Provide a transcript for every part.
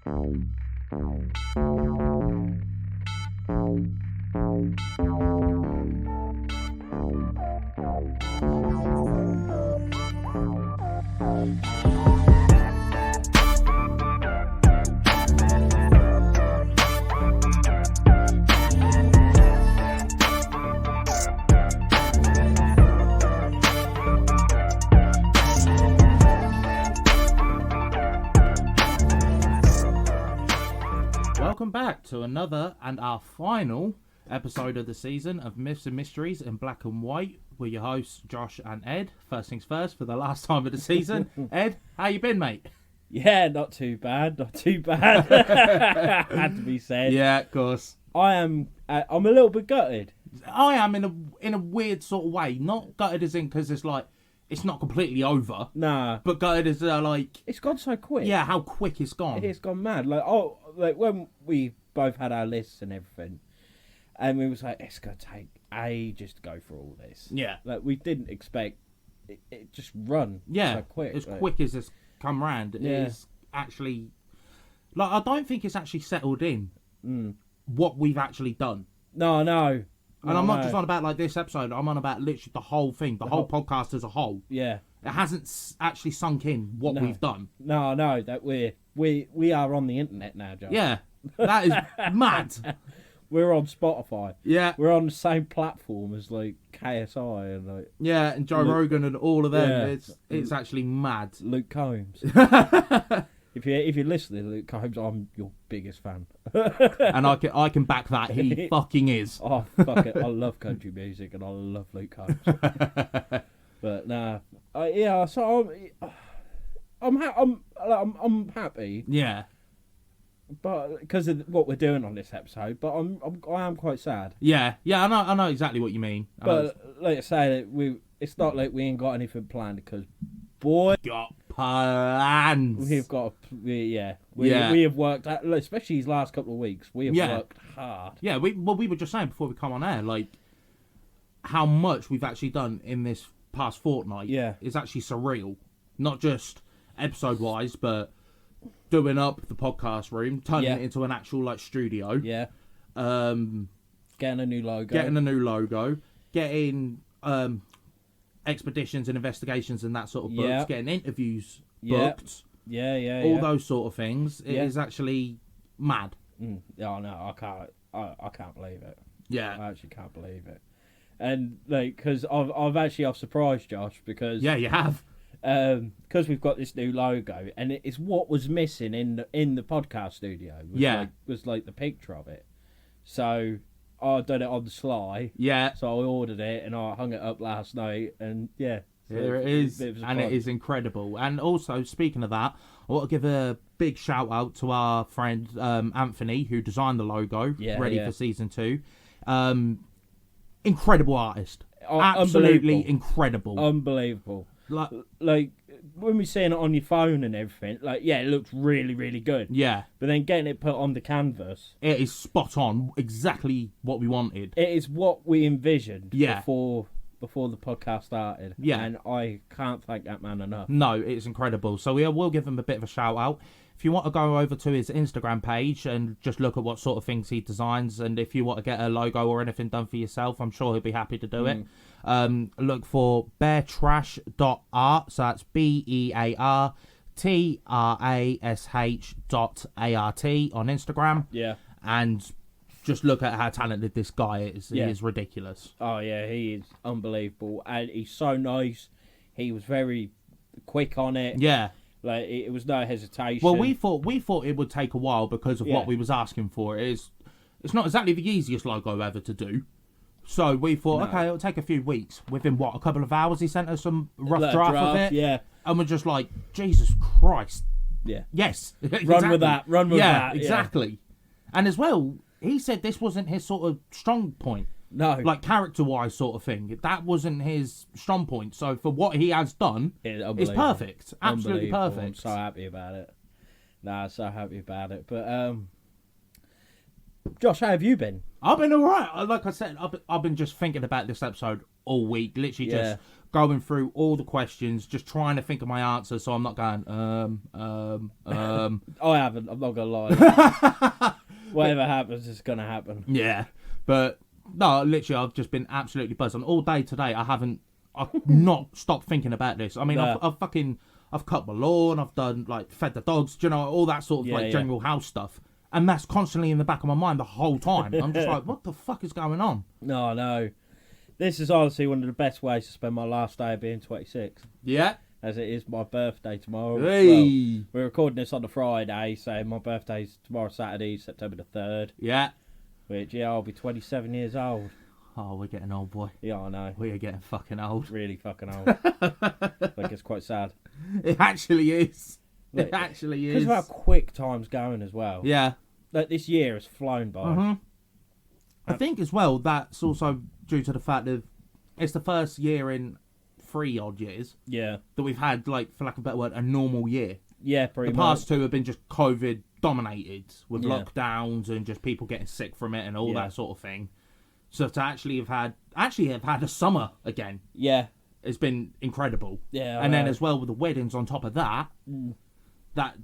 Welcome back to another and our final episode of the season of Myths and Mysteries in Black and White. We're your hosts, Josh and Ed. First things first, for the last time of the season. Ed, how you been, mate? Yeah, not too bad. Had to be said. Yeah, of course. I'm a little bit gutted. I am in a weird sort of way. Not gutted as in because it's like, it's not completely over. Nah. But gutted as like... It's gone so quick. Yeah, how quick it's gone. It's gone mad. Like when we both had our lists and everything, and we was like, it's going to take ages to go through all this. Yeah. Like, we didn't expect it just run Yeah, so quick. as like, quick as it's come round. Yeah. It's actually... Like, I don't think it's actually settled in what we've actually done. No. And I'm not just on about like this episode. I'm on about literally the whole thing, the whole podcast as a whole. Yeah. It hasn't actually sunk in what we've done. No, that we are on the internet now, Josh. Yeah, that is mad. We're on Spotify. Yeah, We're on the same platform as like KSI and like yeah, and Joe Rogan and all of them. Yeah. It's actually mad. Luke Combs. If you're listening, Luke Combs, I'm your biggest fan. And I can back that. He fucking is. Oh fuck it! I love country music and I love Luke Combs. But nah, yeah. So I'm happy. Yeah, But because of what we're doing on this episode, but I am quite sad. yeah. I know exactly what you mean. But like I say, it's not like we ain't got anything planned because, boy, got plans. we've got we have worked, especially these last couple of weeks. We have worked hard. Yeah, we were just saying before we come on air, like how much we've actually done in this past fortnight. Yeah. Is actually surreal. Not just episode wise, but doing up the podcast room, turning it into an actual like studio. Yeah. Getting Getting a new logo. Getting expeditions and investigations and that sort of books. Getting interviews booked. Yeah. All those sort of things. It Yeah. is actually mad. Oh no, I can't believe it. Yeah. I actually can't believe it. And like, because I've surprised Josh because Yeah, you have. Because we've got this new logo, and it's what was missing in the podcast studio. Was like the picture of it. So I done it on the sly. Yeah. So I ordered it and I hung it up last night, and yeah, so There it is, bit of a and it surprise. is incredible. And also, speaking of that, I want to give a big shout out to our friend Anthony, who designed the logo, ready for season 2. Incredible artist, absolutely incredible. Unbelievable. Like when we seeing it on your phone and everything, like it looks really, really good. Yeah, But then getting it put on the canvas, it is spot on, exactly what we wanted. it is what we envisioned. Yeah. Before the podcast started. Yeah. And I can't thank that man enough. No, it's incredible. So we will give him a bit of a shout out. If you want to go over to his Instagram page and just look at what sort of things he designs, and if you want to get a logo or anything done for yourself, I'm sure he'll be happy to do it. Look for beartrash.art, so that's BEARTRASH.ART on Instagram. Yeah. And just look at how talented this guy is. Yeah. He is ridiculous. Oh yeah, he is unbelievable, and he's so nice. He was very quick on it. Yeah. Like it was no hesitation. Well, we thought it would take a while because of what we was asking for. It's not exactly the easiest logo ever to do. So we thought, okay, it'll take a few weeks. Within a couple of hours, he sent us some rough draft of it. Yeah. And we're just like, Jesus Christ. Yeah. Yes. Run with that. Run with that. Yeah, exactly. And as well, he said this wasn't his sort of strong point. No. Like character-wise sort of thing. That wasn't his strong point. So for what he has done, it's perfect. Absolutely perfect. I'm so happy about it. So happy about it. But, Josh, how have you been? I've been alright. Like I said, I've been just thinking about this episode all week. Literally just going through all the questions, just trying to think of my answer, so I'm not going, I haven't. I'm not gonna lie. Whatever happens is gonna happen. Yeah, but no, literally, I've just been absolutely buzzing all day today. I've not stopped thinking about this. I mean, No. I've cut my lawn, I've done like fed the dogs, you know, all that sort of Yeah, like yeah. general house stuff, and that's constantly in the back of my mind the whole time. I'm just like, what the fuck is going on? No, no. This is honestly one of the best ways to spend my last day of being 26, Yeah. as it is my birthday tomorrow. Hey. Well, we're recording this on the Friday, so my birthday's tomorrow, Saturday, September the 3rd. Yeah. Which, yeah, I'll be 27 years old. Oh, we're getting old, boy. Yeah, I know. We are getting fucking old. Really fucking old. Like, it's quite sad. It actually is. Like, It actually Because is. of how quick time's going as well. Yeah. Like, this year has flown by. Mm-hmm. I think as well that's also due to the fact that it's the first year in 3 odd years Yeah. that we've had, like, for lack of a better word, a normal year. Yeah, pretty The much. past 2 have been just COVID dominated with Yeah. lockdowns and just people getting sick from it and all Yeah. that sort of thing. So to actually have had a summer again, Yeah. it's been incredible. Yeah. I And then know. as well with the weddings on top of that,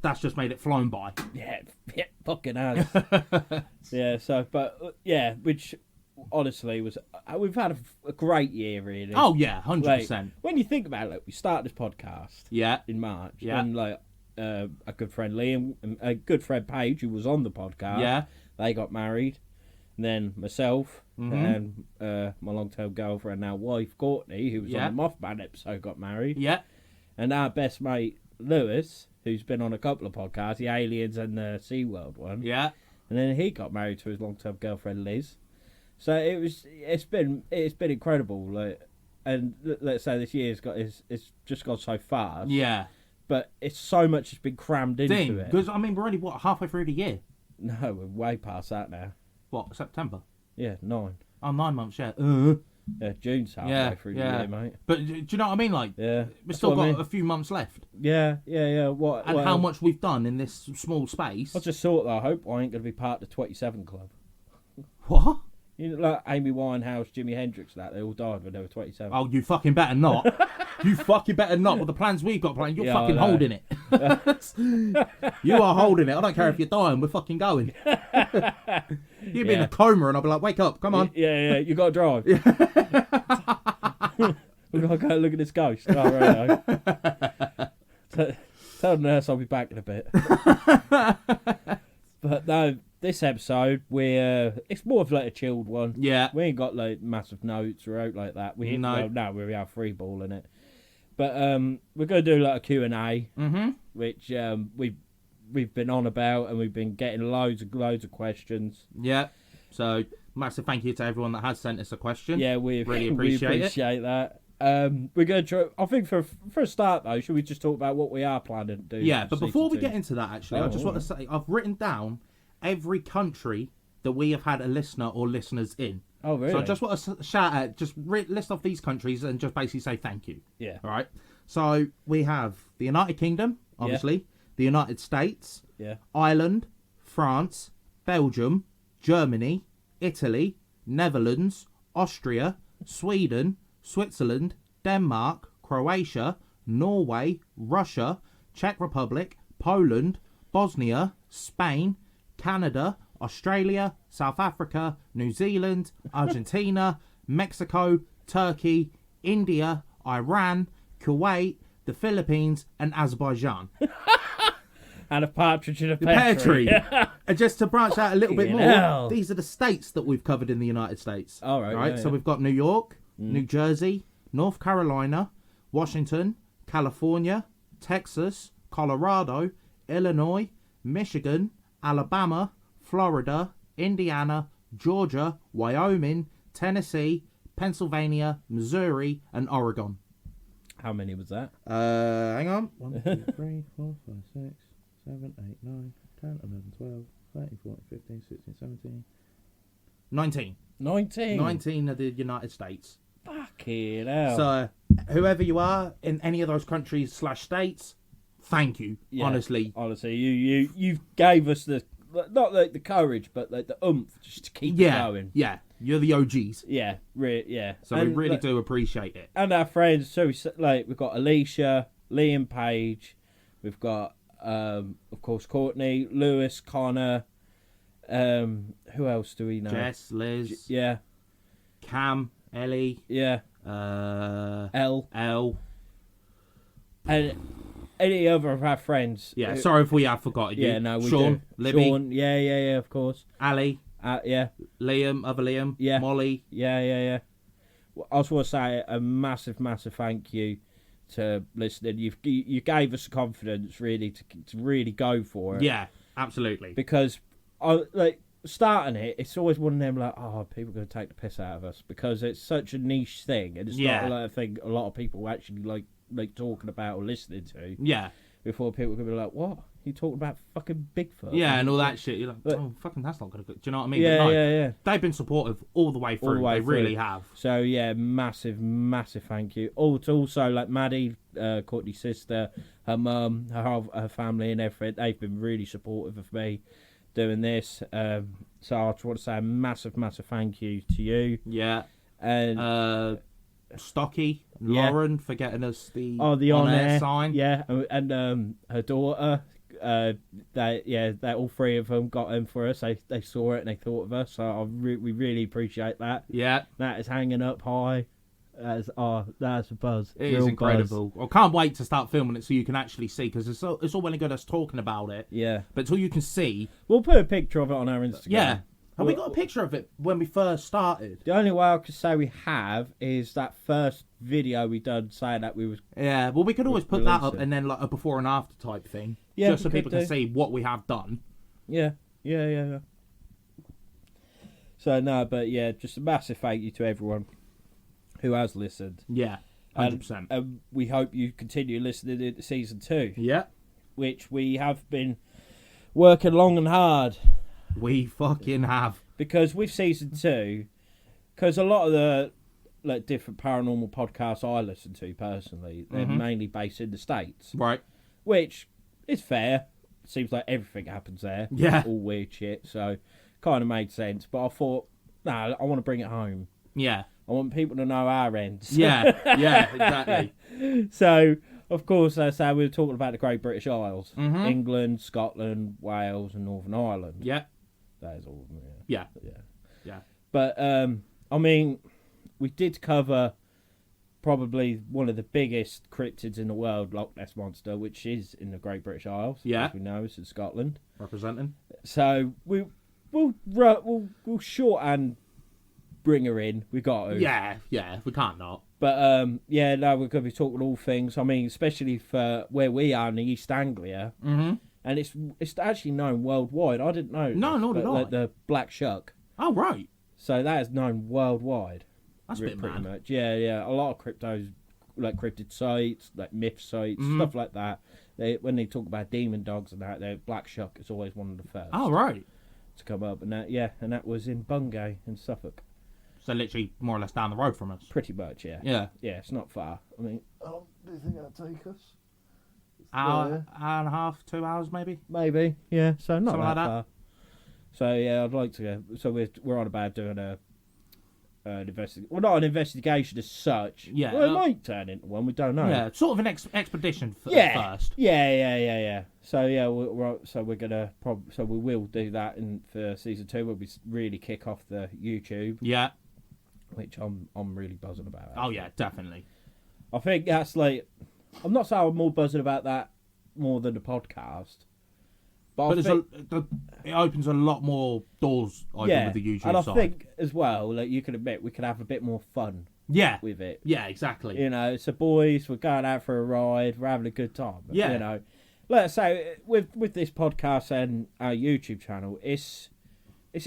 that's just made it flown by. Yeah, fucking has. Yeah, so, but, yeah, which honestly was, we've had a great year, really. Oh yeah, Like, 100%. when you think about it, like, we started this podcast Yeah, in March, Yeah. and, like, a good friend Liam, and a good friend Paige, who was on the podcast, yeah, they got married. And then myself Mhm. and my long-term girlfriend, now wife, Courtney, who was Yeah. on the Mothman episode, got married. yeah, And our best mate, Lewis, who's been on a couple of podcasts, the Aliens and the SeaWorld one. yeah. And then he got married to his long-term girlfriend, Liz. So it's been incredible. Like, and let's say this year's it's just gone so fast. Yeah. But it's so much has been crammed into Thing, it. because I mean we're already halfway through the year. No, we're way past that now. What, September? Yeah, 9. Oh, 9 months, yeah. Yeah, June's halfway Yeah, through yeah. the year, mate. But do you know what I mean? Like, Yeah, we've that's still what got I mean. a few months left. Yeah. What? And how much we've done in this small space. I just thought that I hope I ain't going to be part of the 27 club. What? You know, like Amy Winehouse, Jimi Hendrix, that they all died when they were 27. Oh, you fucking better not. You fucking better not. With the plans we've got planned, you're Yeah, I fucking know. holding it. You are holding it. I don't care if you're dying. We're fucking going. You'd be in Yeah. a coma and I'll be like, wake up. Come on. Yeah, you got to drive. We've got to go look at this ghost. Oh, right. Tell the nurse I'll be back in a bit. But no, this episode, it's more of like a chilled one. Yeah. We ain't got like massive notes or out like that. No. We are free balling it. But we're going to do like a Q&A, Mm-hmm. which we've been on about, and we've been getting loads of questions. Yeah. So, massive thank you to everyone that has sent us a question. Yeah, we Really we appreciate it. appreciate that. We're going to try. I think for a start though, should we just talk about what we are planning to do? Yeah, for but before we season get into that, actually, Oh, I just want to say I've written down every country that we have had a listener or listeners in. two. Oh really? So I just want to shout out, just list off these countries and just basically say thank you. Yeah. All right. So we have the United Kingdom, obviously, the United States, Yeah. Ireland, France, Belgium, Germany, Italy, Netherlands, Austria, Sweden, Switzerland, Denmark, Croatia, Norway, Russia, Czech Republic, Poland, Bosnia, Spain, Canada, Australia, South Africa, New Zealand, Argentina, Mexico, Turkey, India, Iran, Kuwait, the Philippines, and Azerbaijan. And a partridge in a The pear pear tree. And just to branch out a little bit Fucking more, hell. these are the states that we've covered in the United States. All right, yeah, So yeah. we've got New York, New Jersey, North Carolina, Washington, California, Texas, Colorado, Illinois, Michigan, Alabama, Florida, Indiana, Georgia, Wyoming, Tennessee, Pennsylvania, Missouri, and Oregon. How many was that? Hang on. 1, 2, 3, 4, 5, 6, 7, 8, 9, 10, 11, 12, 13, 14, 15, 16, 17. 19. 19. 19 of the United States. Fucking hell. So, whoever you are in any of those countries / states, thank you. Yeah. Honestly. Honestly, you gave us the not like the courage, but like the oomph just to keep it Yeah. going. Yeah. You're the OGs. Yeah, yeah. So we really do appreciate it. And our friends, so like we've got Alicia, Liam Page, we've got of course Courtney, Lewis, Connor, who else do we know? Jess, Liz, yeah, Cam, Ellie, yeah, L, and any other of our friends. Yeah, sorry if we have forgotten you. Yeah, no, we Sean, do. Libby, Sean, yeah, of course. Ali, Yeah, Liam, other Liam, yeah, Molly. Yeah. I just want to say a massive thank you to listening. You gave us the confidence really to really go for it. Yeah, absolutely. Because starting it, it's always one of them like, oh, people are going to take the piss out of us because it's such a niche thing, and it's not like a thing a lot of people actually like talking about or listening to. Yeah. Before people could be like, what? You talking about fucking Bigfoot? Yeah, and all that shit. You're like, oh, fucking, that's not going to go. Do you know what I mean? Yeah, but no, yeah. They've been supportive all the way through. They really have. So, yeah, massive thank you. Also, like Maddie, Courtney's sister, her mum, her family and everything, they've been really supportive of me doing this. So I just want to say a massive thank you to you. Yeah. And Stocky, Lauren, for getting us the on-air sign. Yeah, and her daughter, they all three of them got in for us. They saw it and they thought of us. So we really appreciate that. Yeah, that is hanging up high. That's a buzz. It is incredible. I can't wait to start filming it so you can actually see, because it's all well and good us talking about it. Yeah, but until you can see, we'll put a picture of it on our Instagram. Yeah. Have we got a picture of it when we first started? The only way I could say we have is that first video we done saying that we was. Yeah, well, we could always put that up and then like a before and after type thing. Yeah, just so people can see what we have done. Yeah. So no, but yeah, just a massive thank you to everyone who has listened. Yeah, 100%. And we hope you continue listening into season 2. Yeah, which we have been working long and hard. We fucking have. Because with season 2, because a lot of the different paranormal podcasts I listen to personally, they're mainly based in the States. Right. Which is fair. Seems like everything happens there. Yeah. All weird shit. So kind of made sense. But I thought, no, I want to bring it home. Yeah. I want people to know our ends. Yeah, exactly. So, of course, so we were talking about the Great British Isles. England, Scotland, Wales and Northern Ireland. Yeah. That is all of them, yeah. But, I mean, we did cover probably one of the biggest cryptids in the world, Loch Ness Monster, which is in the Great British Isles. Yeah. As we know, it's in Scotland. Representing. So, we'll shorthand bring her in. We got to. Yeah, we can't not. But we're going to be talking all things. I mean, especially for where we are in East Anglia, and it's actually known worldwide. I didn't know. No, nor did I. The Black Shuck. Oh right. So that is known worldwide. That's a bit pretty mad. much. Yeah. A lot of cryptos, like cryptid sites, like myth sites, stuff like that. When they talk about demon dogs and that, the Black Shuck is always one of the first. Oh right. To come up, and that was in Bungay in Suffolk. So literally more or less down the road from us. Pretty much, yeah. Yeah. Yeah, it's not far. I mean, do you think that'll take us? Hour and a half, 2 hours maybe? Maybe, yeah. So not something like that. far. So yeah, I'd like to go. So we're on about doing an investigation. Well, not an investigation as such. Yeah. Well, it might turn into one. We don't know. Yeah, sort of an expedition first. Yeah. So yeah, we're gonna so we will do that for season 2. We'll be really kick off the YouTube. Yeah. Which I'm really buzzing about. Actually. Oh yeah, definitely. I think that's like, I'm not saying I'm more buzzing about that more than the podcast, but it opens a lot more doors with the YouTube and I side. think as well, like you can admit, we can have a bit more fun. Yeah. With it. Yeah, exactly. You know, it's the boys. We're going out for a ride. We're having a good time. Yeah. You know, let's say with this podcast and our YouTube channel, it's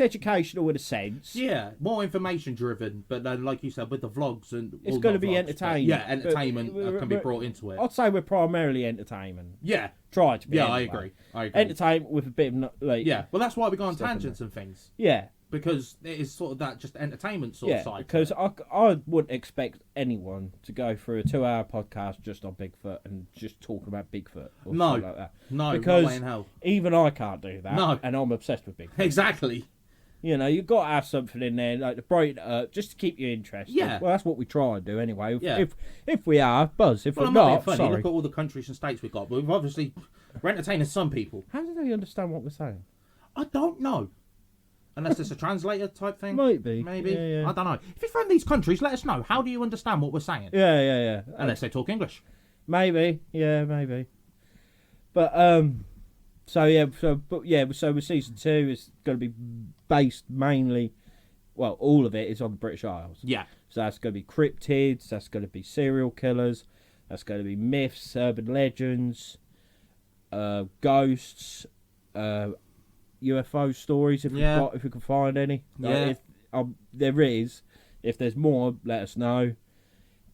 educational in a sense. Yeah, more information driven, but then, like you said, with the vlogs and it's going to be entertaining. Yeah, entertainment can be brought into it. I'd say we're primarily entertainment. Yeah, try to be. Yeah, anyway. I agree. Entertainment with a bit of like. Yeah, well, that's why we go on tangents and things. Yeah, because it is sort of that just entertainment sort of side. Because I wouldn't expect anyone to go through a 2-hour podcast just on Bigfoot and just talking about Bigfoot. Or no, like that. No, because no way in hell. even I can't do that. No, and I'm obsessed with Bigfoot. Exactly. You know, you've got to have something in there, like to brighten it up, just to keep you interested. Yeah. Well, that's what we try and do anyway. Yeah. If we are, buzz. If Well, we're I'm not being not, funny. sorry. Look at all the countries and states we've got. We're entertaining some people. How do they understand what we're saying? I don't know. Unless it's a translator type thing. Might be. Maybe. Yeah. I don't know. If you're from these countries, let us know. How do you understand what we're saying? Yeah. Unless they talk English. Maybe. Yeah, maybe. But so with season 2, it's going to be based mainly, well, all of it is on the British Isles. Yeah. So that's going to be cryptids, that's going to be serial killers, that's going to be myths, urban legends, ghosts, UFO stories if we can find any. Yeah. If there is, if there's more, let us know.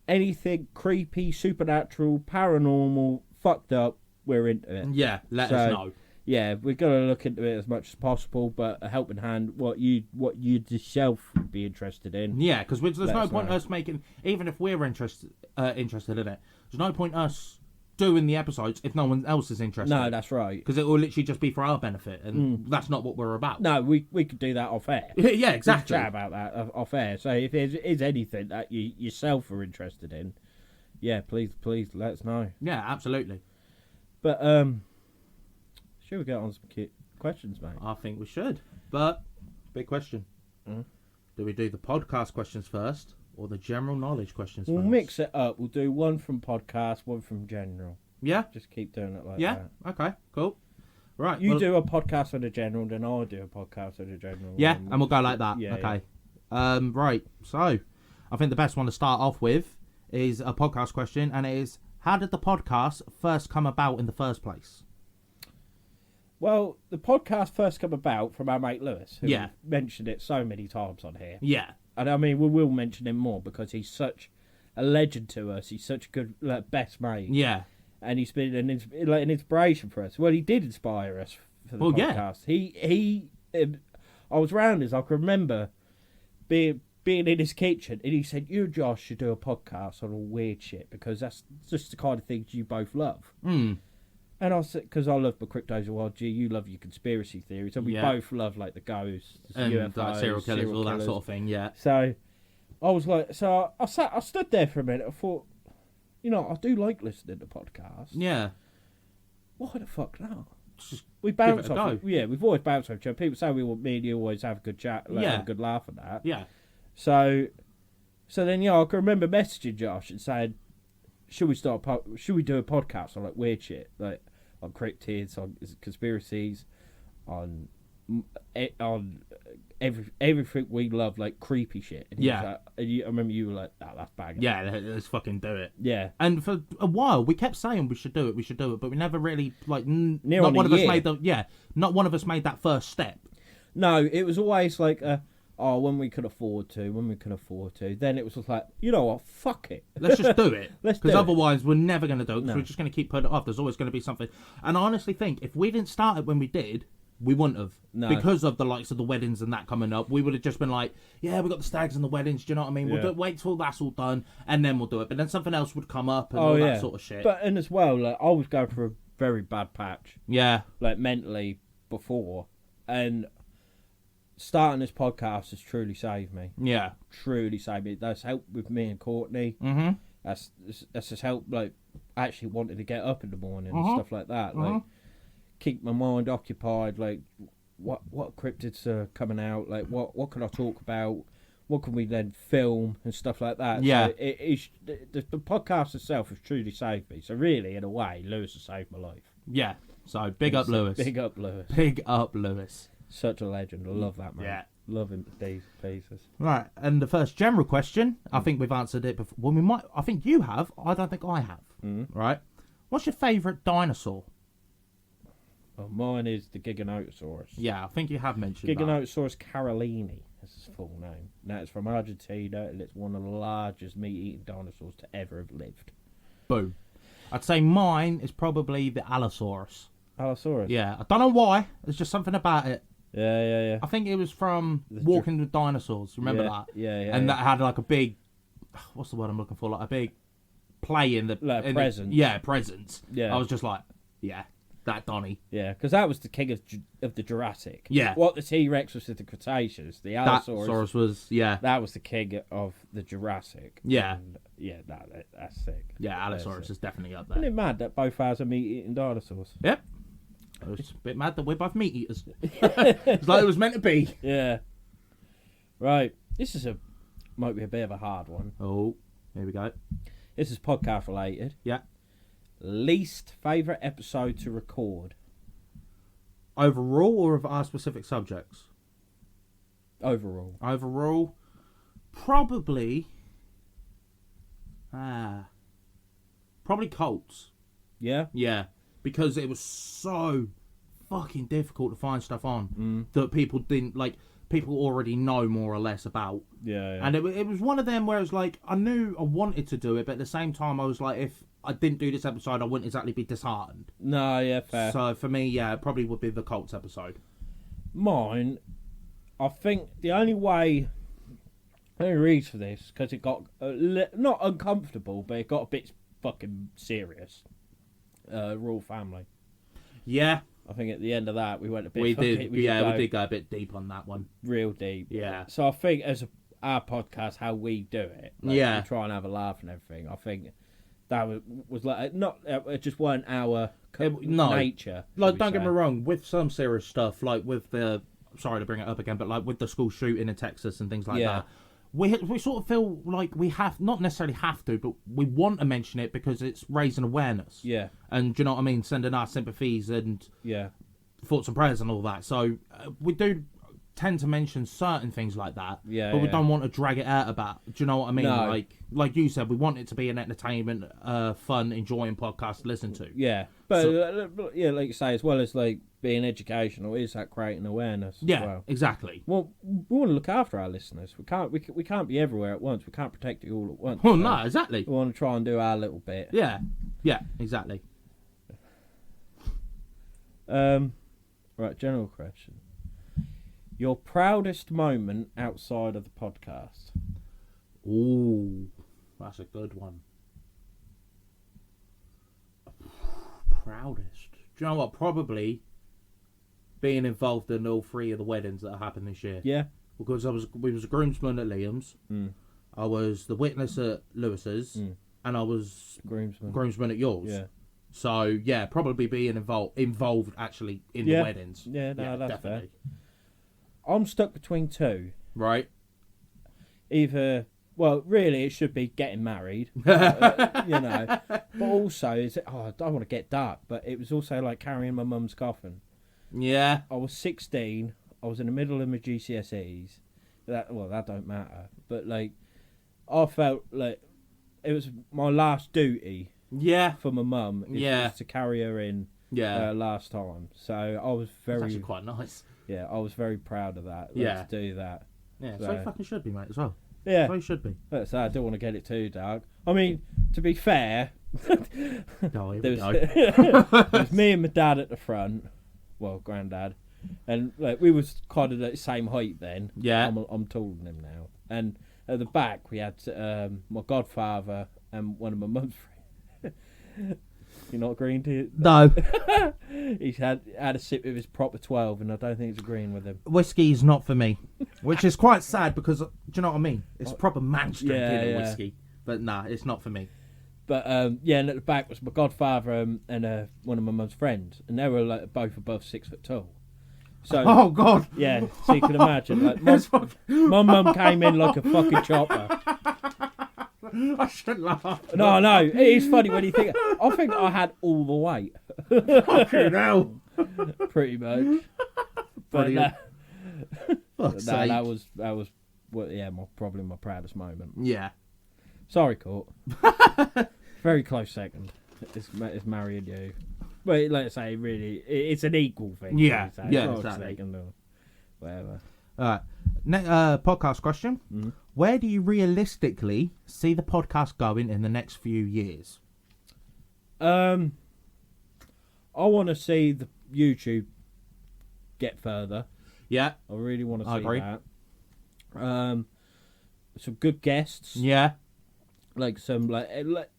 Anything creepy, supernatural, paranormal, fucked up, we're into it. Yeah, let us know. Yeah, we're gonna look into it as much as possible, but a helping hand, what you yourself would be interested in. Yeah, because there's Let no us point know. us making, even if we're interested in it. There's no point us doing the episodes if no one else is interested. No, that's right. Because it will literally just be for our benefit, and that's not what we're about. No, we could do that off air. Yeah, We can exactly. chat about that off air. So if there is anything that you yourself are interested in, yeah, please let us know. Yeah, absolutely. But should we get on some questions, mate? I think we should. But big question: Mm. do we do the podcast questions first, or the general knowledge questions We'll first? mix it up. We'll do one from podcast, one from general. Yeah. Just keep doing it like Yeah. that. Okay. Cool. Right. You well, do a podcast on the general, then I'll do a podcast on the general. Yeah, and we'll go like that. Yeah, Okay. Right. So, I think the best one to start off with is a podcast question, and it is: how did the podcast first come about in the first place? Well, the podcast first come about from our mate Lewis, who Yeah. mentioned it so many times on here. Yeah. And I mean, we will mention him more because he's such a legend to us. He's such a good, best mate. Yeah. And he's been an inspiration for us. Well, he did inspire us for the Well, yeah. podcast. I was round as I can remember being in his kitchen, and he said, "You and Josh should do a podcast on all weird shit because that's just the kind of things you both love." Mm. And I said, because I love my cryptozoology, you love your conspiracy theories, and we Yeah. both love like the ghosts, And UFOs, like serial killers, all that sort of thing. Yeah. So I was like, I stood there for a minute. I thought, I do like listening to podcasts. Yeah. Why the fuck not? Just We bounce it a off. go. Yeah, we've always bounced off each other. People say me and you always have a good chat, Yeah. have a good laugh at that. yeah. So then I can remember messaging Josh and saying, should we do a podcast on like weird shit, like on cryptids, on conspiracies, on everything we love, like creepy shit. And he was Yeah. like, I remember you were like, "Oh, that's banging." Yeah. Let's fucking do it. Yeah. And for a while, we kept saying we should do it, but we never really like. Near not on one a of us year. not one of us made that first step. No, it was always like, when we could afford to. Then it was just like, you know what, fuck it. Let's just do it. Let's do Because it. otherwise, we're never going to do it. 'Cause No. we're just going to keep putting it off. There's always going to be something. And I honestly think if we didn't start it when we did, we wouldn't have. No. Because of the likes of the weddings and that coming up, we would have just been like, yeah, we got the stags and the weddings. Do you know what I mean? We'll Yeah. do it, wait till that's all done, and then we'll do it. But then something else would come up and Oh all yeah, that sort of shit. But and as well, like I was going through a very bad patch, yeah. like mentally before, and starting this podcast has truly saved me. Yeah. Truly saved me. That's helped with me and Courtney. Mm-hmm. That's just helped, like actually wanting to get up in the morning Uh-huh. and stuff like that. Like keep my mind occupied. Like what cryptids are coming out? Like what can I talk about? What can we then film and stuff like that? Yeah. So the podcast itself has truly saved me. So really, in a way, Lewis has saved my life. Yeah. So big up Lewis. Big up Lewis. Big up Lewis. Such a legend. I love that man. Yeah. Love him to pieces. Right, and the first general question, I think we've answered it before. Well, we might. I think you have. I don't think I have. Right. What's your favourite dinosaur? Well, mine is the Giganotosaurus. Yeah, I think you have mentioned that. Giganotosaurus carolini is his full name. Now it's from Argentina and it's one of the largest meat-eating dinosaurs to ever have lived. Boom. I'd say mine is probably the Allosaurus. Allosaurus? Yeah, I don't know why. There's just something about it. Yeah. I think it was from Walking with Dinosaurs. Remember that? Yeah. And that had like a big, what's the word I'm looking for? Like a big play in the Like in presence. Yeah, presence. Yeah. I was just like, yeah, that Donnie. Yeah, because that was the king of the Jurassic. Yeah. What the T-Rex was to the Cretaceous, the That Allosaurus, Saurus was, yeah. that was the king of the Jurassic. Yeah. And, yeah, that's sick. Yeah, That's Allosaurus sick. is definitely up Isn't there. it mad that both ours are meat-eating dinosaurs? Yep. I was a bit mad that we're both meat eaters. It's like it was meant to be. Yeah. Right. This might be a bit of a hard one. Oh, here we go. This is podcast related. Yeah. Least favourite episode to record? Overall or of our specific subjects? Overall. Overall, probably... probably Colts. Yeah? Yeah. Because it was so fucking difficult to find stuff on that people didn't, like, people already know more or less about. Yeah. And it was one of them where it's like, I knew I wanted to do it, but at the same time I was like, if I didn't do this episode, I wouldn't exactly be disheartened. No, yeah, fair. So for me, yeah, it probably would be the Colts episode. Mine, I think the only reason for this, because it got not uncomfortable, but it got a bit fucking serious. Royal Family. Yeah, I think at the end of that, we went a bit. we did. We did go a bit deep on that one. real deep. Yeah. So I think as our podcast, how we do it, Yeah. we try and have a laugh and everything. I think that was like not. It just weren't our No. nature. Like, don't get me wrong, with some serious stuff, like with the, sorry to bring it up again, but like with the school shooting in Texas and things like Yeah. that, we sort of feel like we have, not necessarily have to, but we want to mention it because it's raising awareness. Yeah. And do you know what I mean? Sending our sympathies and Yeah. thoughts and prayers and all that. So we do tend to mention certain things like that, Yeah, but we yeah. don't want to drag it out about. Do you know what I mean? No. Like you said, we want it to be an entertainment, fun, enjoying podcast to listen to. Yeah, but yeah, like you say, as well as like being educational, is that creating awareness? Yeah, as well. exactly. Well, we want to look after our listeners. We can't be everywhere at once. We can't protect it all at once. Well, So no, exactly. we want to try and do our little bit. Yeah, exactly. Right, general question. Your proudest moment outside of the podcast? Ooh, that's a good one. Proudest. Do you know what? Probably being involved in all three of the weddings that happened this year. Yeah. Because we was a groomsman at Liam's, I was the witness at Lewis's, and I was groomsman at yours. Yeah. So yeah, probably being involved actually in the weddings. Yeah, no, that's definitely. fair. I'm stuck between two. Right. Either, well, really, it should be getting married, you know. But also, I don't want to get dark, but it was also like carrying my mum's coffin. Yeah. I was 16. I was in the middle of my GCSEs. That don't matter. But like, I felt like it was my last duty. Yeah. For my mum. Was to carry her in. Yeah. Last time. So I was very. That's actually quite nice. Yeah, I was very proud of that. Yeah. To do that. Yeah. So you fucking should be, mate, as well. Yeah. So you should be. But so I don't want to get it too dark. I mean, to be fair, Oh, here we go. it was me and my dad at the front. Well, granddad, and like we was kind of the same height then. Yeah. I'm taller than him now. And at the back we had my godfather and one of my mum's friends. You're not agreeing to it? No. He's had a sip of his proper 12, and I don't think he's agreeing with him. Whiskey's not for me, which is quite sad because, do you know what I mean? It's proper man's drink, isn't it, whiskey? But nah, it's not for me. But yeah, and at the back was my godfather and one of my mum's friends, and they were like both above 6 foot tall. So Oh God! yeah, so you can imagine, like my mum came in like a fucking chopper. I shouldn't laugh. No, it is funny when you think. I think I had all the weight, Fucking hell! pretty much. But Brilliant. no, Fuck's sake. that was well, yeah, probably my proudest moment. Yeah. Sorry, Court. Very close second. It's marrying you. But like I say, really, it's an equal thing. Yeah, like I say. yeah, It's not exactly. second or whatever. Alright. Podcast question. Mm-hmm. Where do you realistically see the podcast going in the next few years? I want to see the YouTube get further. Yeah. I really want to see I agree. that. Some good guests, Yeah. like some like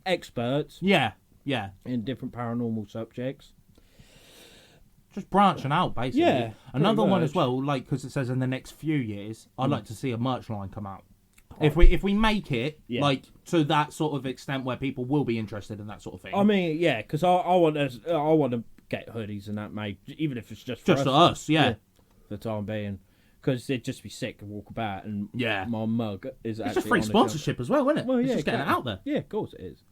experts Yeah. Yeah. in different paranormal subjects. just branching out, basically. Yeah, Another pretty one much. as well, like, because it says in the next few years, I'd like to see a merch line come out. If we make it Yeah. like to that sort of extent where people will be interested in that sort of thing, I mean, yeah, because I want to get hoodies and that made, even if it's just for just to us, yeah. for the time being, because it'd just be sick to walk about and Yeah. my mug is It's actually just free on the sponsorship as well, isn't it? Well, It's yeah, just getting it exactly. out there. Yeah, of course it is.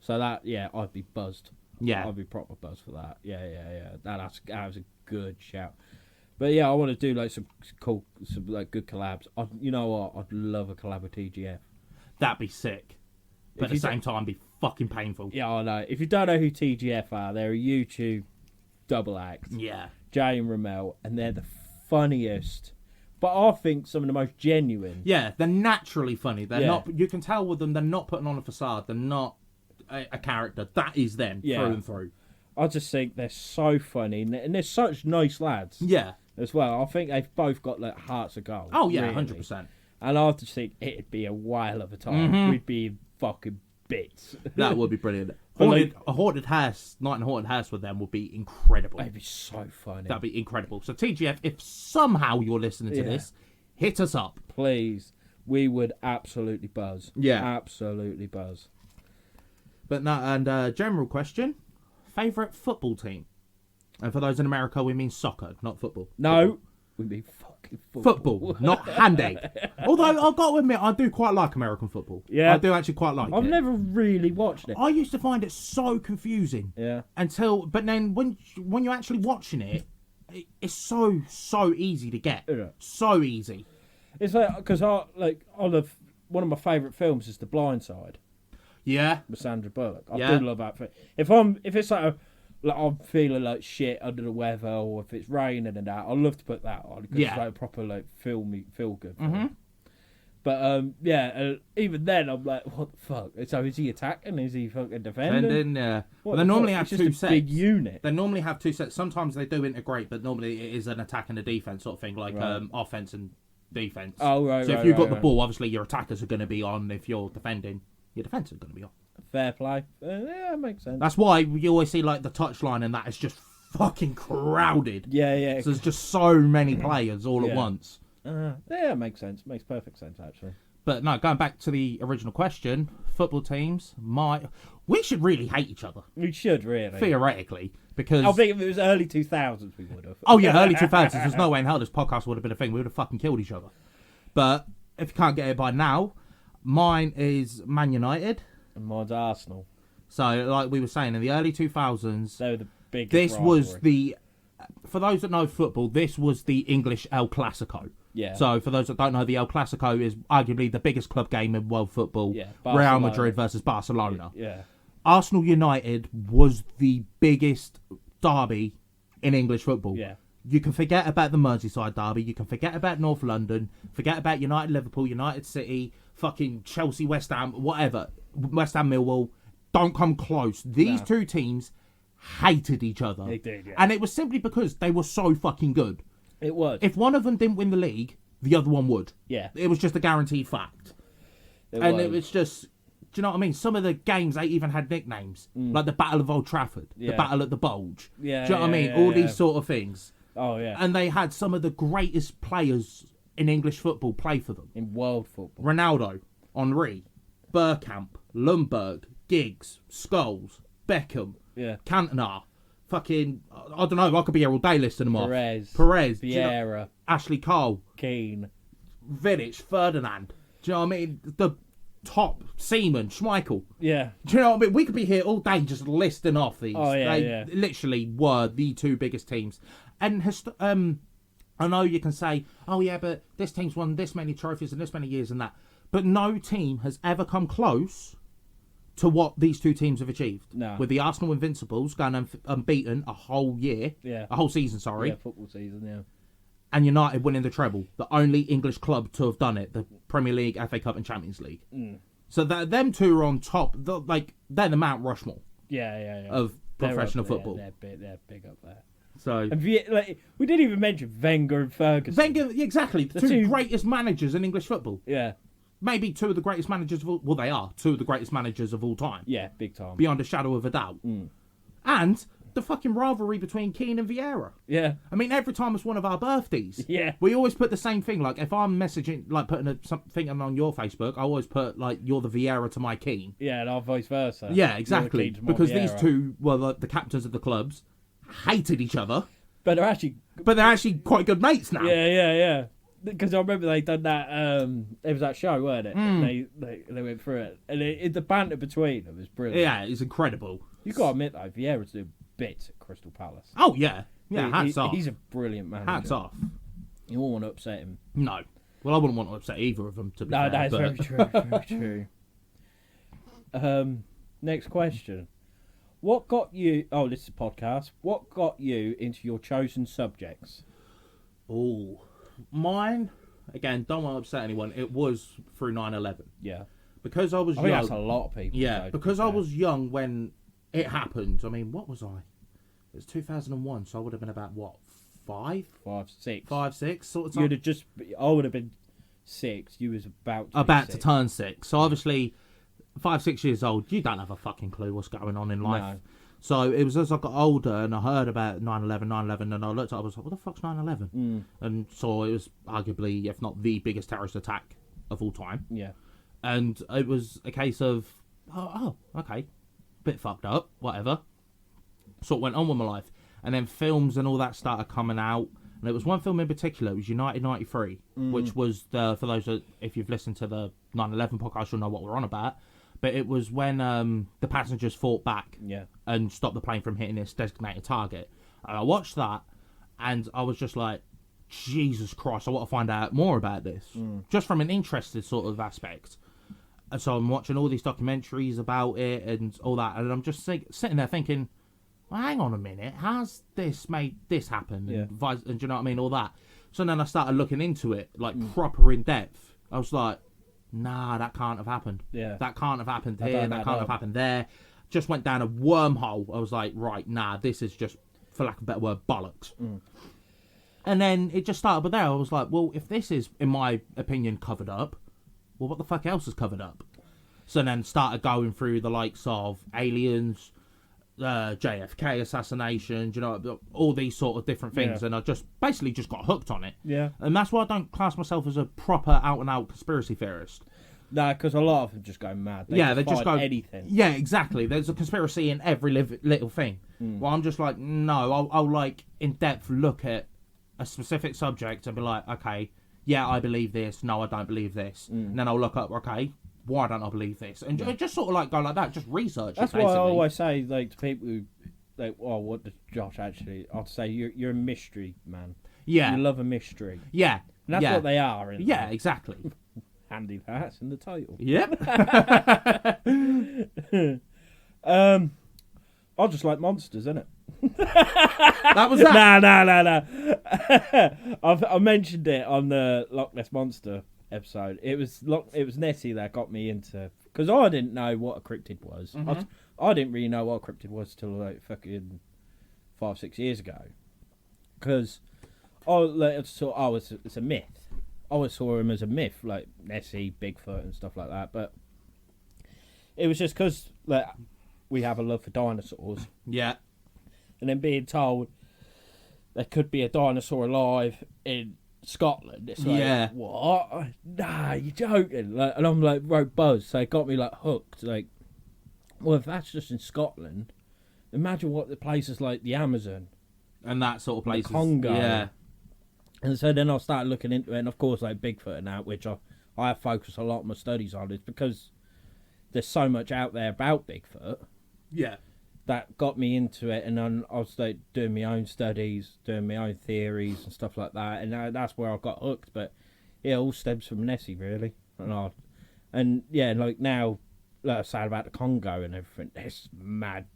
So that, yeah, I'd be buzzed. Yeah. I'd be proper buzzed for that. Yeah. That was a good shout. But yeah, I want to do like some cool, some like good collabs. You know what? I'd love a collab with TGF. That'd be sick. But at you the same time, be fucking painful. Yeah, I know. If you don't know who TGF are, they're a YouTube double act. Yeah. Jay and Ramel, and they're the funniest. But I think some of the most genuine. Yeah, they're naturally funny. They're Yeah. not. You can tell with them. They're not putting on a facade. They're not a character. That is them Yeah. through and through. I just think they're so funny, and they're such nice lads Yeah. as well. I think they've both got like hearts of gold. Oh yeah, really. 100%. And I just think it'd be a while of a time. We'd be in fucking bits. That would be brilliant. But, A haunted house, night in a haunted house with them would be incredible. It'd be so funny. That'd be incredible. So TGF, if somehow you're listening to Yeah. this, hit us up. Please, we would absolutely buzz. Yeah. Absolutely buzz. But no, and general question: favorite football team? And for those in America, we mean soccer, not football. No, we mean fucking Football, not handy. Although I've got to admit, I do quite like American football. Yeah. I do actually quite like I've it. never really watched it. I used to find it so confusing Yeah. but then when you're actually watching it, it's so easy to get. Yeah. So easy. It's like, because one of my favourite films is The Blind Side Yeah. with Sandra Bullock. I Yeah. do love that film. If it's like I'm feeling like shit under the weather, or if it's raining and that, I love to put that on because Yeah. it's like a proper like feel good. Film. But even then I'm like, what the fuck? So is he attacking? Is he fucking defending? And then What they the normally fuck? have It's just two a sets. big unit. They normally have two sets. Sometimes they do integrate, but normally it is an attack and a defense sort of thing, like Right. offense and defense. Oh, right, So right, if you've got right, the right. ball, obviously your attackers are going to be on. If you're defending, your defense is going to be on. Fair play. Yeah, makes sense. That's why you always see like the touchline, and that is just fucking crowded. Yeah. So there's just so many players all at Yeah. once. Yeah, makes sense. Makes perfect sense, actually. But no, going back to the original question, football teams we should really hate each other We should, really. theoretically, because I think if it was early 2000s, we would have. oh yeah, early 2000s. There's no way in hell this podcast would have been a thing. We would have fucking killed each other. But if you can't get it by now, mine is Man United. And mine's Arsenal. So like we were saying in the early 2000s, They were the biggest this was rivalry. for those that know football, this was the English El Clasico. Yeah. So for those that don't know, the El Clasico is arguably the biggest club game in world football. Yeah, Real Barcelona. Madrid versus Barcelona. Yeah. Arsenal United was the biggest derby in English football. Yeah. You can forget about the Merseyside derby. You can forget about North London. Forget about United Liverpool, United City, fucking Chelsea, West Ham, whatever. West Ham Millwall. Don't come close. These No. two teams hated each other. They did, yeah. And it was simply because they were so fucking good. It was. If one of them didn't win the league, the other one would. Yeah. It was just a guaranteed fact. It was just, do you know what I mean? Some of the games, they even had nicknames. Like the Battle of Old Trafford, the Yeah. Battle at the Bulge. Yeah, Do you know what I yeah, mean? yeah, All yeah. these sort of things. Oh, yeah. And they had some of the greatest players in English football play for them. In world football. Ronaldo, Henri, Bergkamp, Lundberg, Giggs, Scholes, Beckham, Yeah. Cantona, fucking, I don't know, I could be here all day listing them Perez. off. Perez, do you know- Vieira. Ashley Cole, Keane. Vidic, Ferdinand. Do you know what I mean? The top Seaman, Schmeichel. Yeah. Do you know what I mean? We could be here all day just listing off these. Oh, yeah, they yeah. literally were the two biggest teams. And I know you can say, oh yeah, but this team's won this many trophies in this many years and that. But no team has ever come close to what these two teams have achieved. No. With the Arsenal Invincibles going unbeaten a whole year. Yeah. A whole season, sorry. Yeah, football season, yeah. And United winning the treble, the only English club to have done it, the Premier League, FA Cup, and Champions League. So them two are on top. They're the Mount Rushmore Yeah. of They're professional up there, football. They're big up there. So And we didn't even mention Wenger and Ferguson. Wenger, yeah, exactly, the two two- greatest managers in English football. Yeah. Maybe two of the greatest managers of all. Well, they are two of the greatest managers of all time, Yeah, big time. beyond a shadow of a doubt. And the fucking rivalry between Keane and Vieira. Yeah. I mean, every time it's one of our birthdays, Yeah. we always put the same thing. Like, if I'm messaging, like, putting something on your Facebook, I always put, like, you're the Vieira to my Keane. Yeah, and vice versa. Yeah, exactly. You're the Keane to my Because these Vieira. two were the captains of the clubs, hated each other, But they're actually... but they're actually quite good mates now. Yeah. Because I remember they done that. It was that show, weren't it? Mm. They went through it, and the banter between them was brilliant. Yeah, it's incredible. You got to admit though, Vieira's doing bits at Crystal Palace. Oh, yeah. Yeah, hats off. He's a brilliant manager. Hats off. You won't want to upset him. No. Well, I wouldn't want to upset either of them, to be No, fair. that's very true. Very true. Next question. What got you... Oh, this is a podcast. What got you into your chosen subjects? Oh, mine, again, don't want to upset anyone, it was through 9/11. Yeah. Because I was I think young. that's a lot of people. Yeah, though, because to I be fair. was young when it happened. I mean, what was I? It was 2001, so I would have been about, what, 5, 5, 6. 6, sort of time? You'd have just... I would have been 6. You was about to be About to 6. turn 6. So obviously, 5, 6 years old, you don't have a fucking clue what's going on in life. No. So it was as I got older and I heard about 9/11, and I looked at it, I was like, what the fuck's 9/11? And so it was arguably, if not the biggest terrorist attack of all time. Yeah. And it was a case of, okay, bit fucked up, whatever. So it went on with my life. And then films and all that started coming out. And there was one film in particular, it was United 93, which was, for those that, if you've listened to the 9/11 podcast, you'll know what we're on about. But it was when the passengers fought back Yeah. and stopped the plane from hitting its designated target. And I watched that, and I was just like, Jesus Christ, I want to find out more about this. Just from an interested sort of aspect. And so I'm watching all these documentaries about it and all that, and I'm just sitting there thinking, well, hang on a minute, how's this made this happen? Yeah. And do you know what I mean? All that. So then I started looking into it, like, proper in depth. I was like, nah, that can't have happened. Yeah. That can't have happened That here, don't that add can't up. have happened there. Just went down a wormhole. I was like, right, nah, this is just, for lack of a better word, bollocks. And then it just started with there. I was like, well, if this is, in my opinion, covered up, well, what the fuck else is covered up? So then started going through the likes of aliens, JFK assassination, you know, all these sort of different things. Yeah. And I just basically just got hooked on it. Yeah. And that's why I don't class myself as a proper out-and-out conspiracy theorist. No, because a lot of them just go mad. They just go anything. Yeah, exactly. There's a conspiracy in every little thing. Well, I'm just like, no, I'll like in depth look at a specific subject and be like, okay, yeah, I believe this. No, I don't believe this. And then I'll look up, okay, why don't I believe this? And just sort of like go like that, just research. That's it, why I basically. always say, like, to people who, like, oh, what does Josh actually? I'll say you're a mystery man. Yeah, You love a mystery. yeah, And that's yeah. what they are. Isn't Yeah, they? exactly. Handy that's in the title. Yep. I just like monsters, innit? That was that. No. I mentioned it on the Loch Ness Monster episode. It was Nessie that got me into, because I didn't know what a cryptid was. I didn't really know what a cryptid was till like fucking 5-6 years ago, because it's a myth. I always saw him as a myth, like Nessie, Bigfoot, and stuff like that. But it was just because like we have a love for dinosaurs, Yeah. and then being told there could be a dinosaur alive in Scotland. It's like, Yeah. what? Nah, you're joking. Like, and I'm like, wrote Buzz, so it got me like hooked. Like, well, if that's just in Scotland, imagine what the places like the Amazon. And that sort of place. Congo. Yeah. And so then I started looking into it, and of course, like Bigfoot and that, which I have focused a lot of my studies on, is because there's so much out there about Bigfoot Yeah. that got me into it. And then I was like doing my own studies, doing my own theories and stuff like that, and that's where I got hooked. But yeah, it all stems from Nessie, really. And yeah, like now, like I said about the Congo and everything, there's mad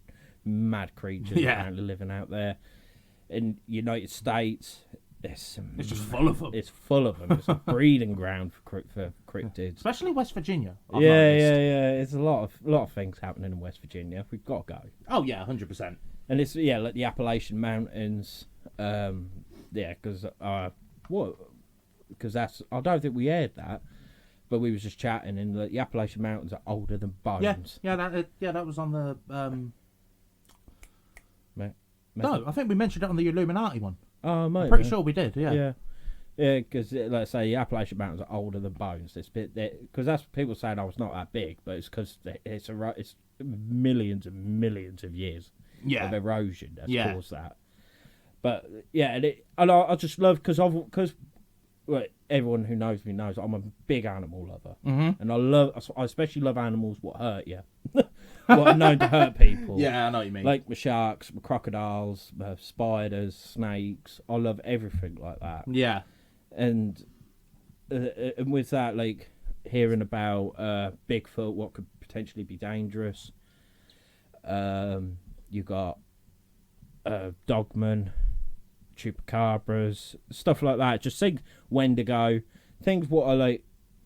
creatures apparently living out there. In United States, it's just full of them. It's full of them. It's a breeding ground for cryptids. Especially West Virginia. I've Yeah. noticed. It's a lot of things happening in West Virginia. We've got to go. Oh yeah, 100%. And it's like the Appalachian Mountains. Because that's, I don't think we aired that, but we was just chatting, and the Appalachian Mountains are older than bones. Yeah, that was on the No, I think we mentioned it on the Illuminati one. Oh, mate. I'm pretty sure we did, yeah. Yeah. Yeah, because like I say, the Appalachian Mountains are older than Bones. It's because that's people saying it's not that big, but it's because it's millions and millions of years Yeah. of erosion that's Yeah. caused that. But yeah, and I just love because well, everyone who knows me knows I'm a big animal lover, and I especially love animals what hurt you, what are known to hurt people. Yeah, I know what you mean. Like my sharks, my crocodiles, my spiders, snakes. I love everything like that. yeah. And with that, like hearing about Bigfoot, what could potentially be dangerous. You got dogmen, chupacabras, stuff like that. Just things Wendigo, things what are like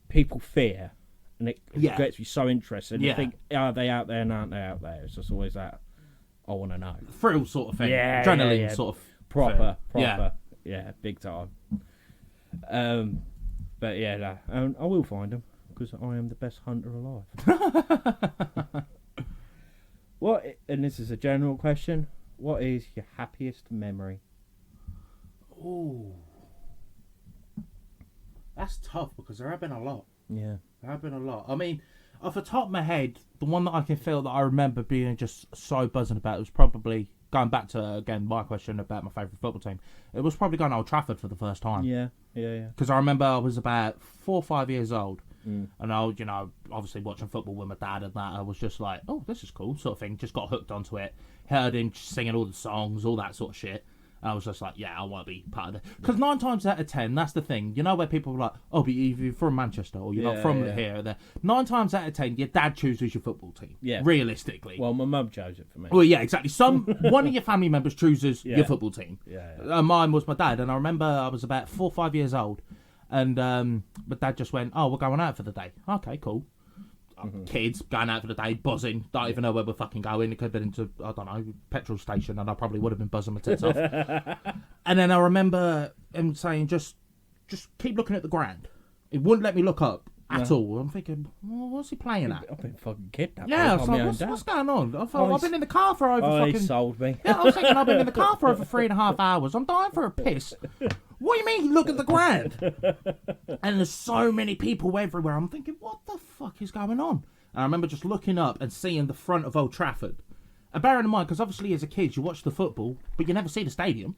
people fear, and it gets me so interested. Yeah. You think, are they out there and aren't they out there? It's just always that I want to know. Thrill sort of thing. Yeah, Adrenaline yeah. sort of Proper, Yeah. yeah, big time. But yeah, I will find them because I am the best hunter alive. What? And this is a general question. What is your happiest memory? Ooh. That's tough because there have been a lot. Yeah. There have been a lot. I mean, off the top of my head, the one that I can feel that I remember being just so buzzing about was probably going back to, again, my question about my favourite football team. It was probably going to Old Trafford for the first time. Yeah. Because I remember I was about 4 or 5 years old. And I was, obviously watching football with my dad and that. I was just like, oh, this is cool, sort of thing. Just got hooked onto it. Heard him singing all the songs, all that sort of shit. I was just like, yeah, I want to be part of it. Because 9 times out of 10, that's the thing. You know where people are like, oh, but you're from Manchester or you're not from here or there. 9 times out of 10, your dad chooses your football team. Yeah. Realistically. Well, my mum chose it for me. Well, yeah, exactly. One of your family members chooses your football team. Yeah. Mine was my dad, and I remember I was about 4 or 5 years old, and my dad just went, "Oh, we're going out for the day." Okay, cool. Kids going out for the day, buzzing. Don't even know where we're fucking going. It could have been into, I don't know, petrol station, and I probably would have been buzzing my tits off. And then I remember him saying, "Just keep looking at the ground." He wouldn't let me look up at all. I'm thinking, well, what's he playing at? I've been fucking kidnapped. Yeah, I was by my like, own dad. what's going on? I thought, I've been in the car for over Oh, he fucking... sold me. Yeah, I was thinking I've been in the car for over 3.5 hours. I'm dying for a piss. What do you mean, look at the ground? And there's so many people everywhere. I'm thinking, what the fuck is going on? And I remember just looking up and seeing the front of Old Trafford. And bearing in mind, because obviously as a kid, you watch the football, but you never see the stadium.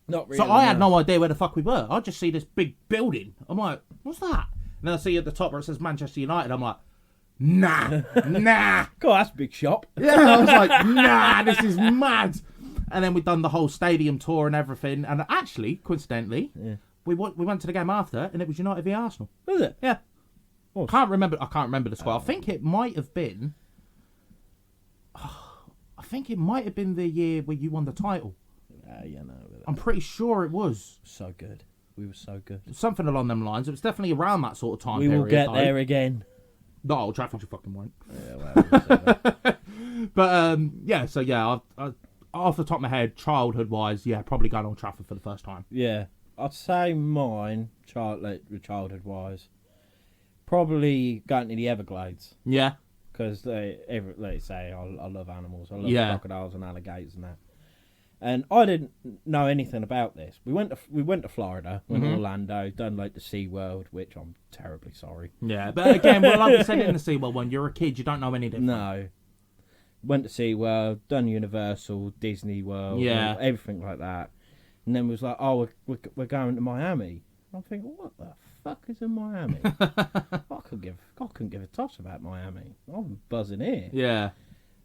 Not really. So I had no idea where the fuck we were. I just see this big building. I'm like, what's that? And then I see at the top where it says Manchester United. I'm like, nah. God, that's a big shop. Yeah, I was like, nah, this is mad. And then we'd done the whole stadium tour and everything. And actually, coincidentally, we went to the game after, and it was United v Arsenal. Was it? Yeah. Oh. I can't remember the squad. I think it might have been... I think it might have been the year where you won the title. Yeah, no. I'm pretty sure it was. So good. We were so good. Something along them lines. It was definitely around that sort of time We period. will get though. there again. No, Old Trafford, you fucking won't. Yeah, well, we'll see that. But, yeah, so yeah, I, off the top of my head, childhood-wise, yeah, probably going Old Trafford for the first time. Yeah, I'd say mine, childhood-wise, probably going to the Everglades. Yeah. Because let's say I love animals. I love Yeah. crocodiles and alligators and that. And I didn't know anything about this. We went to Florida, went to Orlando, done like the SeaWorld, which I'm terribly sorry. Yeah, but again, well, like we said in the SeaWorld one, you're a kid, you don't know any different. No. Went to SeaWorld, done Universal, Disney World, Yeah. everything like that. And then was like, oh, we're going to Miami. I'm thinking, what the fuck is in Miami? I couldn't give a toss about Miami. I'm buzzing here. Yeah.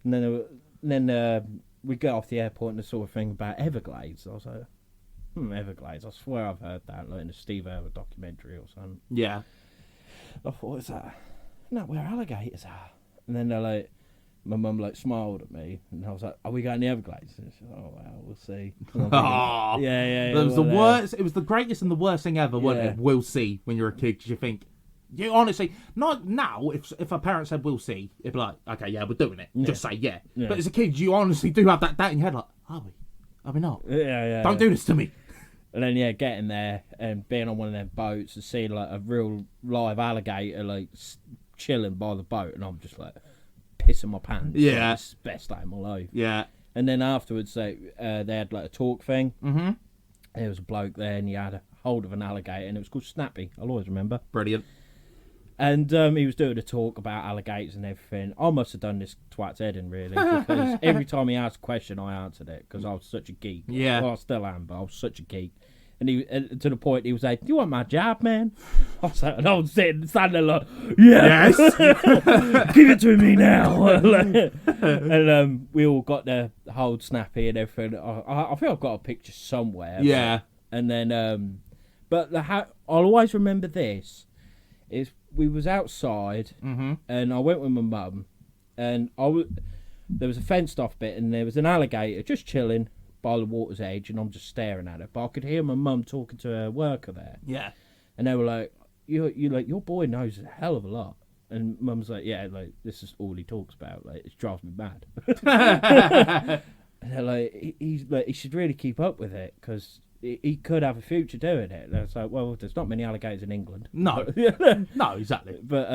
And then we got off the airport and the sort of thing about Everglades. I was like, Everglades. I swear I've heard that, like in a Steve Irwin documentary or something. Yeah. I thought, what's that? No, where alligators are. And then they're like, my mum like smiled at me, and I was like, "Are we going to the Everglades?" And she said, "Oh well, we'll see." And I'm thinking, Oh, yeah. It was the worst. It was the greatest and the worst thing ever, wasn't it? We'll see when you're a kid, because you think, you honestly, not now. If a parent said we'll see, it'd be like, okay, yeah, we're doing it. Just say yeah. But as a kid, you honestly do have that doubt in your head, like, are we? Are we not? Yeah. Don't do this to me. And then getting there and being on one of them boats and seeing like a real live alligator like chilling by the boat, and I'm just like pissing my pants. Yeah. Like, it's the best day of my life. Yeah. And then afterwards, they had like a talk thing. Mm-hmm. There was a bloke there, and he had a hold of an alligator, and it was called Snappy. I'll always remember. Brilliant. And he was doing a talk about alligators and everything. I must have done this twat's head in, really, because every time he asked a question, I answered it, because I was such a geek. Yeah. Well, I still am, but I was such a geek. And to the point, he was like, "Do you want my job, man?" I was like, and I was standing there like, "Yes, give it to me now." And we all got the hold Snappy and everything. I think I've got a picture somewhere. Yeah. And then, but I'll always remember this. Is we was outside, and I went with my mum, and there was a fenced off bit, and there was an alligator just chilling by the water's edge, and I'm just staring at it. But I could hear my mum talking to her worker there, Yeah. and they were like, "You like your boy knows a hell of a lot." And mum's like, "Yeah, like this is all he talks about. Like it drives me mad." And they're like, "He's like he should really keep up with it because he could have a future doing it." And it's like, well, there's not many alligators in England. No. No, exactly. But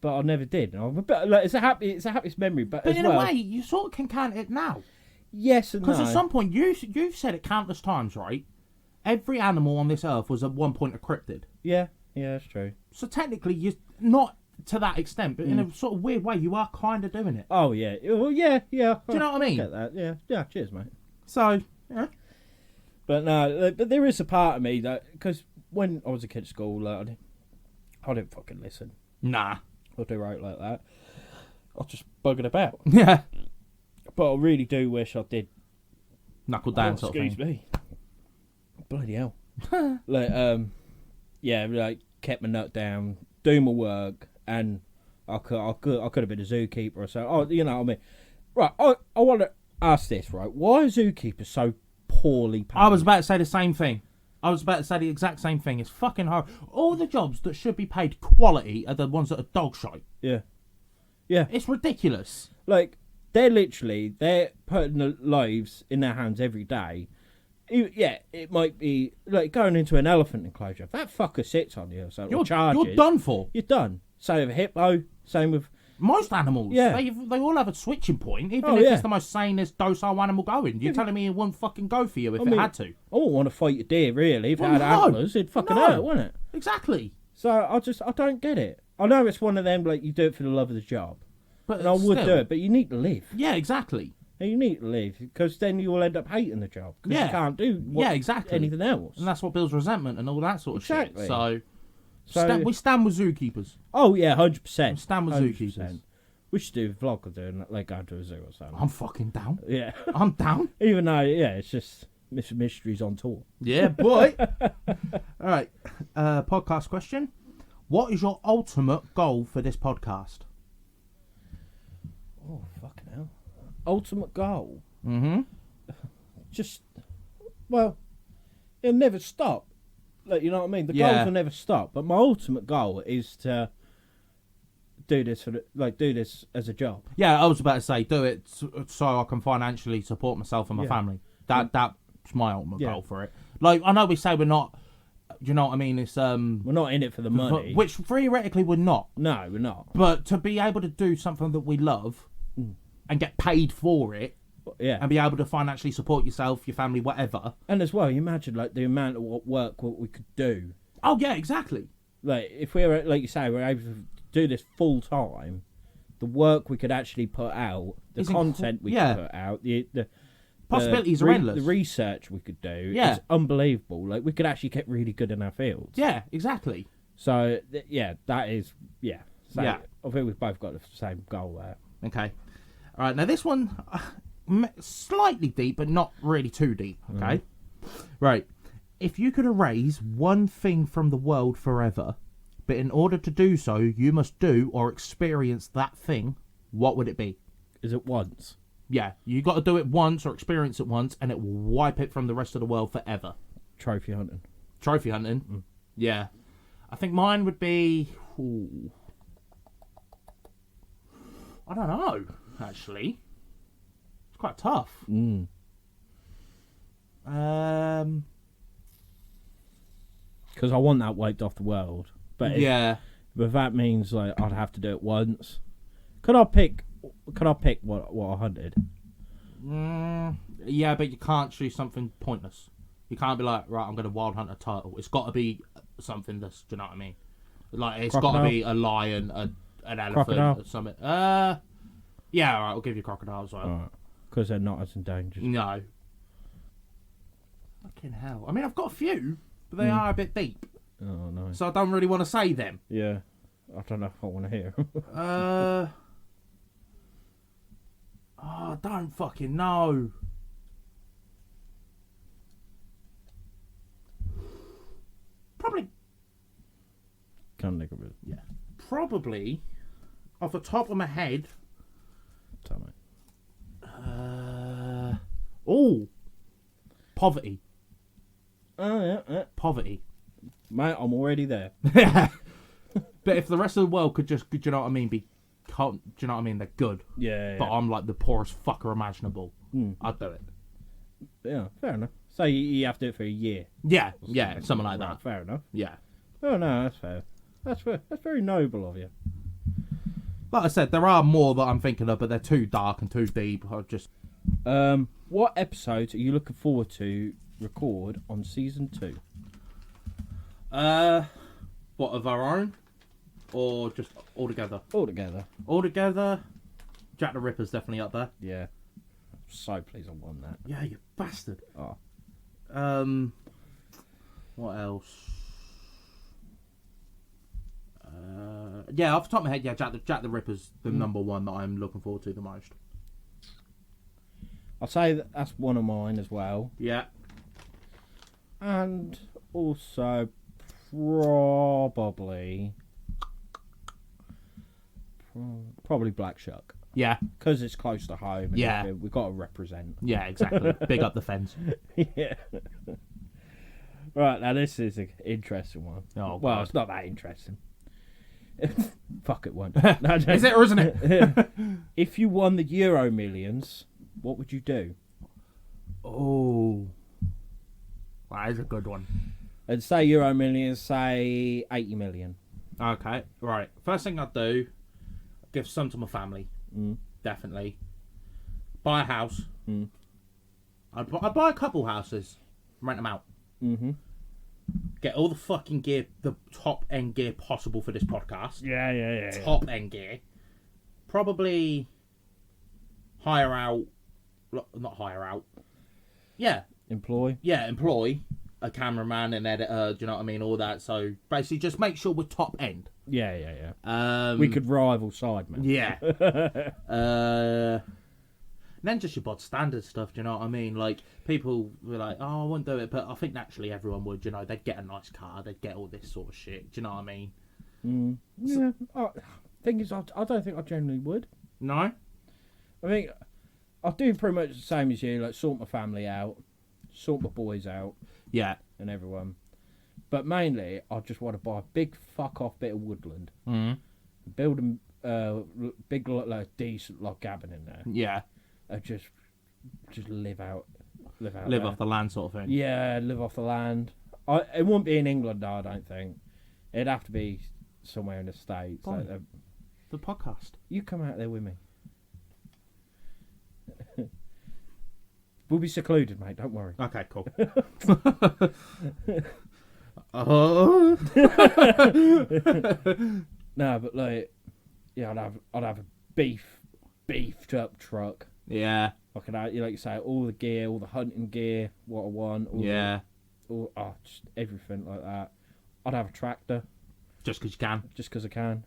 I never did. But like, it's a happiest memory. But But as in well, a way, you sort of can count it now. yes and no. Because at some point, you've said it countless times, right? Every animal on this earth was at one point a cryptid. yeah, that's true. So technically, you're not to that extent, but in a sort of weird way, you are kind of doing it. Oh yeah, well yeah. Do you know what I mean? Get that? Yeah. Cheers, mate. So, yeah. But no, but there is a part of me that because when I was a kid at school, like, I didn't fucking listen Nah. or do right like that. I was just bugging about. Yeah. But I really do wish I did. Knuckle down sort of Excuse thing. me. Bloody hell. Like, yeah, like kept my nut down, do my work, and I could have been a zookeeper or so. Oh, you know what I mean? Right, I want to ask this, right? Why are zookeepers so poorly paid? I was about to say the same thing. I was about to say the exact same thing. It's fucking hard. All the jobs that should be paid quality are the ones that are dog shite. Yeah. Yeah. It's ridiculous. Like, they're putting their lives in their hands every day. Yeah, it might be like going into an elephant enclosure. If that fucker sits on you, so You're done for. You're done. Same with a hippo. Same with Most animals, Yeah. they all have a switching point, even Oh, if yeah. it's the most sanest, docile animal going. You're telling me it wouldn't fucking go for you if it had to? I wouldn't want to fight a deer, really. If Well, it had no. antlers, it'd fucking No. hurt, wouldn't it? Exactly. So I don't get it. I know it's one of them, like, you do it for the love of the job. But And I would still. do it, but you need to live. Yeah, exactly. And you need to live, because then you will end up hating the job. Because Yeah. you can't do Yeah, exactly. anything else. And that's what builds resentment and all that sort of Exactly. shit. So, So- we stand with zookeepers. Oh, yeah, 100%. Stand with 100%. zookeepers. We should do a vlog of doing that, like going to a zoo or something. I'm fucking down. Yeah. I'm down. Even though, yeah, it's just mysteries on tour. Yeah, boy. All right. Podcast question. What is your ultimate goal for this podcast? Oh, fucking hell. Ultimate goal? Mm-hmm. Just, well, it'll never stop. Like, you know what I mean? The Yeah. goals will never stop. But my ultimate goal is to do this as a job. Yeah, I was about to say, do it so I can financially support myself and my Yeah. family. That's my ultimate Yeah. goal for it. Like, I know we say we're not, you know what I mean? It's We're not in it for the money. which theoretically we're not. No, we're not. But to be able to do something that we love and get paid for it Yeah. and be able to financially support yourself, your family, whatever. And as well, you imagine, like, the amount of work what we could do. Oh yeah, exactly. Like, if we were, like you say, we're able to do this full time, the work we could actually put out, the It's content we yeah. could put out, the Possibilities are endless. The research we could do Yeah. is unbelievable. Like, we could actually get really good in our fields. Yeah, exactly. So, yeah, that is, yeah. So, Yeah. I think we've both got the same goal there. Okay. All right. Now this one, slightly deep, but not really too deep. Okay. Right. If you could erase one thing from the world forever, but in order to do so, you must do or experience that thing, what would it be? Is it once? Yeah, you got to do it once or experience it once, and it will wipe it from the rest of the world forever. Trophy hunting. Trophy hunting. Yeah. I think mine would be. Ooh. I don't know. Actually, it's quite tough. Mm. Because I want that wiped off the world. But Yeah. if that means, like, I'd have to do it once. Could I pick what I hunted? Yeah, but you can't choose something pointless. You can't be like, right, I'm going to wild hunt a turtle. It's got to be something that's, do you know what I mean? Like, it's got to be a lion, an elephant, Crocodile? or something. Yeah, all right, I'll give you crocodile as well. Because they're not as endangered. No. Fucking hell. I mean, I've got a few, but they are a bit deep. Oh, no. So I don't really want to say them. Yeah. I don't know if I want to hear. I don't fucking know. Probably, Can't think of it. yeah. Probably, off the top of my head. Tell me. Poverty. Oh, yeah. Poverty. Mate, I'm already there. But if the rest of the world could just, do you know what I mean, do you know what I mean, they're good. Yeah. But I'm like the poorest fucker imaginable. I'd do it. Yeah, fair enough. So you have to do it for a year. Yeah, something like Right, that. fair enough. Yeah. Oh, no, that's fair. That's fair. That's very noble of you. Like I said, there are more that I'm thinking of, but they're too dark and too deep. I just... What episodes are you looking forward to record on season 2? What, of our own? Or just all together? All together. All together, Jack the Ripper's definitely up there. Yeah. I'm so pleased I won that. Yeah, you bastard. Oh. What else? Yeah, off the top of my head, yeah, Jack the Ripper's the number one that I'm looking forward to the most. I'll say that's one of mine as well. Yeah. And also probably Black Shark. Yeah. Because it's close to home. And Yeah. we've got to represent. Yeah, exactly. Big up the fence. Yeah. Right, now this is an interesting one. Oh, well, God. it's not that interesting. Fuck it, won't. Is it or isn't it? If you won the Euro Millions, what would you do? Oh. That is a good one. And say Euro Millions, say 80 million. Okay, right. First thing I'd do, give some to my family. Mm. Definitely. Buy a house. Mm. I'd buy a couple houses. Rent them out. Mm-hmm. Get all the fucking gear, the top end gear possible for this podcast. Yeah. Top end gear. Probably hire out. Not hire out. Yeah. Employ. Yeah, employ a cameraman, an editor, do you know what I mean? All that. So basically just make sure we're top end. Yeah. We could rival Sidemen. Yeah. Then just your bod standard stuff, do you know what I mean? Like, people were like, oh, I wouldn't do it, but I think naturally everyone would, you know, they'd get a nice car, they'd get all this sort of shit, do you know what I mean? Mm. Yeah. Thing is, I don't think I generally would. No? I think I'll do pretty much the same as you, like sort my family out, sort my boys out, Yeah. and everyone. But mainly, I just want to buy a big fuck off bit of woodland, build a big, like, decent log cabin in there, Yeah. and just live out. Live Live there. off the land sort of thing. Yeah, live off the land. It wouldn't be in England, though, I don't think. It'd have to be somewhere in the States. Fine. Like, The podcast. you come out there with me. We'll be secluded, mate. Don't worry. Okay, cool. Oh. No, but like, yeah, I'd have a beefed up truck. Yeah. I could have, like you say, all the gear, all the hunting gear, what I want. Yeah. Just everything like that. I'd have a tractor. Just because you can. Just because I can.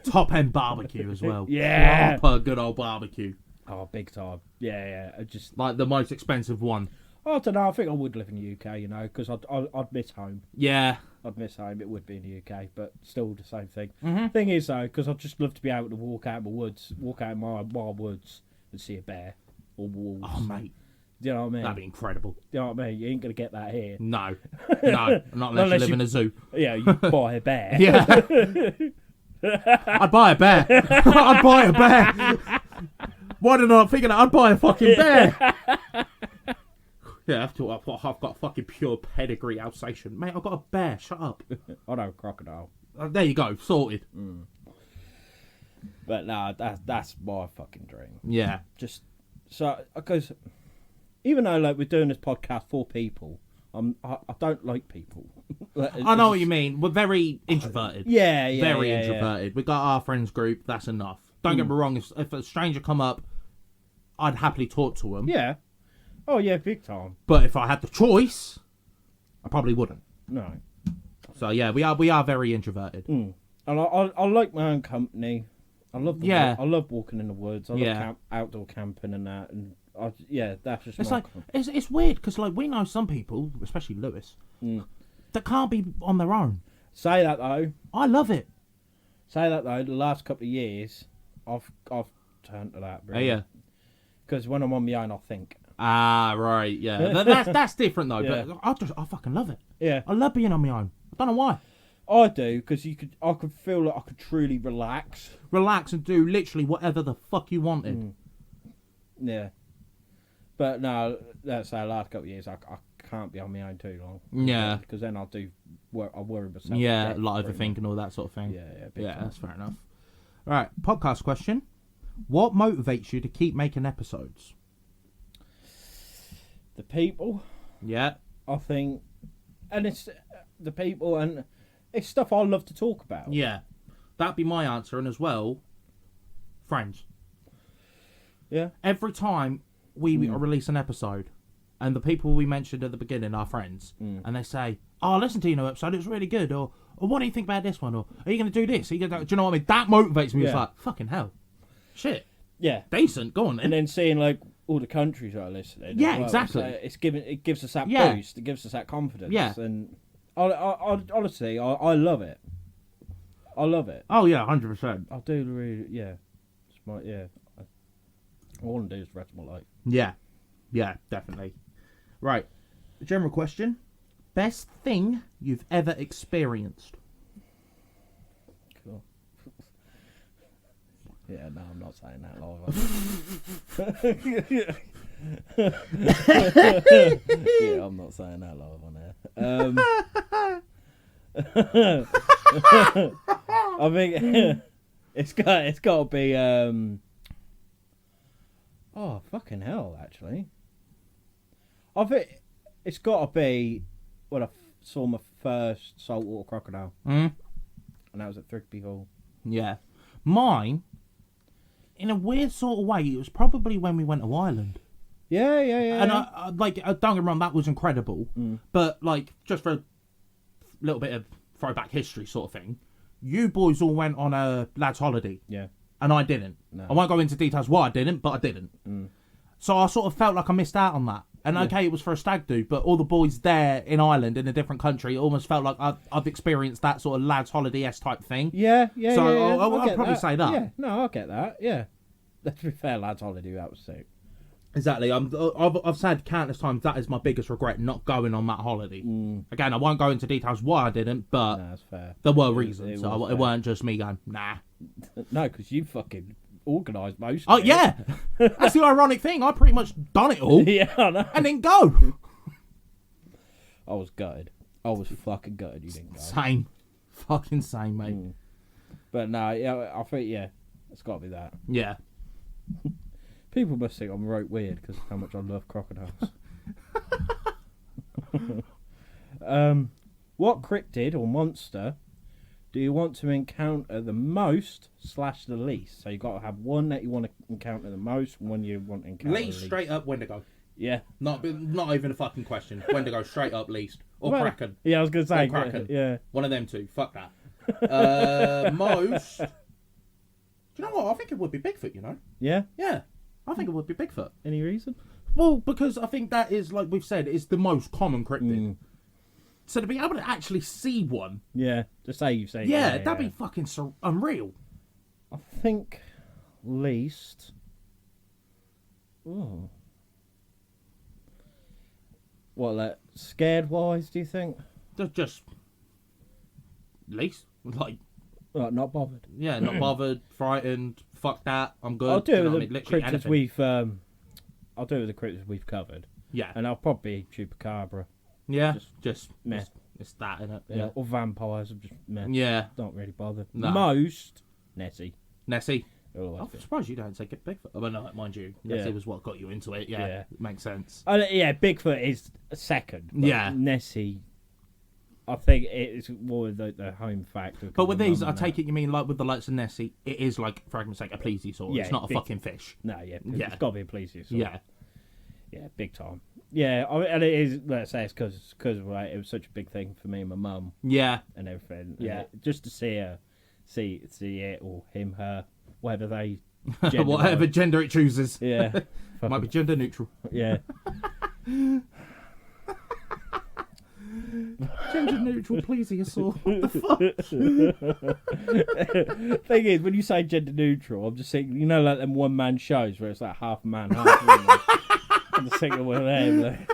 Top end barbecue as well. Yeah. Proper good old barbecue. Oh, big time. Yeah. I just, Like the most expensive one. I don't know. I think I would live in the UK, you know, because I'd miss home. Yeah. I'd miss home. It would be in the UK, but still the same thing. Mm-hmm. Thing is, though, because I'd just love to be able to walk out my woods, walk out my wild woods, and see a bear or wolves. Oh, mate. Do you know what I mean? That'd be incredible. Do you know what I mean? You ain't gonna get that here. No. Not unless you live in a zoo. Yeah, you buy a bear. Yeah. I'd buy a bear. I'd buy a bear. Why did I not think of that? I'd buy a fucking bear. Yeah, I've got fucking pure pedigree Alsatian. Mate, I've got a bear. Shut up. I know, crocodile. There you go. Sorted. But no, that's my fucking dream. Yeah. Just So, because even though like we're doing this podcast for people, I don't like people. I know what you mean. We're very introverted. Yeah, Very yeah, introverted. We got our friends group. That's enough. Don't get me wrong. If a stranger come up, I'd happily talk to them. Yeah. Oh yeah, big time. But if I had the choice, I probably wouldn't. No. So yeah, we are very introverted. And I like my own company. I love I love walking in the woods. I love outdoor camping and that. And that's just. It's like it's weird because like we know some people, especially Lewis, that can't be on their own. Say that though. I love it. Say that though. The last couple of years, I've turned to that. Really. Yeah. Because when I'm on my own, I think. Ah, right, yeah. That's different though. Yeah. But I fucking love it. Yeah. I love being on my own. I don't know why. I do because I could feel like I could truly relax. Relax and do literally whatever the fuck you wanted. Yeah. But no, let's say the last couple of years, I can't be on my own too long. Yeah. Because then I'll worry myself. Yeah, a lot of overthinking, all that sort of thing. Yeah. That's fair enough. All right, podcast question. What motivates you to keep making episodes? The people, Yeah. I think, and it's the people, and it's stuff I love to talk about. Yeah. That'd be my answer. And as well, friends. Yeah. Every time we release an episode, and the people we mentioned at the beginning are friends, and they say, "Oh, listen to your new episode, it's really good," or "What do you think about this one?" or "Are you going to do this?" Are you gonna do you know what I mean? That motivates me. It's like, fucking hell. Shit. Yeah. Decent. Go on then. And then seeing like all the countries that are listening. Yeah, as well. exactly. So it gives us that boost. It gives us that confidence. Yeah. And I honestly, I love it. I love it. Oh yeah, 100%. I do really. Yeah. It's my I want to do this the rest of my life. Yeah. Yeah, definitely. Right. General question. Best thing you've ever experienced? Cool. Yeah, no, I'm not saying that live. Yeah, I'm not saying that live on air. I think it's got to be. Oh fucking hell! Actually, I think it's got to be when I saw my first saltwater crocodile, and that was at Thrigby Hall. Yeah. Mine, in a weird sort of way, it was probably when we went to Ireland. Yeah. And I don't get me wrong, that was incredible. But like, just for a little bit of throwback history sort of thing, you boys all went on a lad's holiday. Yeah. And I didn't. No. I won't go into details why I didn't, but I didn't. So I sort of felt like I missed out on that. And okay, it was for a stag do, but all the boys there in Ireland, in a different country, it almost felt like I've experienced that sort of lad's holiday-esque type thing. Yeah. So I'll get probably that. say that. Yeah, no, I'll get that. Yeah. To be fair, lads, holiday, that was sick. Exactly. I've said countless times that is my biggest regret, not going on that holiday. Again, I won't go into details why I didn't, but No, that's fair. there were reasons. It was it weren't just me going, nah. No, because you fucking organised most Oh, of it. yeah. That's the ironic thing. I pretty much done it all Yeah, I know. and didn't go. I was gutted. I was fucking gutted you didn't go. Same. Fucking same, mate. But no, yeah, I think, it's got to be that. Yeah. People must think I'm right weird because of how much I love crocodiles. What cryptid or monster do you want to encounter the most / the least? So you got to have one that you want to encounter the most, and one you want to encounter the least. Straight up Wendigo. Yeah. Not even a fucking question. Wendigo straight up least. Or Kraken. Yeah, I was going to say. Or Kraken. Yeah. One of them two. Fuck that. Most. Do you know what? I think it would be Bigfoot, you know? Yeah? Yeah. I think it would be Bigfoot. Any reason? Well, because I think that is, like we've said, is the most common cryptid. So to be able to actually see one. Yeah. Just say you've seen Yeah, that'd be fucking unreal. I think least. Oh. What, like, scared wise, do you think? Just least. Like, not bothered. yeah, not bothered, frightened, fuck that, I'm good. I'll do it You know with what the I mean? Literally cryptids anything. I'll do it with the cryptids we've covered. Yeah. And I'll probably chupacabra. Yeah, just meh. It's that, innit? Yeah. Or vampires. I'm just meh. Yeah. Not really bothered. No. Most Nessie. Nessie. I'm surprised you don't say get Bigfoot. Oh, but no, mind you, Nessie Yeah. was what got you into it. Yeah, Yeah. makes sense. Yeah, Bigfoot is a second. But Yeah. Nessie, I think it's more the home factor. But with these, I take it you mean like with the likes of Nessie, it is like, for argument's sake, a plesiosaur. Yeah, it's not a big- fucking fish. No, yeah, Yeah. it's got to be a plesiosaur. Yeah. Yeah, big time. Yeah, and it is. Let's say it's because like, it was such a big thing for me and my mum Yeah. and everything. Yeah. Just to see her, see it or him, her, whatever they, Whatever gender it chooses. Yeah, Might be gender neutral. yeah. Gender neutral plesiosaur. What the fuck? Thing is, when you say gender neutral, I'm just thinking, like them one man shows where it's like half man, half woman. I'm just thinking one of them. Like,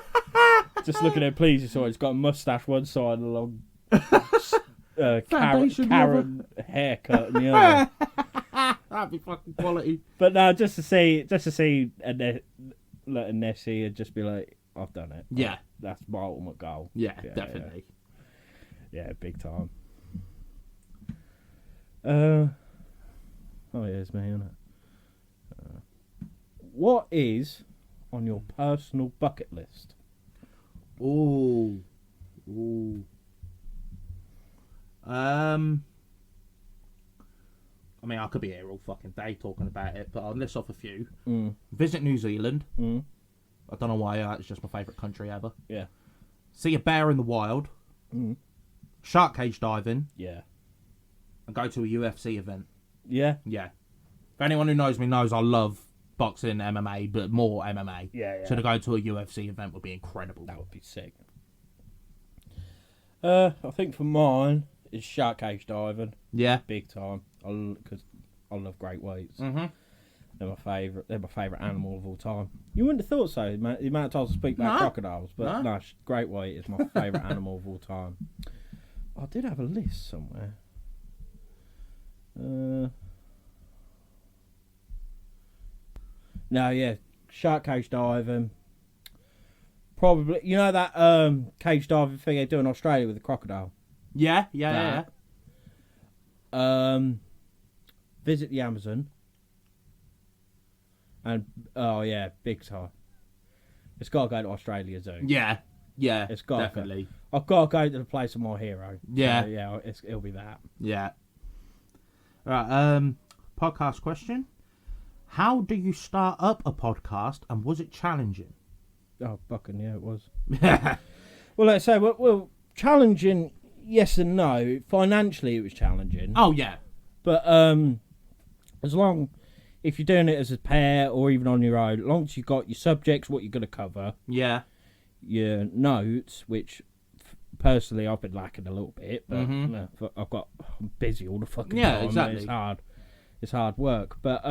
just looking at plesiosaur, it's got a mustache one side, and a long Foundation Karen haircut, and the other. That'd be fucking quality. But no, just to see a Nessie and just be like, I've done it. Yeah. That's my ultimate goal. Yeah, definitely. Yeah, big time. Oh yeah, it's me, isn't it? What is on your personal bucket list? Ooh. I mean, I could be here all fucking day talking about it, but I'll list off a few. Visit New Zealand. I don't know why, it's just my favourite country ever. Yeah. See a bear in the wild. Shark cage diving. Yeah. And go to a UFC event. Yeah. Yeah. If anyone who knows me knows I love boxing, MMA, but more MMA. Yeah. So to go to a UFC event would be incredible. That would be sick. I think for mine is shark cage diving. Yeah. Big time. Because I love great weights. Mm-hmm. They're my favourite animal of all time. You wouldn't have thought so, man. The amount of times I speak about crocodiles, but no, great white is my favourite animal of all time. I did have a list somewhere. No, yeah, shark cage diving. Probably, that cage diving thing they do in Australia with the crocodile. Yeah. Visit the Amazon. And big time. It's got to go to Australia Zoo. Yeah. It's got definitely. I've got to go to the place of my hero. Yeah. So, yeah, it'll be that. Yeah. Right. Podcast question: how do you start up a podcast, and was it challenging? Oh, fucking yeah, it was. Yeah. Well, let's say, well, challenging, yes and no. Financially, it was challenging. Oh yeah. But if you're doing it as a pair or even on your own, as long as you've got your subjects, what you're going to cover, Yeah. your notes, which personally I've been lacking a little bit, but I'm busy all the fucking time. Exactly. It's hard work, but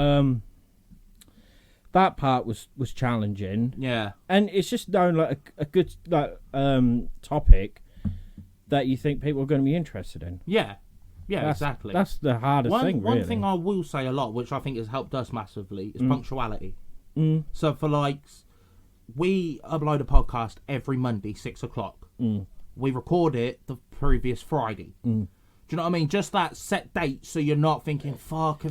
that part was challenging. Yeah. And it's just knowing like a good topic that you think people are going to be interested in. Yeah. Yeah, exactly. That's the hardest thing, really. One thing I will say a lot, which I think has helped us massively, is punctuality. Mm. So for we upload a podcast every Monday, 6 o'clock. We record it the previous Friday. Do you know what I mean? Just that set date, so you're not thinking, fuck,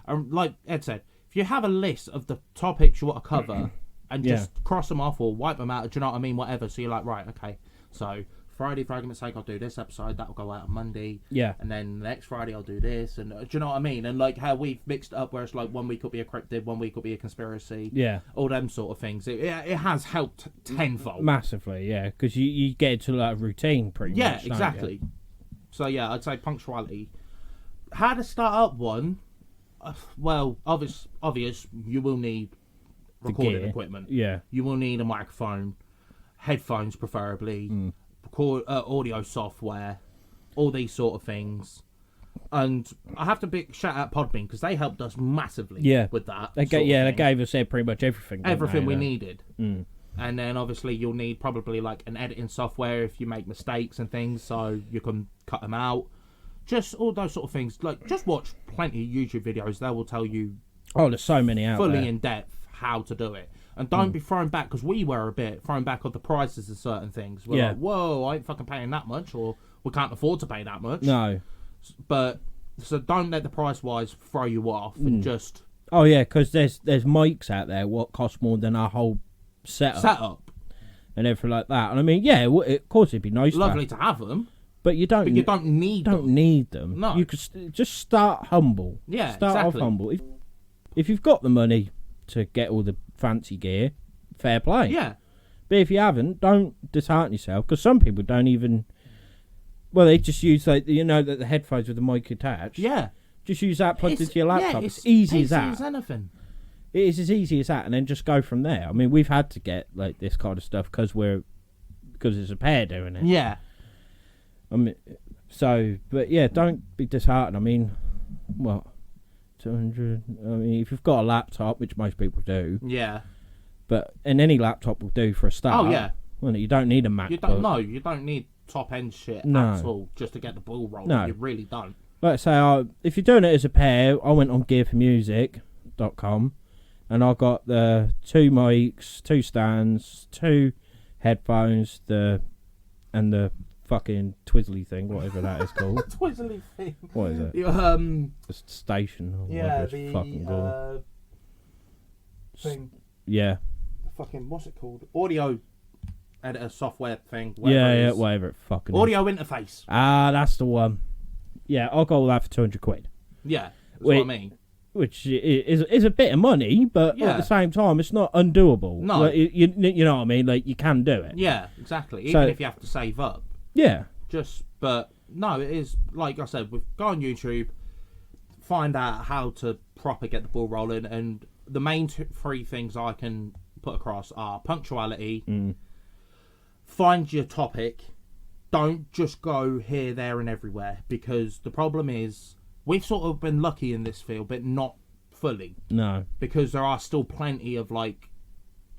like Ed said, if you have a list of the topics you want to cover and just cross them off or wipe them out, do you know what I mean? Whatever. So you're like, right, okay. So Friday, for argument's sake, I'll do this episode. That'll go out on Monday. Yeah. And then next Friday, I'll do this. And do you know what I mean? And like how we've mixed it up, where it's like 1 week will be a cryptid, 1 week will be a conspiracy. Yeah. All them sort of things. It has helped tenfold. Massively, yeah. Because you get into like a routine pretty much. Yeah, don't you? exactly. So yeah, I'd say punctuality. How to start up one? Well, obvious. You will need recording gear. equipment. Yeah. You will need a microphone, headphones preferably, audio software, all these sort of things. And I have to big shout out Podbean because they helped us massively with that. They gave us pretty much everything. Everything we needed. And then obviously you'll need probably like an editing software if you make mistakes and things, so you can cut them out. Just all those sort of things. Like, just watch plenty of YouTube videos. They will tell you there's so many out fully there. in depth how to do it. And don't be thrown back, because we were a bit thrown back on the prices of certain things. We're like, whoa, I ain't fucking paying that much, or we can't afford to pay that much. No. But, so don't let the price-wise throw you off, and just Oh yeah, because there's mics out there what cost more than our whole setup and everything like that. And I mean, yeah, of course it'd be nice. Lovely to have them, but you don't. but you don't need them. Need them. No. You could just start humble. Yeah, start exactly. off humble. If you've got the money to get all the fancy gear, fair play. Yeah. But if you haven't, don't dishearten yourself, because some people don't even. Well, they just use the headphones with the mic attached. Yeah. Just use that plugged into your laptop. Yeah, it's easy as easy that. as anything. It is as easy as that, and then just go from there. I mean, we've had to get like this kind of stuff because it's a pair doing it. Yeah. I mean, but yeah, don't be disheartened. I mean, what, 200? I mean, if you've got a laptop, which most people do, Yeah. and any laptop will do for a start. Oh yeah. Well, you don't need a MacBook. You don't need top end shit No. at all just to get the ball rolling. No. You really don't. Like I say, if you're doing it as a pair, I went on gearformusic.com and I got the 2 mics, 2 stands, 2 headphones, and the fucking twizzly thing, whatever that is called. Twizzly thing. What is it? The, The station or yeah, whatever it's fucking called. Thing. Yeah. Fucking what's it called? Audio editor software thing. Yeah, whatever it fucking is. Audio interface. Ah, that's the one. Yeah, I'll go with that for 200 quid. Yeah, that's what I mean. Which is a bit of money, but Yeah. at the same time, it's not undoable. No. Like, you know what I mean? Like, you can do it. Yeah, exactly. So- Even if you have to save up. Yeah. But no, it is, like I said, go on YouTube, find out how to proper get the ball rolling, and the main 3 things I can put across are punctuality, find your topic, don't just go here, there and everywhere, because the problem is we've sort of been lucky in this field, but not fully, No. because there are still plenty of like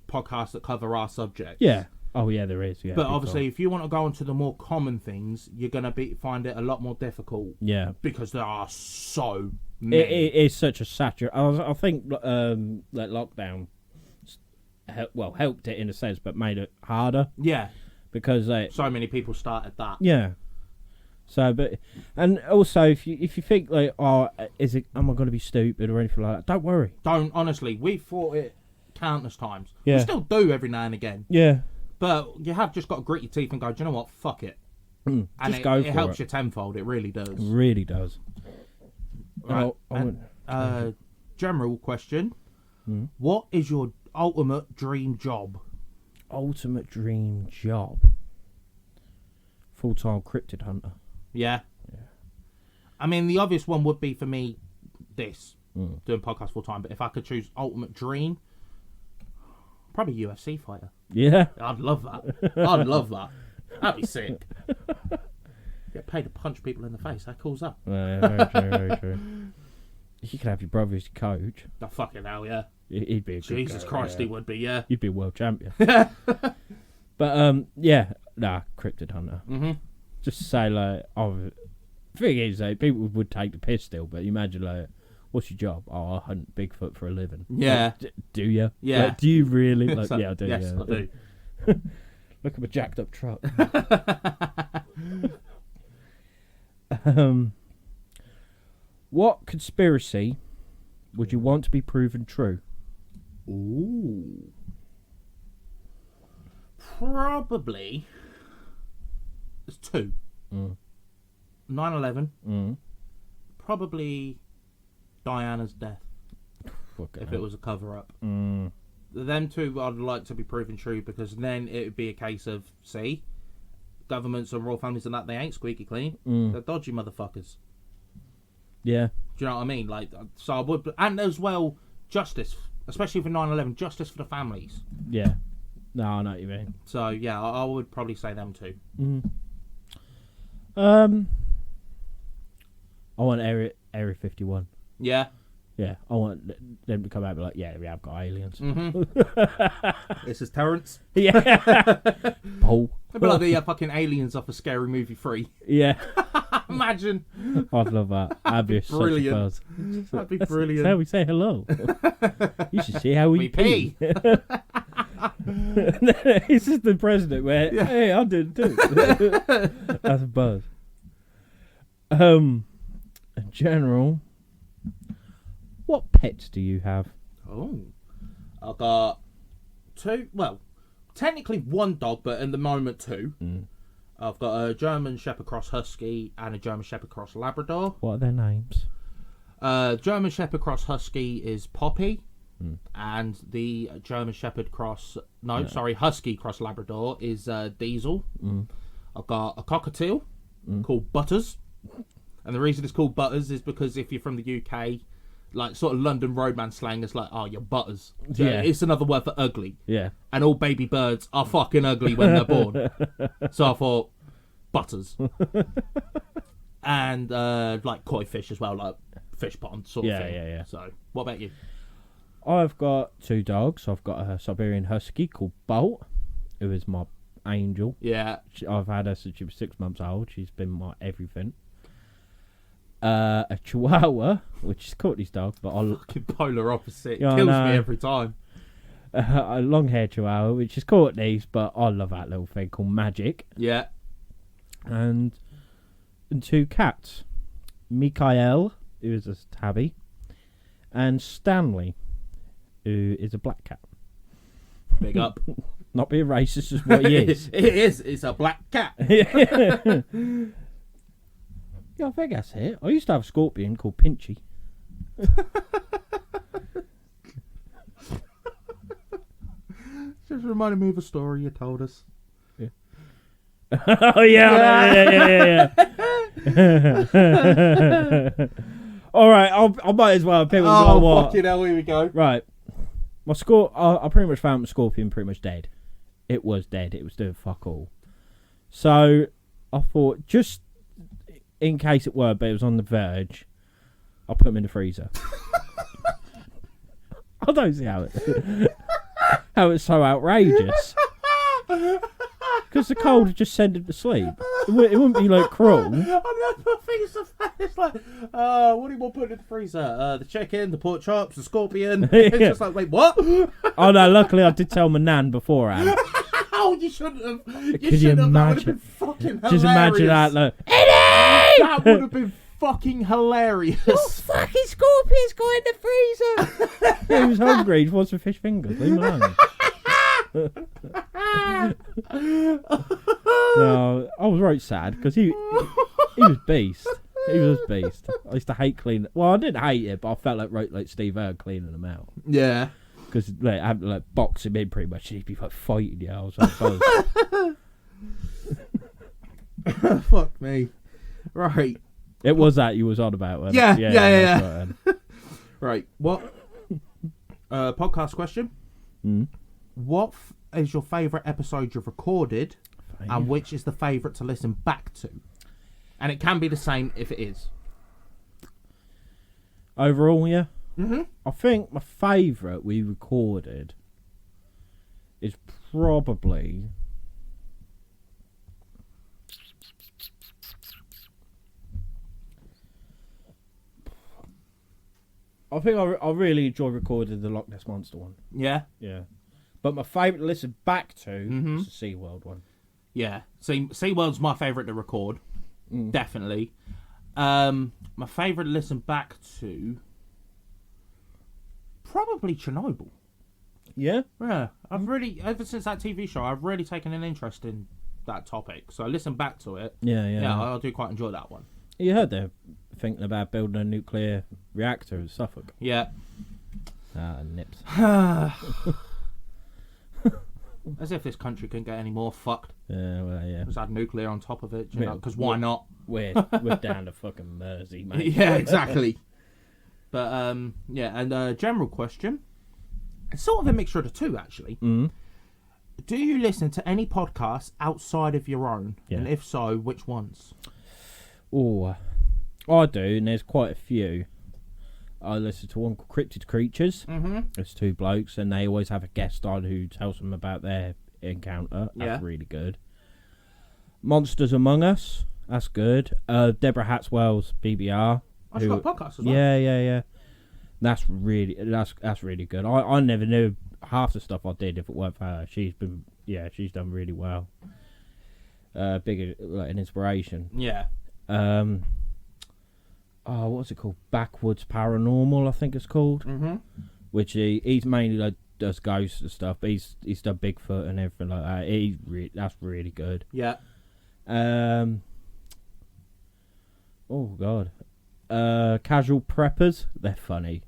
podcasts that cover our subject. Yeah. Oh, yeah, there is. Yeah. But big obviously, time. if you want to go into the more common things, you're gonna find it a lot more difficult Yeah. because there are so It many. is such a saturate. I think like lockdown, helped it in a sense, but made it harder Yeah, because so many people started that. yeah. So, and also if you think like, oh, am I going to be stupid or anything like that? Don't worry. Don't honestly. We fought it countless times. Yeah. We still do every now and again. Yeah. But you have just got to grit your teeth and go, do you know what? Fuck it. And Just go for it helps it. you tenfold. It really does. Really does. Right. Oh, And, general question. What is your ultimate dream job? ultimate dream job. Full-time cryptid hunter. Yeah. I mean, the obvious one would be for me doing podcasts full time. But if I could choose ultimate dream, probably UFC fighter. Yeah. I'd love that. I'd love that. That'd be sick. Get paid to punch people in the face. How cool's that? Very true, very true. You could have your brother as your coach. Oh, fucking hell, yeah. He'd be a good Jesus guy, Christ, yeah. he would be, yeah. You'd be a world champion. But yeah, cryptid hunter. Mm-hmm. Just to say like, thing is, like, people would take the piss still, but you imagine like, what's your job? Oh, I hunt Bigfoot for a living. Yeah. Like, do you? Yeah. Like, do you really? Like, So, yeah, I do. yes, yeah. I do. Look at my jacked up truck. What conspiracy would you want to be proven true? Ooh. Probably. There's 2. 9/11. Probably Diana's death, Fucking if hell. it was a cover-up. Mm. Them 2 I'd like to be proven true, because then it would be a case of, see, governments and royal families and that, they ain't squeaky clean. They're dodgy motherfuckers. Yeah. Do you know what I mean? Like, so I would, and as well, justice, especially for 9/11, justice for the families. Yeah. No, I know what you mean. So yeah, I would probably say them 2. I want Area 51. Yeah. Yeah, I want them to come out and be like, yeah, we have got aliens. This is Terrence. Yeah. Paul. They'd be like the fucking aliens off a Scary Movie 3. Yeah. Imagine. I'd love that. That'd be Brilliant. such a buzz. That'd be That's brilliant. how we say hello. You should see how we We pee. This is the president where, hey, I'm doing it too. That's a buzz. In general, what pets do you have? Oh, I've got two. Well, technically one dog, but in the moment two. I've got a German Shepherd Cross Husky and a German Shepherd Cross Labrador. What are their names? German Shepherd Cross Husky is Poppy, and the German Shepherd Cross, Husky Cross Labrador is Diesel. I've got a cockatiel called Butters, and the reason it's called Butters is because if you're from the UK, like sort of London roadman slang, it's like, oh, you're Butters. So it's another word for ugly. Yeah. And all baby birds are fucking ugly when they're born. So I thought, Butters. And like koi fish as well, like fish pond sort of thing. Yeah. So, what about you? I've got two dogs. I've got a Siberian Husky called Bolt, who is my angel. Yeah. I've had her since she was 6 months old. She's been my everything. A Chihuahua, which is Courtney's dog, but Fucking polar opposite. Yeah, I Kills know. me every time. A long-haired Chihuahua, which is Courtney's, but I love that little thing called Magic. Yeah. And two cats, Mikael, who is a tabby, and Stanley, who is a black cat. Big up. Not being racist is what he is. It is. It's a black cat. Yeah, I think that's it. I used to have a scorpion called Pinchy. Just reminded me of a story you told us. Oh yeah. All right, I might as well. People know what. Fucking hell, here we go. Right, my I pretty much found my scorpion pretty much dead. It was dead. It was doing fuck all. So I thought, just in case it were, but it was on the verge, I'll put him in the freezer. I don't see how it's so outrageous. Because the cold would just send him to sleep. It wouldn't be like cruel. I never think it's like, what do you want to put in the freezer? The chicken, the pork chops, the scorpion. It's just like, wait, what? Oh no, luckily I did tell my nan beforehand. Oh, you shouldn't have. Could you That would have imagine? been fucking hilarious. Just imagine that, like, That would have been fucking hilarious. fucking scorpion's got in the freezer. Yeah, he was hungry. He wants some fish fingers. Leave him alone. No, I was right sad because he was beast. He was beast. I used to hate cleaning. Well, I didn't hate it, but I felt like Steve Irwin cleaning them out. Yeah. Because I had to box him in pretty much. He'd be like fighting you. I was like, fuck me. Right. it was that you was on about. Wasn't Yeah, it? yeah. Right, Right. What? Podcast question. What is your favourite episode you've recorded, and which is the favourite to listen back to? And it can be the same if it is. Overall, yeah. Mm-hmm. I think my favourite we recorded is probably. I think I really enjoy recording the Loch Ness Monster one. Yeah. Yeah. But my favourite to listen back to Mm-hmm. is the SeaWorld one. Yeah. SeaWorld's my favourite to record. Definitely. My favourite to listen back to, probably Chernobyl. Yeah? Yeah. I've really, ever since that TV show, I've really taken an interest in that topic. So I listen back to it. Yeah. I do quite enjoy that one. You heard they're thinking about building a nuclear reactor in Suffolk. Yeah. Nips. As if this country couldn't get any more fucked. Yeah, well, yeah. Just add nuclear on top of it, you Yeah. know, because why not? We're down to fucking Mersey, mate. Yeah, exactly. But, yeah, and general question. It's sort of a mixture of the two, actually. Do you listen to any podcasts outside of your own? Yeah. And if so, which ones? Oh, I do, and there's quite a few. I listen to one called Cryptid Creatures. Mm-hmm. It's two blokes, and they always have a guest on who tells them about their encounter. That's Yeah. really good. Monsters Among Us. That's good. Deborah Hatswell's BBR. I got a podcast as well. Yeah. That's really good. I never knew half the stuff I did if it weren't for her. She's done really well. Big like an inspiration. Yeah. what's it called? Backwoods Paranormal, I think it's called. Mm-hmm. Which he's mainly like does ghosts and stuff, but he's done Bigfoot and everything like that. That's really good. Yeah. Oh god. Casual preppers, they're funny.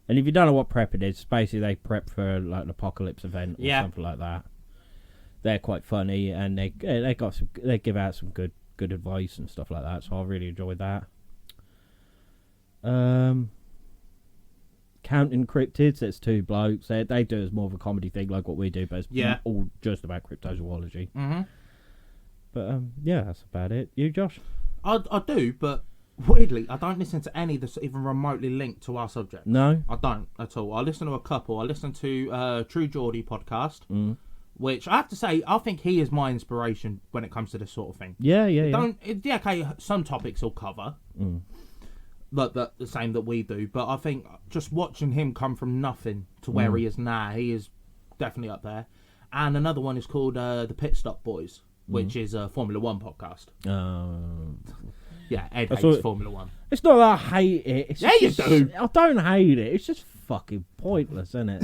And if you don't know what prepping is, basically they prep for like an apocalypse event or something like that. They're quite funny, and they give out some good advice and stuff like that. So I really enjoyed that. Counting Cryptids, it's two blokes. They do it as more of a comedy thing, like what we do, but it's all just about cryptozoology. Mm-hmm. But yeah, that's about it. You, Josh? I do, but weirdly, I don't listen to any that's even remotely linked to our subject. No, I don't at all. I listen to a couple. I listen to True Geordie podcast, which I have to say, I think he is my inspiration when it comes to this sort of thing. Yeah. Okay, some topics he'll cover, like the same that we do. But I think just watching him come from nothing to where he is now, he is definitely up there. And another one is called the Pit Stop Boys, which is a Formula One podcast. Yeah, Ed hates Formula One. It's not that I hate it. It's you do. I don't hate it. It's just fucking pointless, isn't it?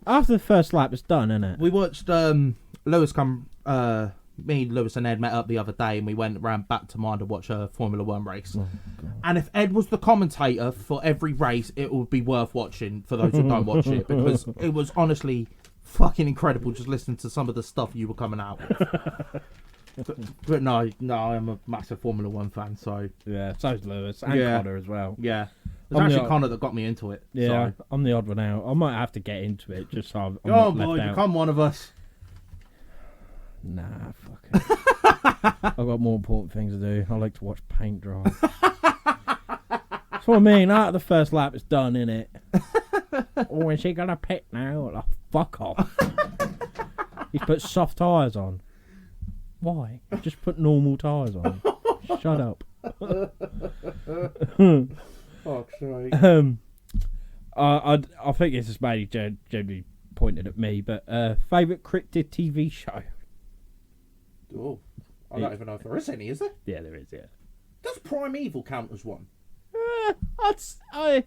After the first lap, it's done, isn't it? We watched Lewis come. Me, Lewis, and Ed met up the other day, and we went round back to mine to watch a Formula One race. Oh, and if Ed was the commentator for every race, it would be worth watching for those who don't watch it, because it was honestly fucking incredible just listening to some of the stuff you were coming out with. But no, I'm a massive Formula One fan, so... Yeah, so's Lewis, and Connor as well. Yeah. It was actually Connor that got me into it. Yeah, so. I'm the odd one out. I might have to get into it, just so I'm not left out. Become one of us. Nah, fuck it. I've got more important things to do. I like to watch paint dry. That's what I mean. After the first lap, it's done, innit? Oh, is he gonna pit now? Oh, fuck off. He's put soft tyres on. Why? Just put normal tyres on. Shut up. Fuck's sake. I think this is mainly generally pointed at me, but favourite cryptid TV show? Oh, I don't even know if there is any, is there? Yeah, there is, yeah. Does Primeval count as one? Yeah, I'd say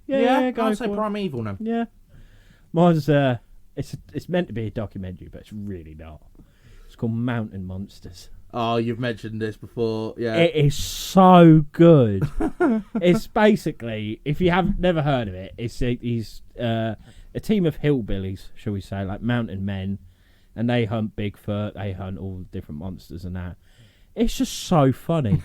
Primeval now. Yeah. Mine's, it's meant to be a documentary, but it's really not. It's called Mountain Monsters. Oh, you've mentioned this before, yeah. It is so good. It's basically, if you have never heard of it, he's a team of hillbillies, shall we say, like mountain men, and they hunt Bigfoot, they hunt all different monsters and that. It's just so funny.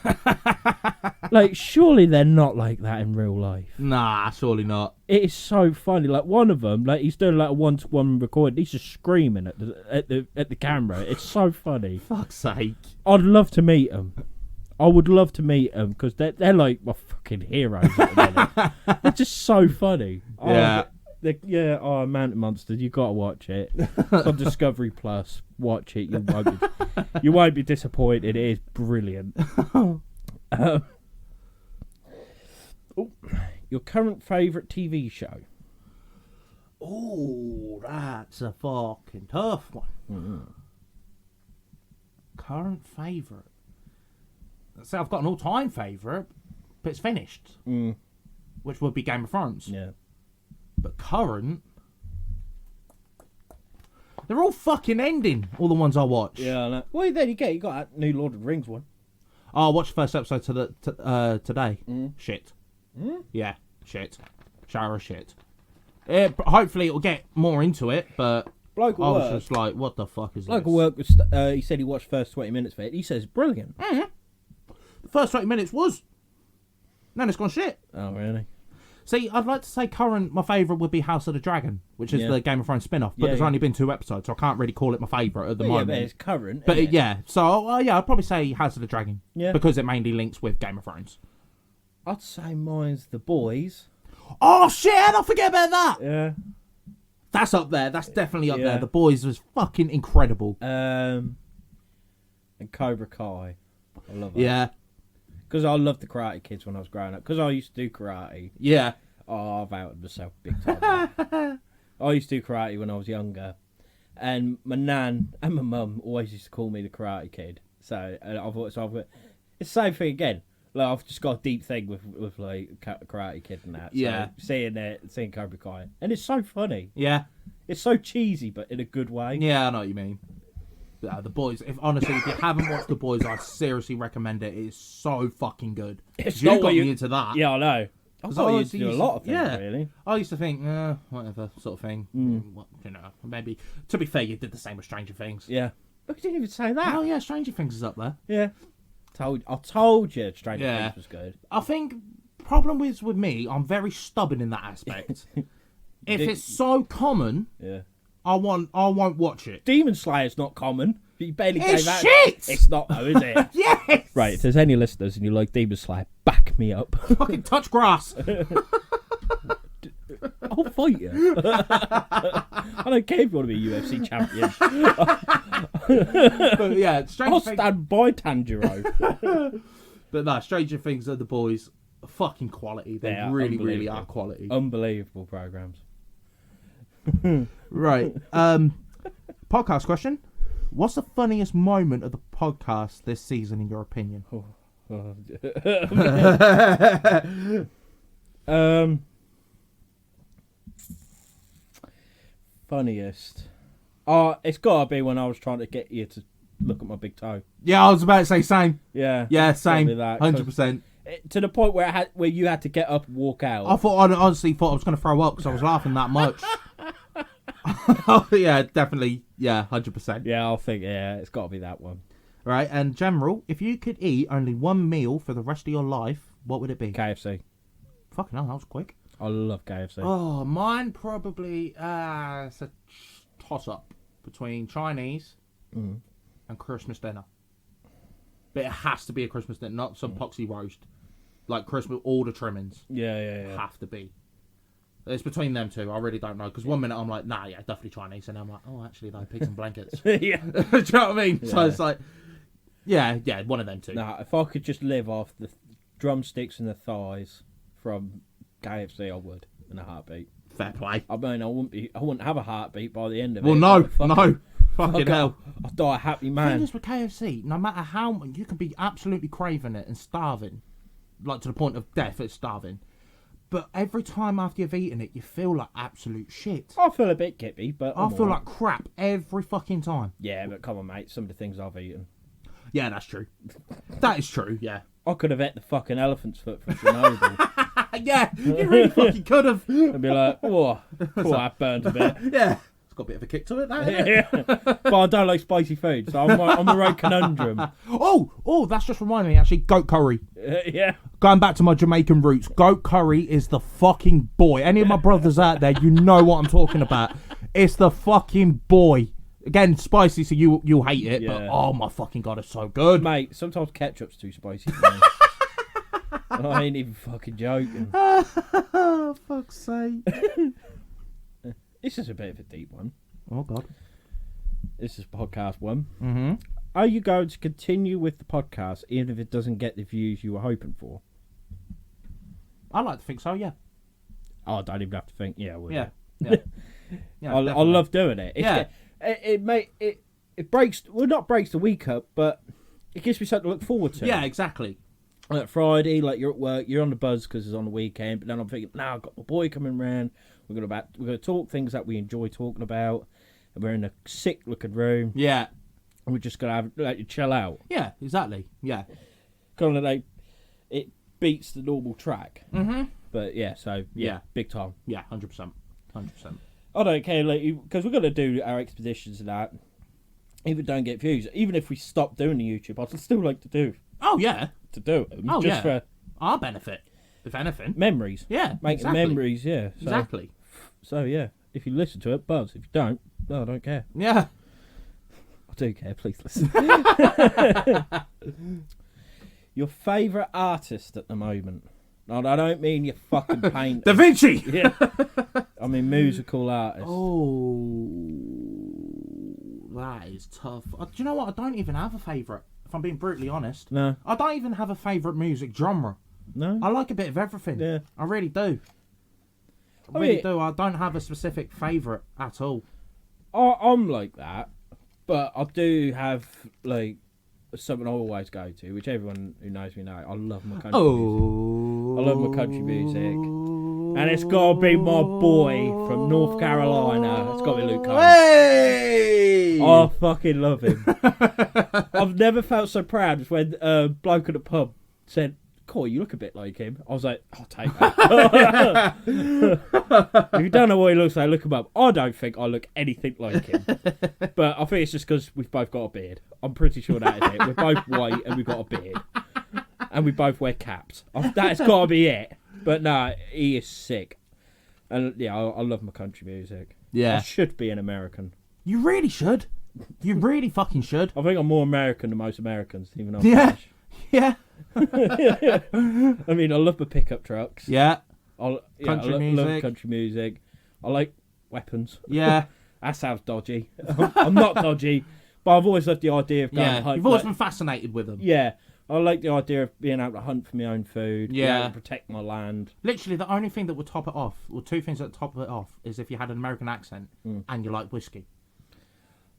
Like, surely they're not like that in real life. Nah, surely not. It is so funny. Like, one of them, like, he's doing like a one-to-one recording. He's just screaming at the camera. It's so funny. Fuck's sake. I'd love to meet them. I would love to meet them because they're like my fucking heroes at the minute. They're just so funny. Yeah. Mountain Monsters. You got to watch it. It's on Discovery Plus. Watch it. You won't be disappointed. It is brilliant. Your current favourite TV show? Oh, that's a fucking tough one. Mm-hmm. Current favourite? So I've got an all-time favourite, but it's finished. Which would be Game of Thrones. Yeah. But current... They're all fucking ending, all the ones I watch. Yeah, I know. Well, there you go. You got that new Lord of the Rings one. Oh, I watched the first episode today. Shit. Yeah, shit. Shower of shit. Hopefully it'll get more into it, but Bloke I was just like, what the fuck is Bloke this? work was, he said he watched first 20 minutes of it. He says, brilliant. The first 20 minutes was. Then it's gone shit. Oh, really? See, I'd like to say my favourite would be House of the Dragon, which is the Game of Thrones spin-off, but there's only been 2 episodes, so I can't really call it my favourite at the moment. Yeah, but it's current. But I'd probably say House of the Dragon, because it mainly links with Game of Thrones. I'd say mine's The Boys. Oh shit, I forget about that! Yeah. That's up there, that's definitely up there. The Boys was fucking incredible. And Cobra Kai. I love that. Yeah. Because I loved the Karate Kids when I was growing up. Because I used to do karate. Yeah. Oh, I've outed myself big time. I used to do karate when I was younger. And my nan and my mum always used to call me the Karate Kid. So, it's the same thing again. Like, I've just got a deep thing with like Karate Kid and that. So Yeah. seeing Cobra Kai, and it's so funny. Yeah. It's so cheesy, but in a good way. Yeah, I know what you mean. The Boys. If you haven't watched The Boys, I seriously recommend it. It is so fucking good. It's You not got what me into that. Yeah, I know. I 'Cause thought you used to do a to- lot of things, yeah. really. I used to think, whatever sort of thing. What, you know, maybe. To be fair, you did the same with Stranger Things. Yeah. But you didn't even say that. Oh yeah, Stranger Things is up there. Yeah. I told you Stranger Yeah. Things was good. I think problem is with me, I'm very stubborn in that aspect. If it's so common, Yeah. I won't watch it. Demon Slayer's not common. You barely It's gave that. shit! It's not though, is it? Yes. Right, if there's any listeners and you like Demon Slayer, back me up. Fucking touch grass. I'll fight you. I don't care if you want to be a UFC champion. But yeah, Stranger I'll Things. stand by Tanjiro. But no, Stranger Things are The Boys. Fucking quality. They are really, really unbelievable. are quality. Unbelievable programs. Right. Podcast question. What's the funniest moment of the podcast this season, in your opinion? Funniest. Oh, it's gotta be when I was trying to get you to look at my big toe. Yeah, I was about to say same. Yeah. Yeah, it's gotta same. be that, 'cause 100%. to the point where you had to get up and walk out. I honestly thought I was going to throw up because I was laughing that much. Yeah, definitely. Yeah, 100%. Yeah, I think it's got to be that one. Right, and general, if you could eat only one meal for the rest of your life, what would it be? KFC. Fucking hell, that was quick. I love KFC. Oh, mine probably it's a toss-up between Chinese and Christmas dinner. But it has to be a Christmas dinner, not some poxy roast. Like Christmas, all the trimmings Yeah. have to be. It's between them two. I really don't know. Because one minute I'm like, nah, yeah, definitely Chinese. And I'm like, oh, actually, though, pigs and blankets. Do Yeah. you know what I mean? So Yeah. it's like, yeah, one of them two. Nah, if I could just live off the drumsticks and the thighs from KFC, I would in a heartbeat. Fair play. I mean, I wouldn't have a heartbeat by the end of Well, it. no. Fucking hell. I'll die a happy The thing man. is with KFC, no matter how much, you can be absolutely craving it and starving, like to the point of death, it's starving. But every time after you've eaten it, you feel like absolute shit. I feel a bit gippy, but I I'm feel alright. like crap every fucking time. Yeah, but come on, mate. Some of the things I've eaten. Yeah, that's true. That is true, yeah. I could have ate the fucking elephant's foot from Chernobyl Yeah, you really fucking could have. and be like, oh, that burned a bit. Yeah. It's got a bit of a kick to it, that, isn't it? Yeah. But I don't like spicy food, so I'm a right conundrum. Oh, that's just reminded me, actually, goat curry. Yeah. Going back to my Jamaican roots, goat curry is the fucking boy. Any of my brothers out there, you know what I'm talking about. It's the fucking boy. Again, spicy, so you'll hate it, but Yeah. oh my fucking god, it's so good. Mate, sometimes ketchup's too spicy for me. I ain't even fucking joking. Oh, fuck's sake. This is a bit of a deep one. Oh god. This is podcast one. Mm-hmm. Are you going to continue with the podcast even if it doesn't get the views you were hoping for? I like to think so, yeah. Oh, I don't even have to think. Yeah, I would. Yeah. Yeah. Yeah, I definitely. love doing it. Yeah. It breaks. Well, not breaks the week up, but it gives me something to look forward to. Yeah, exactly. Like Friday, like you're at work, you're on the buzz because it's on the weekend. But then I'm thinking, now I've got my boy coming round. We're gonna talk things that we enjoy talking about, and we're in a sick looking room. Yeah. And we're just gonna have like chill out. Yeah, exactly. Yeah. Kind of like it beats the normal track. Mm-hmm. But yeah, so Yeah. big time. Yeah, 100%. 100%. I don't care, like, because we're gonna do our expeditions and that. Even don't get views. Even if we stop doing the YouTube, I'd still like to do Oh, yeah. them. Oh, just yeah. for Our benefit, if anything. memories. Yeah, Making exactly. memories, yeah. So, Exactly. So yeah, if you listen to it, buzz. If you don't, no, I don't care. Yeah. I do care. Please listen. Your favourite artist at the moment? No, I don't mean your fucking painter. Da Vinci! Yeah. I mean musical artist. Oh, that is tough. Do you know what? I don't even have a favourite, if I'm being brutally honest. No, I don't even have a favourite music genre. no. I like a bit of everything. Yeah. I really do. I I really mean- do. I don't have a specific favourite at all. I'm like that, but I do have like something I always go to, which everyone who knows me know. I love my country music. I love my country music. And it's got to be my boy from North Carolina. It's got to be Luke Combs. Hey! I fucking love him. I've never felt so proud as when a bloke at the pub said, "Coy, you look a bit like him." I was like, "I'll take that." If you don't know what he looks like, look him up. I don't think I look anything like him. But I think it's just because we've both got a beard. I'm pretty sure that is it. We're both white and we've got a beard. And we both wear caps. That's got to be it. But no, he is sick. And yeah, I love my country music. Yeah. I should be an American. You really should. You really fucking should. I think I'm more American than most Americans, even though I'm Yeah. British. Yeah. I mean, I love the pickup trucks. Yeah. Country Country love music. country music. I like weapons. Yeah. That sounds dodgy. I'm not dodgy, but I've always loved the idea of going Yeah. hunt. You've always like- been fascinated with them. Yeah, I like the idea of being able to hunt for my own food. being Yeah. able to protect my land. Literally, the only thing that would top it off, or two things that top it off, is if you had an American accent and you like whiskey.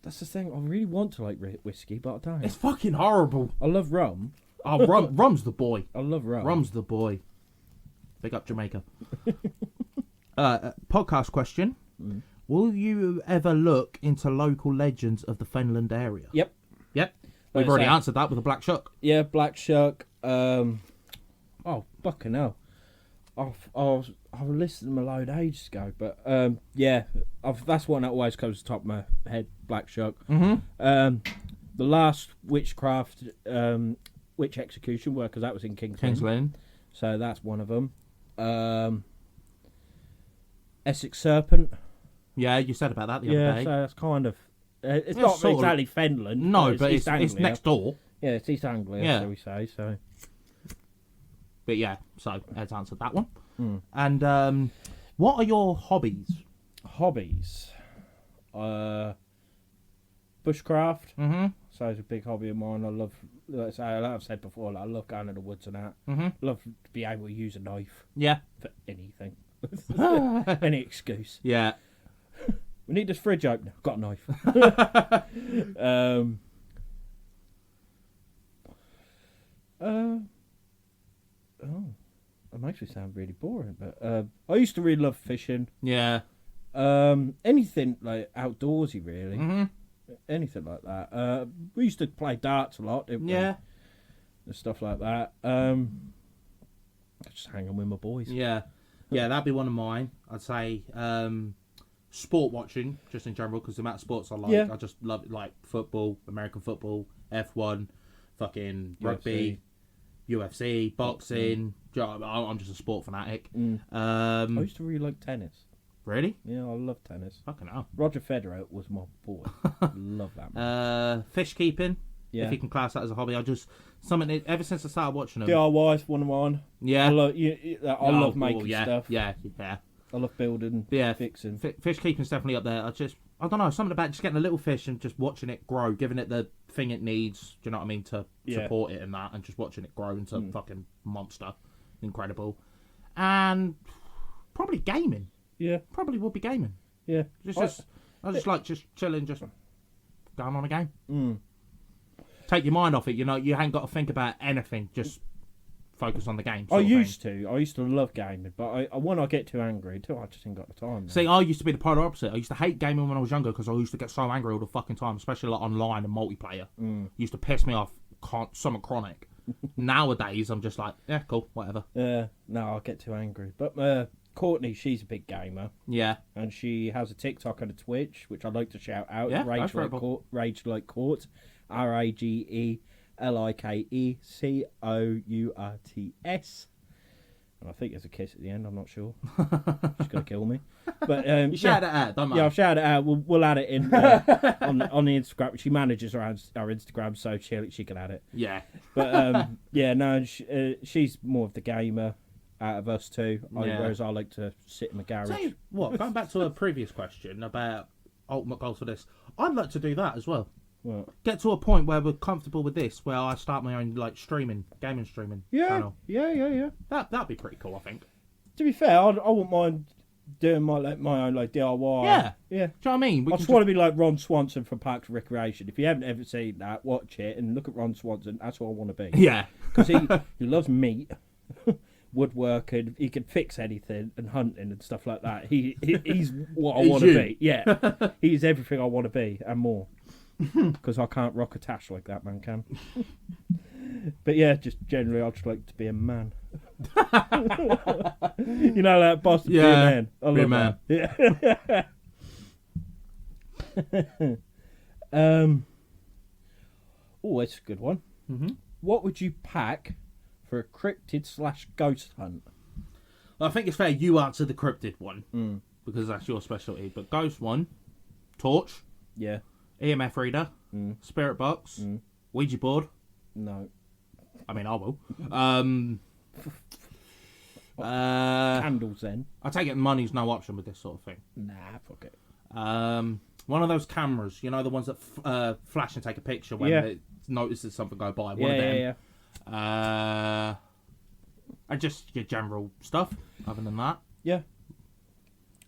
That's the thing. I really want to like whiskey, but I don't. It's fucking horrible. I love rum. Oh, rum's the boy. I love rum. Rum's the boy. Big up Jamaica. Podcast question. Will you ever look into local legends of the Fenland area? Yep. Yep. Like We've I already say- answered that with a black shuck. Yeah, Black Shuck. Oh, fucking hell. I've listed them a load ages ago, but yeah, that's one that always comes to the top of my head. Black Shuck. Mm-hmm. The last witchcraft, witch execution work, because that was in King's Lynn. King's Lynn. So that's one of them. Essex Serpent. Yeah, you said about that the Yeah, other day. so that's kind of. It's Yeah, not sort of- exactly Fenland. No, but East it's Anglia. next door. Yeah, it's East Anglia, Yeah. shall we say. So. But yeah, so Ed's answered that one. Mm. And what are your hobbies? Hobbies. Bushcraft. Mm-hmm. So it's a big hobby of mine. I love, like I've said before, like, I love going to the woods and that. Mm-hmm. Love to be able to use a knife Yeah. for anything. Any excuse. Yeah. We need this fridge opener. Got a knife. Oh, that makes me sound really boring. But I used to really love fishing. Yeah. Anything like outdoorsy, really. Mm-hmm. Anything like that. We used to play darts a lot, didn't we? Yeah. And stuff like that. Just hanging with my boys. Yeah. Yeah, that'd be one of mine. I'd say sport watching, just in general, because the amount of sports I like. Yeah. I just love it, like football, American football, F1, fucking rugby, UFC, boxing. Do you know, I'm just a sport fanatic. I used to really like tennis. Really? Yeah, I love tennis. Fucking hell. Roger Federer was my boy. Love that man. Fish keeping, Yeah. if you can class that as a hobby. I just, something, ever since I started watching them. DIY's one of mine. Yeah. I love making yeah, stuff. Yeah, yeah. I love building, Yeah, fixing. Fish keeping's definitely up there. I don't know, something about just getting a little fish and just watching it grow, giving it the thing it needs, do you know what I mean, to Yeah. support it and that, and just watching it grow into a fucking monster. Incredible. And probably gaming. Yeah, Probably would be gaming. yeah. I just like just chilling, just going on a game. Take your mind off it, you know, you ain't got to think about anything, just focus on the game. I sort of thing. used to love gaming, but when I get too angry, I just ain't got the time. See, I used to be the polar opposite. I used to hate gaming when I was younger because I used to get so angry all the fucking time, especially like online and multiplayer. It used to piss me off, something chronic. Nowadays, I'm just like, yeah, cool, whatever. No, I get too angry. But Courtney, she's a big gamer, Yeah, and she has a TikTok and a Twitch, which I'd like to shout out. Yeah, Rage go for Like it, Court, Rage Like Court, RAGELIKECOURTS. And I think there's a kiss at the end. I'm not sure. She's gonna kill me. But you shout it out, don't yeah, mind. I'll shout it out. We'll add it in on the Instagram. She manages our Instagram, so she can add it. Yeah, But yeah, no, she's more of the gamer out of us two. Yeah. Whereas I like to sit in the garage. Tell you what, going back to a previous question about ultimate goals for this, I'd like to do that as well. Well, Get to a point where we're comfortable with this, where I start my own like gaming streaming yeah, channel. yeah. That'd be pretty cool, I think. To be fair, I wouldn't mind doing my own like DIY. Yeah. Yeah. Do you know what I mean? We I can just want to be like Ron Swanson from Parks and Recreation. If you haven't ever seen that, watch it and look at Ron Swanson. That's what I want to be. Yeah. Because he loves meat, woodworking. He can fix anything and hunting and stuff like that. He's what I He's want to you. be. Yeah, he's everything I want to be and more. Because I can't rock a tash like that man can. But yeah, just generally, I just like to be a man. You know that Boston be a Yeah, man. I be a love man. that. Yeah. Oh, that's a good one. Mm-hmm. What would you pack for a cryptid/ghost hunt? I think it's fair you answer the cryptid one Mm. because that's your specialty. But ghost one, torch, Yeah. EMF reader, Mm. spirit box, Mm. Ouija board. No. I mean, I will. Candles then? I take it money's no option with this sort of thing. Nah, fuck it. One of those cameras, you know, the ones that flash and take a picture when it notices something go by. One of them. Yeah. And just your general stuff. Other than that, Yeah.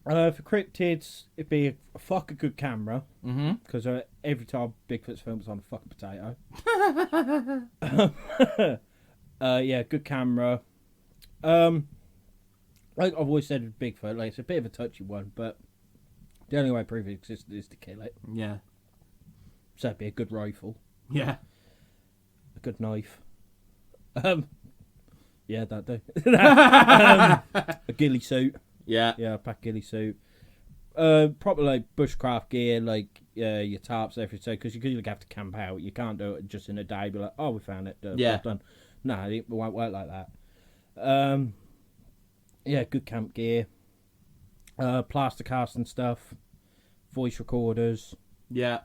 For cryptids, it'd be a fucking good camera. mm-hmm. Because every time Bigfoot's filmed, it's on a fucking potato. Yeah, good camera. Like I've always said with Bigfoot, like it's a bit of a touchy one, but the only way to prove it exists is to kill it. Yeah, So it'd be a good rifle, yeah, a good knife. Yeah, that do. A ghillie suit. yeah, Yeah, a pack ghillie suit. Proper like bushcraft gear, like your tarps, everything. Because you have to camp out. You can't do it just in a day. Be like, oh, we found it. Yeah. Done. No, it won't work like that. Yeah, good camp gear. Plaster casting stuff. Voice recorders. yeah.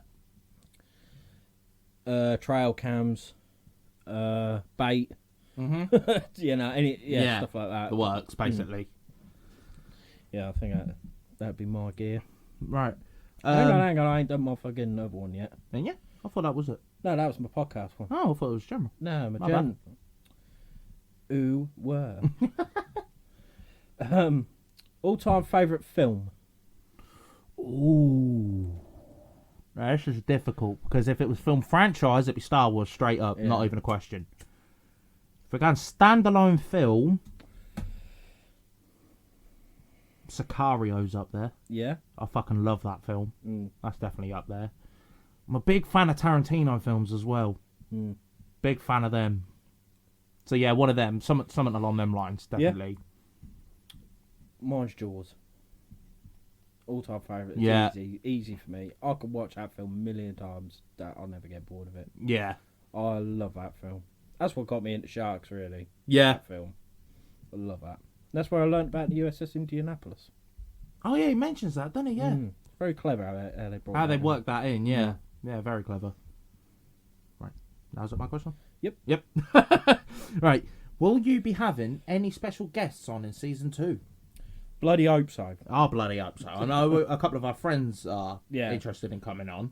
Trail cams. Bait. Mm-hmm. You know, stuff like that. The works basically. Yeah, I think that'd be my gear. Right. Hang on, I ain't done my fucking other one yet. And yeah, I thought that was it. No, that was my podcast one. Oh, I thought it was general. No, my My gen. Ooh, were. All-time favourite film? Ooh. Now, this is difficult because if it was film franchise, it'd be Star Wars straight up, Yeah. not even a question. If we're going standalone film, Sicario's up there. Yeah. I fucking love that film. Mm. That's definitely up there. I'm a big fan of Tarantino films as well. Mm. Big fan of them. So yeah, one of them, something along them lines, Yeah. definitely. Mine's Jaws. All-time favourite. Yeah. Easy for me. I could watch that film a million times. That I'll never get bored of it. Yeah. I love that film. That's what got me into sharks, really. Yeah. That film. I love that. That's where I learnt about the USS Indianapolis. Oh yeah, he mentions that, doesn't he? Yeah. Mm. Very clever how they brought How that they in. work that in, yeah. Yeah, very clever. Right. Now is that my question? Yep. Right. Will you be having any special guests on in season 2? Bloody hope so. Oh, bloody hope so. I know a couple of our friends are Yeah. interested in coming on.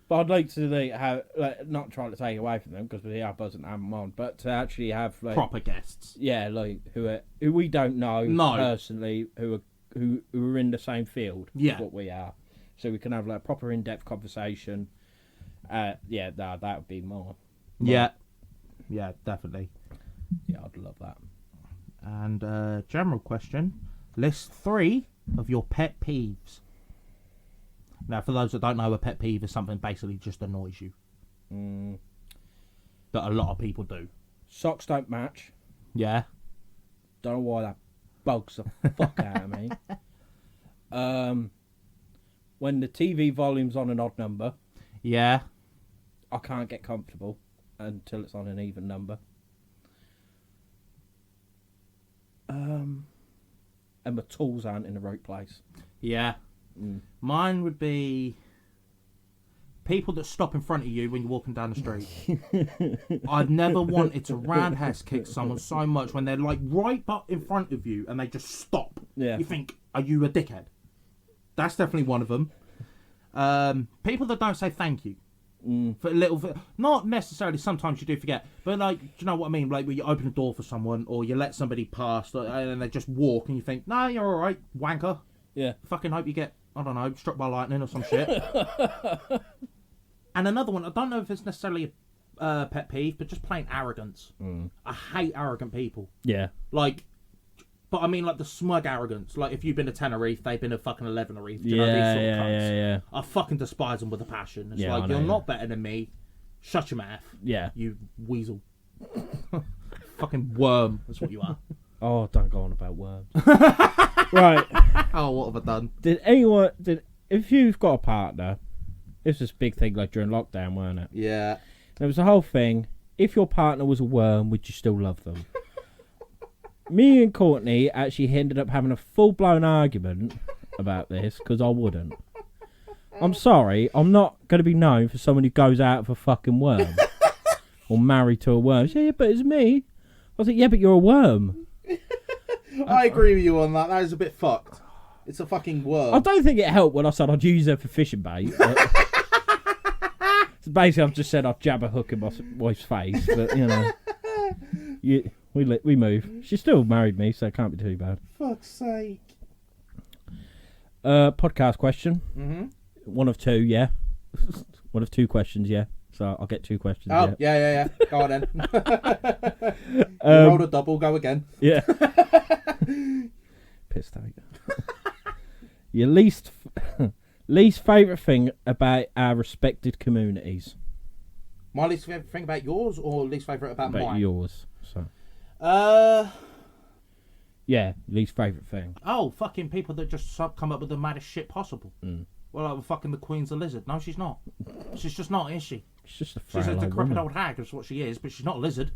But I'd like to have, not trying to take away from them because we are buzzing to have them on, but to actually have like Proper guests. yeah, like who we don't know No. personally, who are in the same field Yeah. as what we are, so we can have like proper in-depth conversation. Yeah, that would be more. Yeah. Yeah, definitely. Yeah, I'd love that. And general question. List 3 of your pet peeves. Now, for those that don't know, a pet peeve is something basically just annoys you. That a lot of people do. Socks don't match. Yeah. Don't know why that bugs the fuck out of me. When the TV volume's on an odd number, Yeah. I can't get comfortable until it's on an even number. And my tools aren't in the right place. Yeah. Mm. Mine would be people that stop in front of you when you're walking down the street. I've never wanted to roundhouse kick someone so much when they're like right but in front of you and they just stop. Yeah. You think, are you a dickhead? That's definitely one of them. People that don't say thank you. For a little, not necessarily. Sometimes you do forget, but like, do you know what I mean? Like when you open a door for someone, or you let somebody pass, and they just walk, and you think, "No, you're all right, wanker." Yeah. Fucking hope you get, I don't know, struck by lightning or some shit. And another one, I don't know if it's necessarily a pet peeve, but just plain arrogance. I hate arrogant people. Yeah. Like, but I mean, like the smug arrogance. Like, if you've been to Tenerife, they've been to fucking 11 Reef. You know, these sort of cunts. yeah. I fucking despise them with a passion. It's Yeah, I like, know, you're yeah. not better than me. Shut your mouth. Yeah. You weasel. Fucking worm. That's what you are. Oh, don't go on about worms. Right. Oh, what have I done? If you've got a partner, this was a big thing like during lockdown, weren't it? Yeah. There was a whole thing. If your partner was a worm, would you still love them? Me and Courtney actually ended up having a full-blown argument about this because I wouldn't. I'm sorry, I'm not going to be known for someone who goes out for a fucking worm. Or married to a worm. She said, yeah, but it's me. I was like, yeah, but you're a worm. I agree with you on that. That is a bit fucked. It's a fucking worm. I don't think it helped when I said I'd use her for fishing bait. So basically, I've just said I'd jab a hook in my wife's face. But, you know, we move. She still married me, so it can't be too bad. Fuck's sake. Podcast question. Mm-hmm. One of two, yeah. One of two questions, yeah. So I'll get two questions. Oh, yeah. Go on then. You rolled a double, go again. Yeah. Pissed out. Your least favourite thing about our respected communities? My least favourite thing about yours or least favourite about mine? Yours. So. Yeah, least favourite thing. Oh, fucking people that just come up with the maddest shit possible. Well, like fucking the Queen's a lizard. No, she's not. She's just not, is she? She's just a She's frail a old decrepit woman. old hag, that's what she is, but she's not a lizard.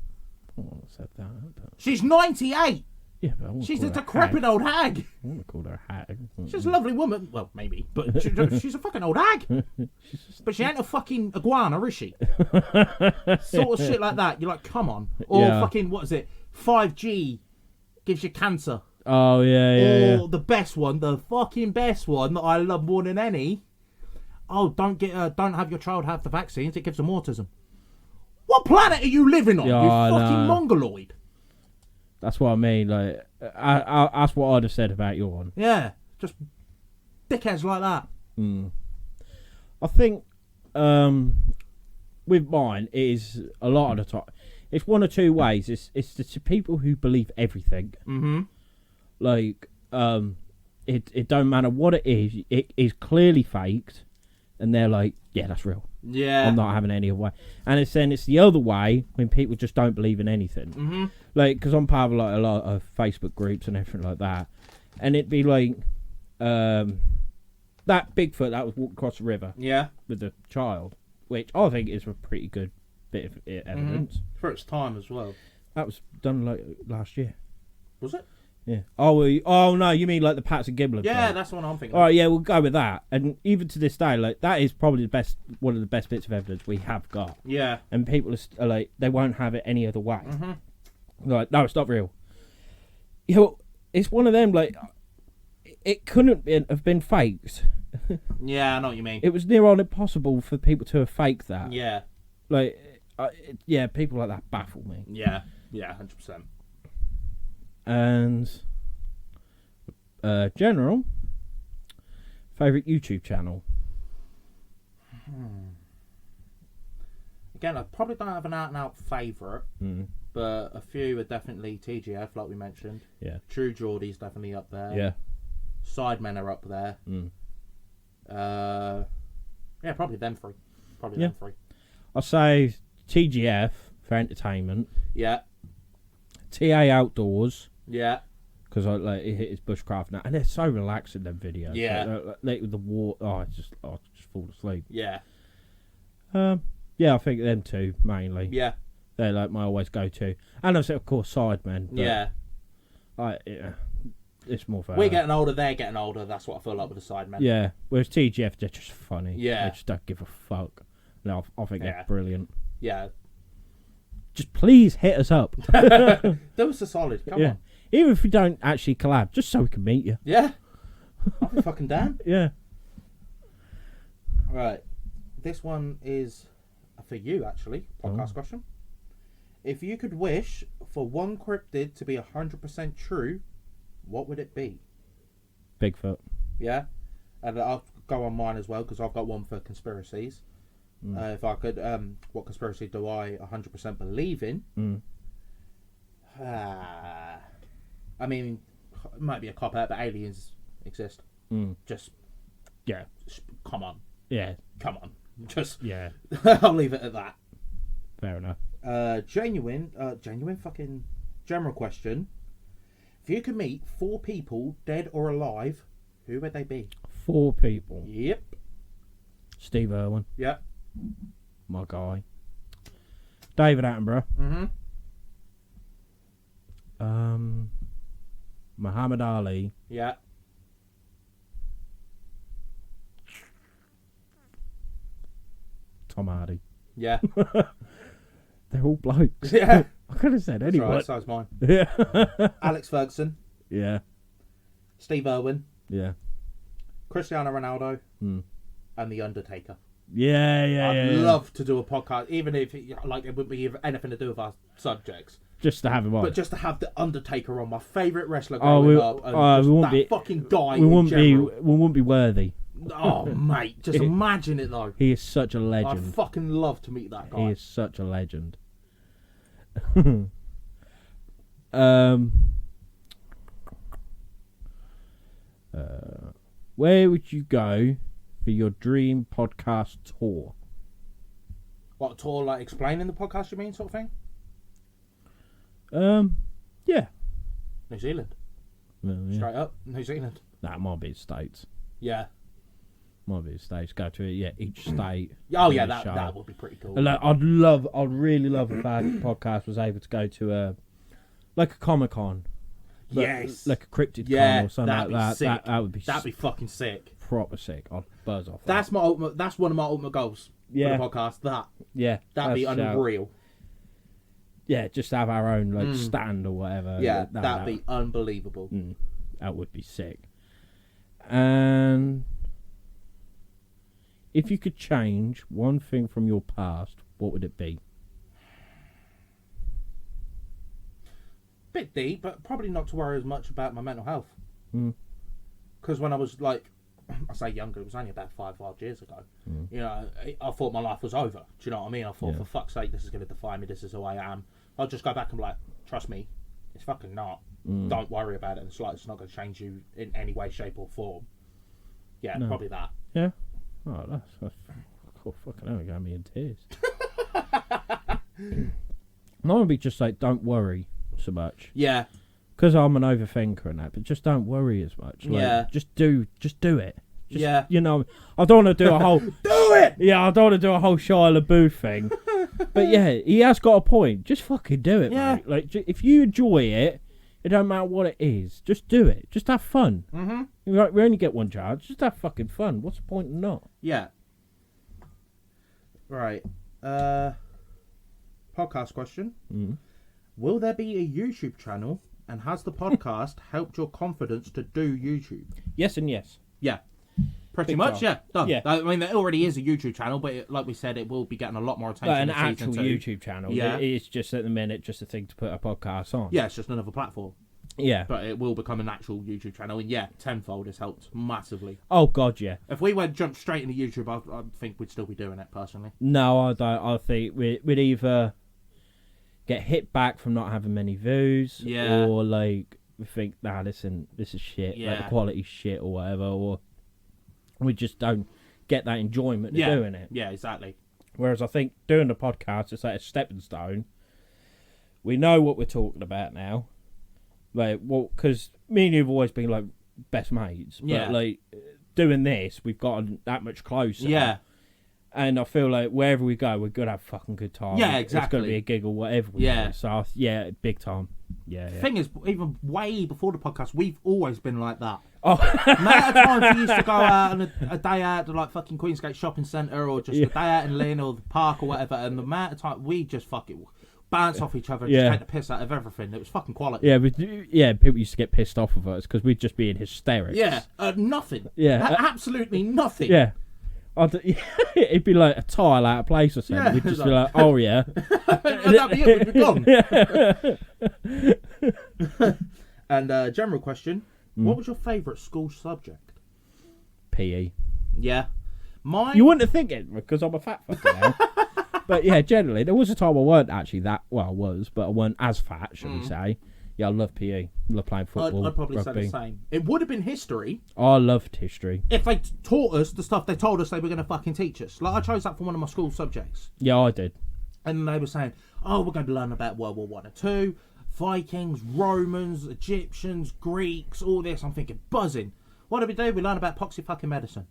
I wouldn't have said that. But... She's 98! Yeah, but I wouldn't She's call a her decrepit hag. old hag! I wouldn't call her a hag. She's a lovely woman. Well, maybe, but she's a fucking old hag. But she ain't a fucking iguana, is she? Sort of shit like that. You're like, come on. Or Yeah. fucking, what is it? 5G gives you cancer. Oh, yeah. Or the best one, the fucking best one that I love more than any. Oh, don't have your child have the vaccines. It gives them autism. What planet are you living on? Yeah, you I fucking know. mongoloid. That's what I mean. Like, that's what I'd have said about your one. Yeah, just dickheads like that. I think with mine it is a lot of the time. It's one or two ways. It's the people who believe everything. Mm-hmm. Like it don't matter what it is. It is clearly faked, and they're like, yeah, that's real. Yeah. I'm not having any other way. And it's the other way when people just don't believe in anything. Mm-hmm. Like, because I'm part of like a lot of Facebook groups and everything like that, and it'd be like that Bigfoot that was walked across the river Yeah. with the child, which I think is a pretty good bit of evidence. For its time as well. That was done like last year. Was it? Yeah. Oh no, you mean like the Patson Gibbler? Yeah, thing? that's the one I'm thinking. All right, yeah, we'll go with that. And even to this day, like that is probably one of the best bits of evidence we have got. Yeah. And people are like, they won't have it any other way. Mm-hmm. Like, no, it's not real. Yeah, well, it's one of them. Like, it couldn't have been faked. Yeah, I know what you mean. It was near on impossible for people to have faked that. Yeah. Like, yeah, people like that baffle me. Yeah. Yeah, 100%. And general favorite YouTube channel. Again, I probably don't have an out-and-out favourite, but a few are definitely TGF, like we mentioned. Yeah. True Geordie's definitely up there. Yeah. Sidemen are up there. Yeah, probably them three. Them three. I'll say TGF for entertainment. Yeah. TA Outdoors. Yeah. Because it hit his bushcraft now, and they're so relaxing, them videos. Yeah. Like with the water, I just fall asleep. Yeah. Yeah, I think them two mainly. Yeah. They're like my always go to, and also of course Sidemen. Yeah. It's more for We're getting older, they're getting older. That's what I feel like with the Sidemen. Yeah. Whereas TGF, they're just funny. Yeah. They just don't give a fuck. No, I think Yeah. they're brilliant. Yeah. Just please hit us up. That was a solid. Come on. Even if we don't actually collab, just so we can meet you. Yeah. I'll be fucking down. Yeah. Right. This one is for you, actually. Podcast question. If you could wish for one cryptid to be 100% true, what would it be? Bigfoot. Yeah, and I'll go on mine as well because I've got one for conspiracies. If I could, what conspiracy do I 100% believe in? I mean, it might be a cop out, but aliens exist. Just come on. Yeah. Come on. Just Yeah. I'll leave it at that. Fair enough. Genuine fucking general question. If you could meet 4 people, dead or alive, who would they be? 4 people. Yep. Steve Irwin, Yep. my guy. David Attenborough. Muhammad Ali. Yeah. Tom Hardy. Yeah. They're all blokes. Yeah. I could have said That's anyone. right, so's mine. Yeah. Alex Ferguson, Yeah. Steve Irwin, Yeah. Cristiano Ronaldo, Mm. and The Undertaker. Yeah, yeah, I'd yeah. love to do a podcast, even if it wouldn't be anything to do with our subjects. Just to have him on. But just to have The Undertaker on, my favourite wrestler Oh, growing we- up, and we just won't that be- fucking guy we in general. wouldn't be worthy. Oh, mate, just imagine it though. He is such a I'd legend. fucking love to meet that He guy. is such a legend. Where would you go for your dream podcast tour? What tour, like explaining the podcast, you mean, sort of thing? Yeah. New Zealand. Well, yeah. Straight up, New Zealand. That might be the States. Yeah. Might be the States. Go to each state. Oh, do yeah, a that show. would be pretty cool. And, like, I'd really love if our podcast was able to go to a Comic-Con. Yes. Like a Cryptid Yeah, Con or something that'd like be that. sick. That would be That'd be fucking sick. proper sick. I'd buzz off. That's my ultimate. That's one of my ultimate goals Yeah. for the podcast. yeah, That'd be that's a shout. unreal. Yeah, just have our own stand or whatever. Yeah, that'd be unbelievable. That would be sick. And if you could change one thing from your past, what would it be? Bit deep, but probably not to worry as much about my mental health. Mm. Because when I was like, I say younger, it was only about 5 years ago. You know, I thought my life was over. Do you know what I mean? I thought, Yeah. for fuck's sake, this is going to define me. This is who I am. I'll just go back and be like, trust me, it's fucking not. Don't worry about it. It's like it's not going to change you in any way, shape, or form. Yeah, No. probably that. Yeah. Oh, that's oh, fucking hell, got me in tears. Mine would be just like, don't worry so much. Yeah, Because I'm an overthinker and that, but just don't worry as much. Like, Yeah. Just do it. Just, Yeah. You know, I don't want to do a whole... do it. Yeah, I don't want to do a whole Shia LaBeouf thing. But yeah, he has got a point. Just fucking do it, Yeah. mate. Like, if you enjoy it, it don't matter what it is. Just do it. Just have fun. Mm-hmm. We only get one chance. Just have fucking fun. What's the point in not? Yeah. Right. Podcast question. Will there be a YouTube channel, and has the podcast helped your confidence to do YouTube? Yes and yes. Yeah. Pretty Big much, time. yeah. Done. Yeah. I mean, there already is a YouTube channel, but like we said, it will be getting a lot more attention. Like an in actual season 2. YouTube channel. Yeah. It's just at the minute just a thing to put a podcast on. Yeah, it's just another platform. Yeah. But it will become an actual YouTube channel, and yeah, tenfold has helped massively. Oh, God, yeah. If we went jump straight into YouTube, I think we'd still be doing it, personally. No, I don't. I think we'd either get hit back from not having many views, Yeah. or like we think, nah, listen, this is shit, like Yeah. the quality's shit or whatever, or we just don't get that enjoyment of doing it. Yeah, exactly. Whereas I think doing the podcast is like a stepping stone. We know what we're talking about now, like, well, because me and you've always been like best mates, but Yeah. like doing this, we've gotten that much closer. Yeah. And I feel like wherever we go, we're going to have a fucking good time. Yeah, It's going exactly. to be a giggle, whatever we Yeah. do. So, yeah, big time. Yeah, The yeah. thing is, even way before the podcast, we've always been like that. Oh, The amount of times we used to go out on a day out to like fucking Queensgate Shopping Centre, or just a day out in Lynn or the park or whatever, and the amount of time we just fucking bounce off each other and Yeah. just take the piss out of everything. It was fucking quality. yeah, people used to get pissed off of us because we'd just be in hysterics. Yeah, nothing. Yeah. Absolutely nothing. Yeah. It'd be like a tile out of place or something. Yeah, We'd just it's be like, oh, yeah. And that'd be it. We'd be gone. And general question: What was your favourite school subject? PE. Yeah. Mine. You wouldn't think it because I'm a fat fucker now. But yeah, generally, there was a time I weren't actually that. Well, I was, but I weren't as fat, shall we say. Yeah, I love PE. I love playing football. I'd probably rugby. say the same. It would have been history I loved history. if they taught us the stuff they told us they were going to fucking teach us. Like, I chose that for one of my school subjects. Yeah, I did. And they were saying, oh, we're going to learn about World War One and Two, Vikings, Romans, Egyptians, Greeks, all this. I'm thinking, buzzing. What do? We learn about poxy fucking medicine.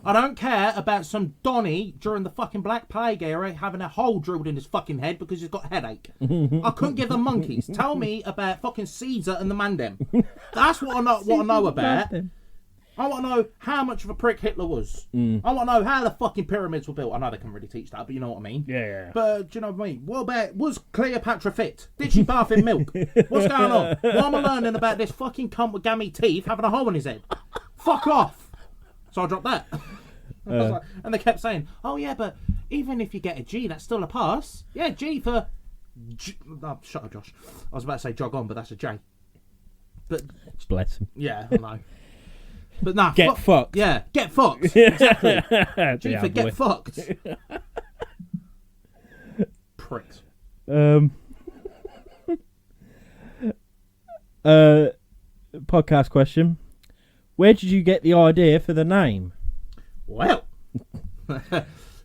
I don't care about some Donny during the fucking Black Plague era having a hole drilled in his fucking head because he's got a headache. I couldn't give them monkeys. Tell me about fucking Caesar and the Mandem. That's what I know about. I want to know how much of a prick Hitler was. I want to know how the fucking pyramids were built. I know they can really teach that, but you know what I mean. Yeah. But do you know what I mean? What about, was Cleopatra fit? Did she bath in milk? What's going on? Why am I learning about this fucking cunt with gammy teeth having a hole in his head? Fuck off. So I dropped that. I was like, and they kept saying, oh yeah, but even if you get a G, that's still a pass. Yeah, G for... Oh, shut up, Josh. I was about to say jog on, but that's a J. But Bless him. yeah, I know. But nah, Get fucked. Yeah, get fucked. Exactly. G Yeah, for boy. get fucked. Pricks. Podcast question. Where did you get the idea for the name? Well.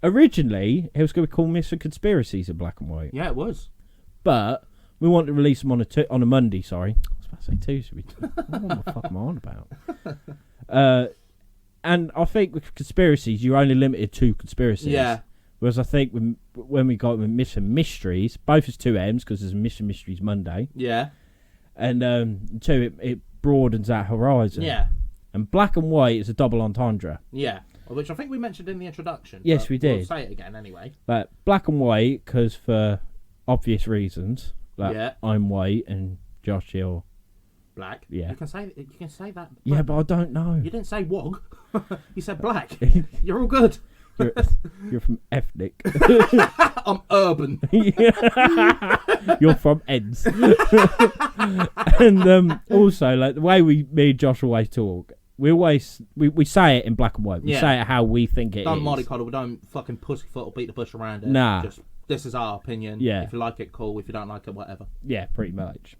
Originally, it was going to be called Mr. Conspiracies in Black and White. Yeah, it was. But we wanted to release them on a Monday, sorry. I was about to say Tuesday. What the fuck am I on about? And I think with conspiracies, you're only limited to conspiracies. Yeah. Whereas I think when we got with Missing Mysteries, both is 2 M's because there's Missing Mysteries Monday. Yeah. And two, it broadens that horizon. Yeah. And Black and White is a double entendre. Yeah. Which I think we mentioned in the introduction. Yes, but we did. We'll say it again anyway. Like Black and White, because for obvious reasons, like Yeah. I'm white and Josh Hill. Black. Yeah. You can say that. Yeah, but I don't know. You didn't say wog. You said black. You're all good. You're from ethnic. I'm urban. You're from ends. And also, like the way me and Josh always talk, we say it in black and white. We say it how we think it Don't is. mollycoddle. We don't fucking pussyfoot or beat the bush around it. Nah. Just, this is our opinion. Yeah. If you like it, cool. If you don't like it, whatever. Yeah, pretty much.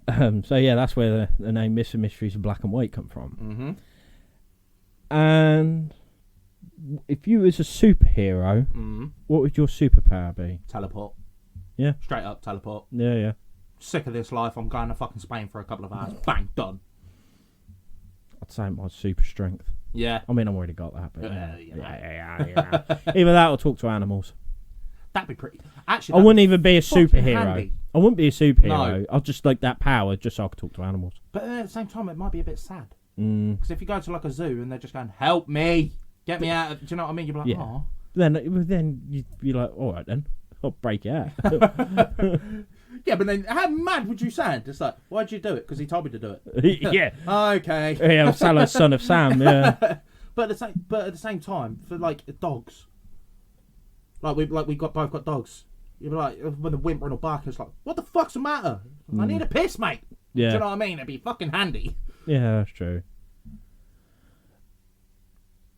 So yeah, that's where the name Mr. Mysteries of Black and White come from. Mm-hmm. And if you was a superhero, what would your superpower be? Teleport. Yeah. Straight up teleport. Yeah. Sick of this life. I'm going to fucking Spain for a couple of hours. Bang, done. I'd say my super strength. Yeah. I mean, I've already got that, but Yeah. yeah. Either that or talk to animals. That'd be pretty. Actually, I wouldn't even be a fucking superhero. handy. I wouldn't be a superhero. No. I'd just like that power just so I could talk to animals. But at the same time, it might be a bit sad. Because if you go to like a zoo and they're just going, help me, get me out. Do you know what I mean? You're like, Yeah. oh. Then you'd be like, all right then, I'll break it out. Yeah, but then how mad would you sound? It's like, why'd you do it? Because he told me to do it. Yeah. Okay. Yeah, Salah's son of Sam, yeah. But at the same time, for like dogs, we both got dogs. You'd be like, when the whimpering or barking, it's like, what the fuck's the matter? I need a piss, mate. Yeah. Do you know what I mean? It'd be fucking handy. Yeah, that's true.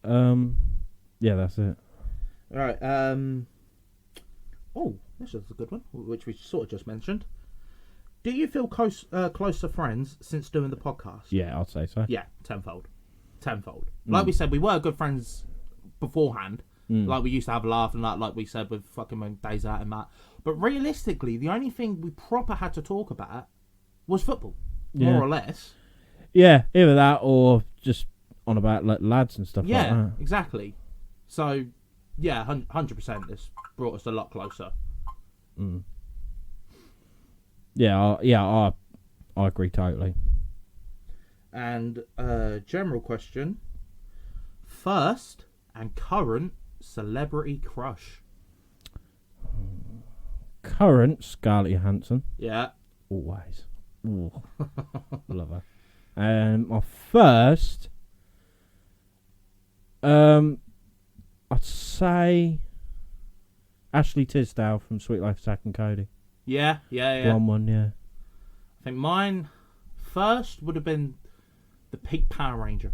Yeah, that's it. All right. Oh, this is a good one, which we sort of just mentioned. Do you feel closer friends since doing the podcast? Yeah, I'd say so. Yeah, tenfold. Like we said, we were good friends beforehand. Like we used to have a laugh and that, like we said with fucking when days out and that. But realistically, the only thing we proper had to talk about was football, more or less. Yeah, either that or just on about like lads and stuff like that. Yeah, exactly. So, yeah, 100%. This brought us a lot closer. Yeah, I agree totally. And general question: first and current celebrity crush. Current Scarlett Johansson, Yeah. always. Ooh. Love her. And my first, I'd say Ashley Tisdale from Sweet Life of Zack and Cody. Yeah. Blonde one, yeah. I think mine first would have been the Pink Power Ranger.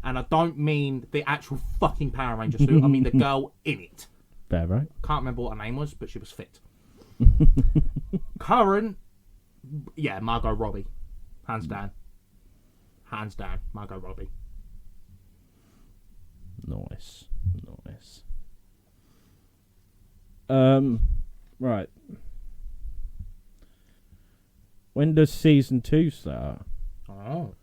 And I don't mean the actual fucking Power Ranger suit. I mean the girl in it. Fair, right? Can't remember what her name was, but she was fit. Current, yeah, Margot Robbie. Hands down. Hands down, Margot Robbie. Nice. Right. When does season 2 start? Oh.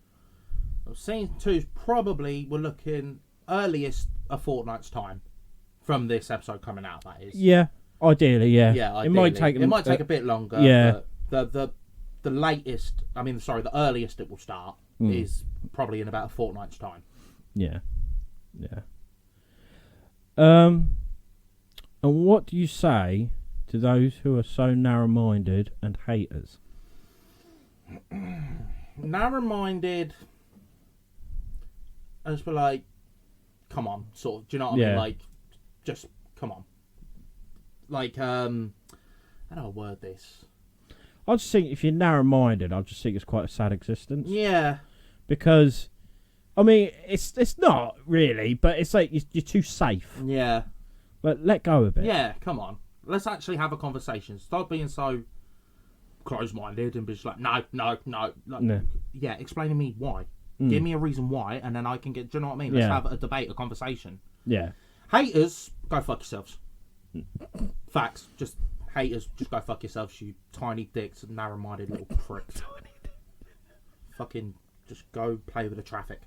Well, season 2's probably, we're looking earliest a fortnight's time from this episode coming out, that is. Yeah, ideally, yeah. Yeah, ideally. It might take a bit longer. Yeah. But the latest, the earliest it will start is probably in about a fortnight's time. Yeah. And what do you say to those who are so narrow-minded and haters? Narrow-minded, I just be like, come on, sort of. Do you know what I mean? Like, just come on. Like, how do I word this? I just think if you're narrow-minded, I just think it's quite a sad existence. Yeah. Because, I mean, it's not really, but it's like you're too safe. Yeah. But let go of it. Yeah, come on. Let's actually have a conversation. Stop being so close-minded and be just like, no. Like, No. Yeah, explain to me why. Give me a reason why, and then I can get. Do you know what I mean? Let's have a debate, a conversation. Yeah. Haters, go fuck yourselves. Facts. Just haters, just go fuck yourselves, you tiny dicks, narrow-minded little pricks. Fucking just go play with the traffic.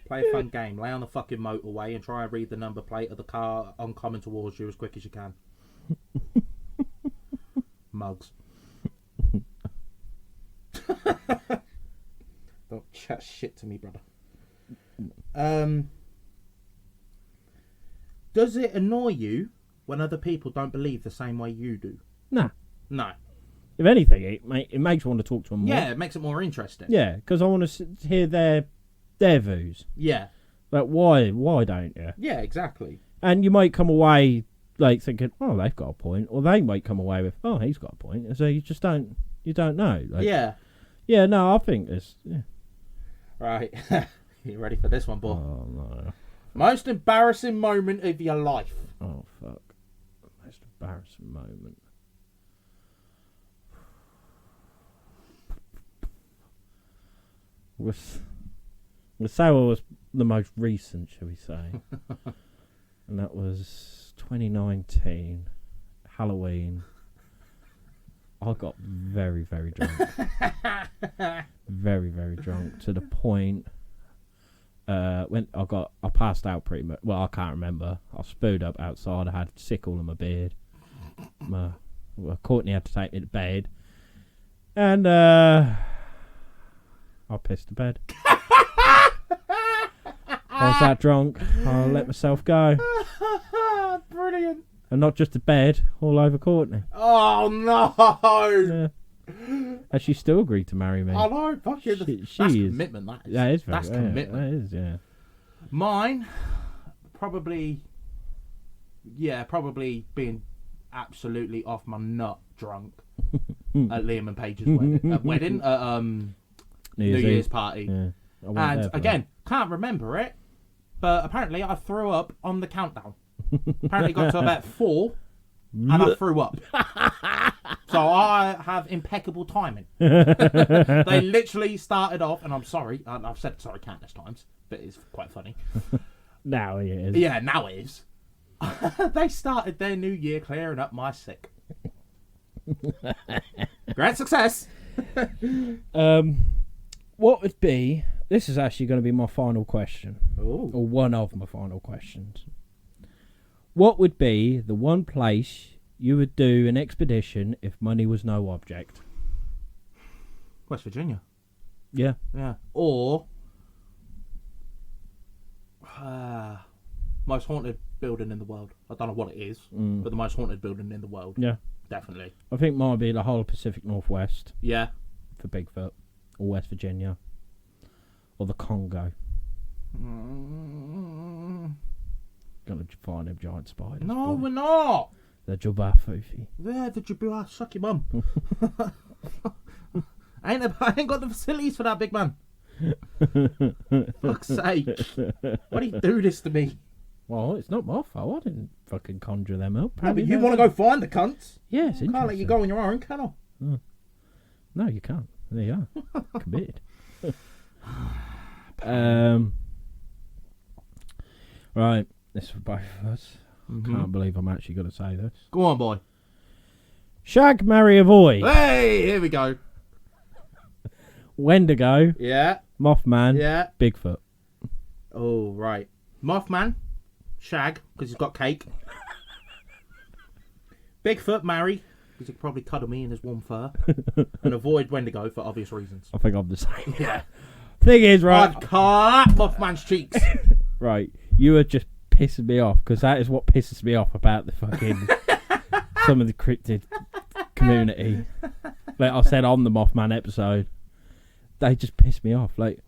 Play a fun game. Lay on the fucking motorway and try and read the number plate of the car oncoming towards you as quick as you can. Mugs. Don't chat shit to me, brother. Does it annoy you when other people don't believe the same way you do? Nah. No. If anything, it makes me want to talk to them more. Yeah, it makes it more interesting. Yeah, because I want to hear their views. Yeah. Like, why don't you? Yeah, exactly. And you might come away like thinking, oh, they've got a point, or they might come away with, oh, he's got a point. And so you just don't know. Like, yeah. Yeah, no, I think this. Yeah. Right. You ready for this one, boy? Oh no. Most embarrassing moment of your life. Oh fuck. Most embarrassing moment. We'll say it was the most recent, shall we say? And that was 2019, Halloween. I got very, very drunk. Very, very drunk to the point. When I passed out pretty much. Well, I can't remember. I spewed up outside. I had sickle in my beard. Courtney had to take me to bed, and I pissed the bed. I was that drunk. I let myself go. Brilliant. And not just the bed, all over Courtney. Oh no! And she still agreed to marry me. I know, fucking. That's commitment. That is. That is. That's commitment. That is. Yeah. Mine, probably being absolutely off my nut drunk at Liam and Paige's wedding, New Year's party. Yeah. And again, can't remember it, but apparently I threw up on the countdown. Apparently got to about 4 and I threw up. So I have impeccable timing. They literally started off, and I'm sorry, I've said sorry countless times, but it's quite funny. Now it is. Yeah, now it is. They started their new year clearing up my sick. Great success. What would be... This is actually going to be my final question. Ooh. Or one of my final questions. What would be the one place you would do an expedition if money was no object? West Virginia. Yeah. Yeah. Or most haunted building in the world. I don't know what it is, but the most haunted building in the world. Yeah. Definitely. I think mine would be the whole Pacific Northwest. Yeah. For Bigfoot. Or West Virginia. Or the Congo. Gonna find them giant spiders. No, we're not. The Jubba Fufi. Yeah, the Jubba. Suck your mum. I ain't got the facilities for that, big man. Fuck's sake. Why do you do this to me? Well, it's not my fault. I didn't fucking conjure them up. No, but you want to go find the cunts? Yeah, it's I can't let you go on your own, can I? No, you can't. There you are. Committed. Right, this is for both of us. Can't believe I'm actually going to say this. Go on, boy. Shag, marry, avoid. Hey, here we go. Wendigo, Yeah, Mothman, yeah. Bigfoot. Oh, right. Mothman, shag, because he's got cake. Bigfoot, marry, because he could probably cuddle me in his warm fur. And avoid Wendigo for obvious reasons. I think I'm the same. Yeah. Thing is, right, I'd clap Mothman's cheeks. right, you are just pissing me off, because that is what pisses me off about the fucking some of the cryptid community. Like I said on the Mothman episode, they just piss me off. Like,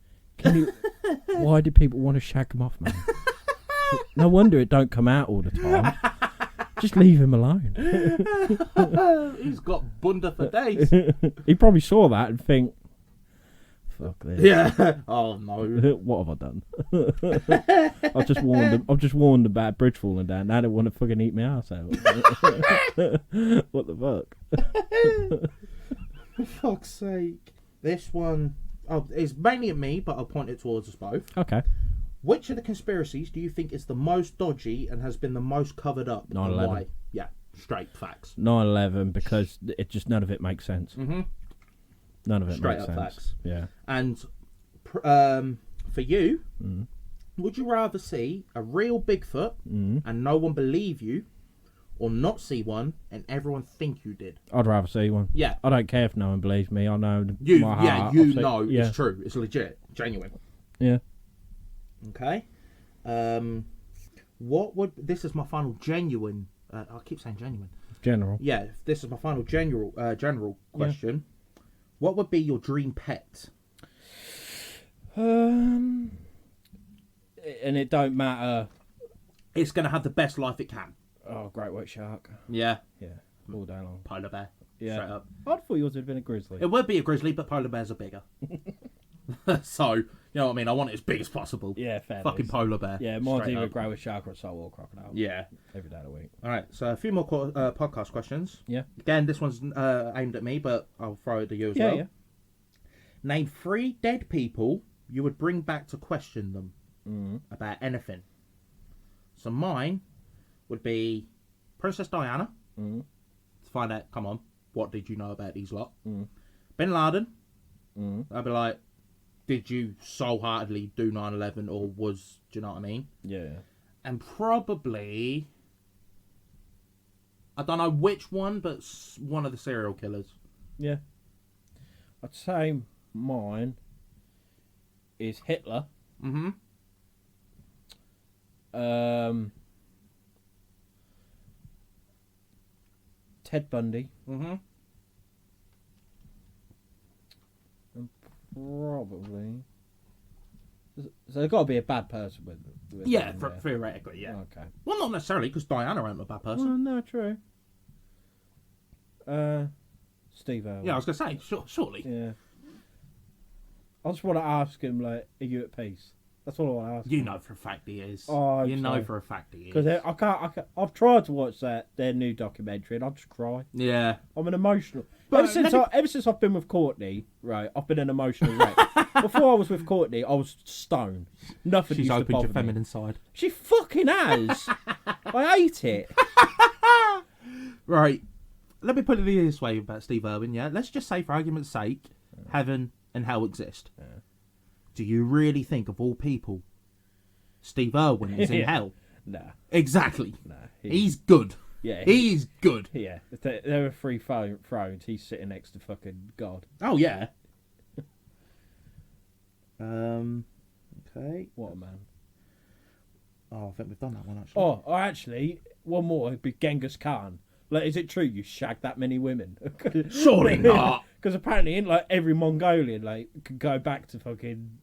why do people want to shag Mothman? No wonder it don't come out all the time. Just leave him alone. He's got bunda for days. He probably saw that and think, fuck this. Yeah. Oh no. What have I done? I've just warned about bridge falling down. Now they want to fucking eat my ass out. What the fuck? For fuck's sake. This one is mainly at me, but I'll point it towards us both. Okay. Which of the conspiracies do you think is the most dodgy and has been the most covered up? 9/11. And why? Yeah, straight facts. 9/11, because it just none of it makes sense. Mm-hmm. None of it Straight makes up sense. facts. Yeah. And for you, would you rather see a real Bigfoot and no one believe you, or not see one and everyone think you did? I'd rather see one. Yeah. I don't care if no one believes me. I know You, my yeah, heart. you I'll say- know yeah. it's true. It's legit, genuine. Yeah. Okay. What would this is my final genuine? I keep saying genuine. General. Yeah, this is my final general question. What would be your dream pet? And it don't matter. It's gonna have the best life it can. Oh, great white shark. Yeah, Yeah, all day long. polar bear. Yeah. Straight up. I thought yours would have been a grizzly. It would be a grizzly, but polar bears are bigger. So you know what I mean. I want it as big as possible. Yeah, fair. Fucking dues. polar bear. Yeah, mine's Straight either a up. grey white shark or a saltwater crocodile. Yeah. Every day of the week. All right. So a few more podcast questions. Yeah. Again, this one's aimed at me, but I'll throw it to you as Yeah, well. yeah. Name 3 dead people you would bring back to question them about anything. So mine would be Princess Diana. To find out, come on, what did you know about these lot? Bin Laden. I'd be like, did you soul-heartedly do 9/11 or was, do you know what I mean? Yeah. And probably, I don't know which one, but one of the serial killers. Yeah. I'd say mine is Hitler. Mm-hmm. Ted Bundy. Mm-hmm. And probably. So there's got to be a bad person with Yeah, them, theoretically, yeah. Okay. Well, not necessarily, because Diana ain't a bad person. Well, no, true. Steve Irwin. Yeah, I was going to say, surely. Yeah. I just want to ask him, like, are you at peace? That's all I want to ask You him. know for a fact he is. Oh, you know so. for a fact he is. Because I can't. I've tried to watch their new documentary, and I just cry. Yeah. I'm an emotional. But Ever since I've been with Courtney, right, I've been an emotional wreck. Before I was with Courtney, I was stoned. Nothing She's used to opened bother your me. feminine side. She fucking has. I hate it. Right. Let me put it this way about Steve Irwin, yeah? Let's just say, for argument's sake, heaven and hell exist. Yeah. Do you really think, of all people, Steve Irwin is in Yeah. hell? Nah, Exactly. nah. He's good. yeah. He's good. Yeah. If there were 3 thrones, he's sitting next to fucking God. Oh, yeah. Okay. What a man. Oh, I think we've done that one, actually. Oh, actually, one more. It'd be Genghis Khan. Like, is it true you shagged that many women? Surely not. Because apparently, in like every Mongolian, like, could go back to fucking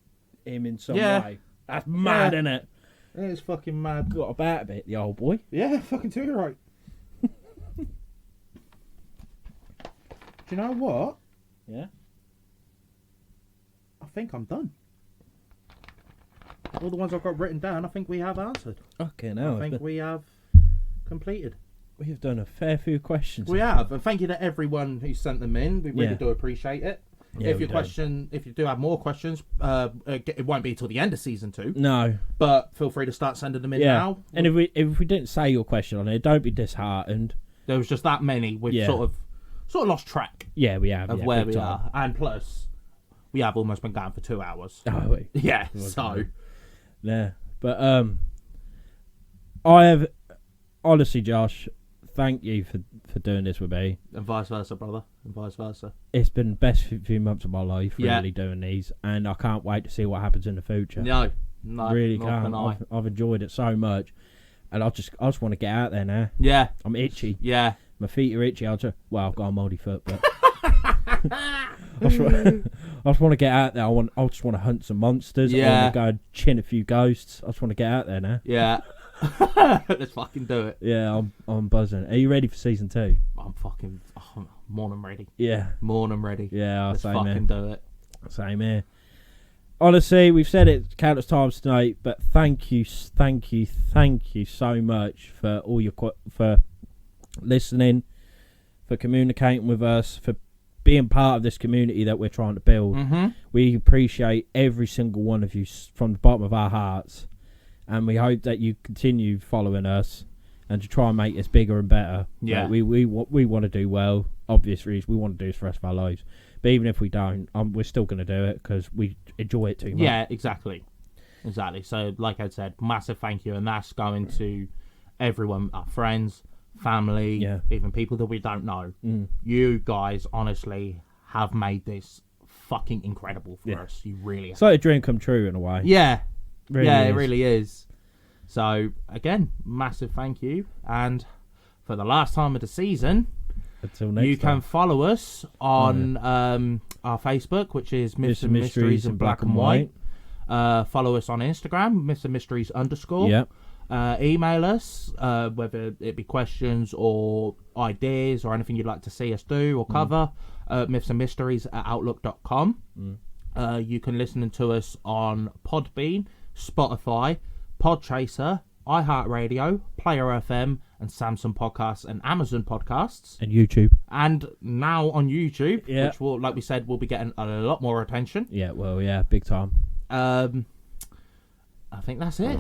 him in some Yeah. way. That's mad, Yeah. innit? It's fucking mad. Got about a bit, the old boy. Yeah, fucking too right. Do you know what? Yeah. think I'm done. All the ones I've got written down, I think we have answered. Okay, now I think we have completed. we have done a fair few questions. We have, and thank you to everyone who sent them in. We really Yeah. do appreciate it. Yeah, if we you do have more questions, it won't be till the end of season 2. No. But feel free to start sending them in Yeah. now. And if we didn't say your question on it, don't be disheartened. There was just that many. We've Yeah. sort of lost track Yeah, we have. of yeah, where big we time. are, and plus, we have almost been going for 2 hours. Oh, wait. Yeah, Okay. so Yeah. But I have honestly, Josh, thank you for doing this with me. and vice versa, brother, and vice versa. It's been the best few months of my life, Yeah. really doing these, and I can't wait to see what happens in the future. No, really nor can't. can I. I've enjoyed it so much, and I just want to get out there now. Yeah, I'm itchy. yeah. My feet are itchy. I've got a mouldy foot, but I just want to get out there. I just want to hunt some monsters. I Yeah. want to go and chin a few ghosts. I just want to get out there now. Yeah. Let's fucking do it. Yeah, I'm buzzing. Are you ready for season 2? I'm more than ready. Yeah, More than ready. yeah. Let's Same fucking here. do it. Same here. Honestly, we've said it countless times tonight, but thank you so much for all your for listening, for communicating with us, for being part of this community that we're trying to build. Mm-hmm. We appreciate every single one of you from the bottom of our hearts, and we hope that you continue following us and to try and make this bigger and better. Yeah. Like, we want to do well. Obvious reasons, we want to do this for the rest of our lives. But even if we don't, we're still going to do it because we enjoy it too much. Yeah, exactly. So, like I said, massive thank you, and that's going to everyone, our friends, family, Yeah. even people that we don't know. Mm. You guys, honestly, have made this fucking incredible for Yeah. us. You really have. It's like a dream come true in a way. Yeah, Really yeah, is. it really is. So, again, massive thank you. And for the last time of the season, Until next you time. can follow us on our Facebook, which is Myths and Mysteries Mysteries in Black and White. White. Follow us on Instagram, Myths and Mysteries _. Yep. Email us, whether it be questions or ideas or anything you'd like to see us do or cover, mythsandmysteries@outlook.com. You can listen to us on Podbean, Spotify, Podchaser, iHeartRadio, Player FM, and Samsung Podcasts and Amazon Podcasts. And YouTube. And now on YouTube, Yeah. which will, like we said, will be getting a lot more attention. Yeah, well, yeah, big time. I think that's it.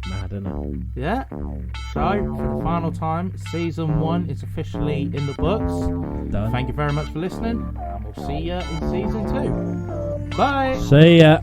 Mad, isn't it? Yeah. So, for the final time, season 1 is officially in the books. Done. Thank you very much for listening, and we'll see you in season 2. Bye. See ya.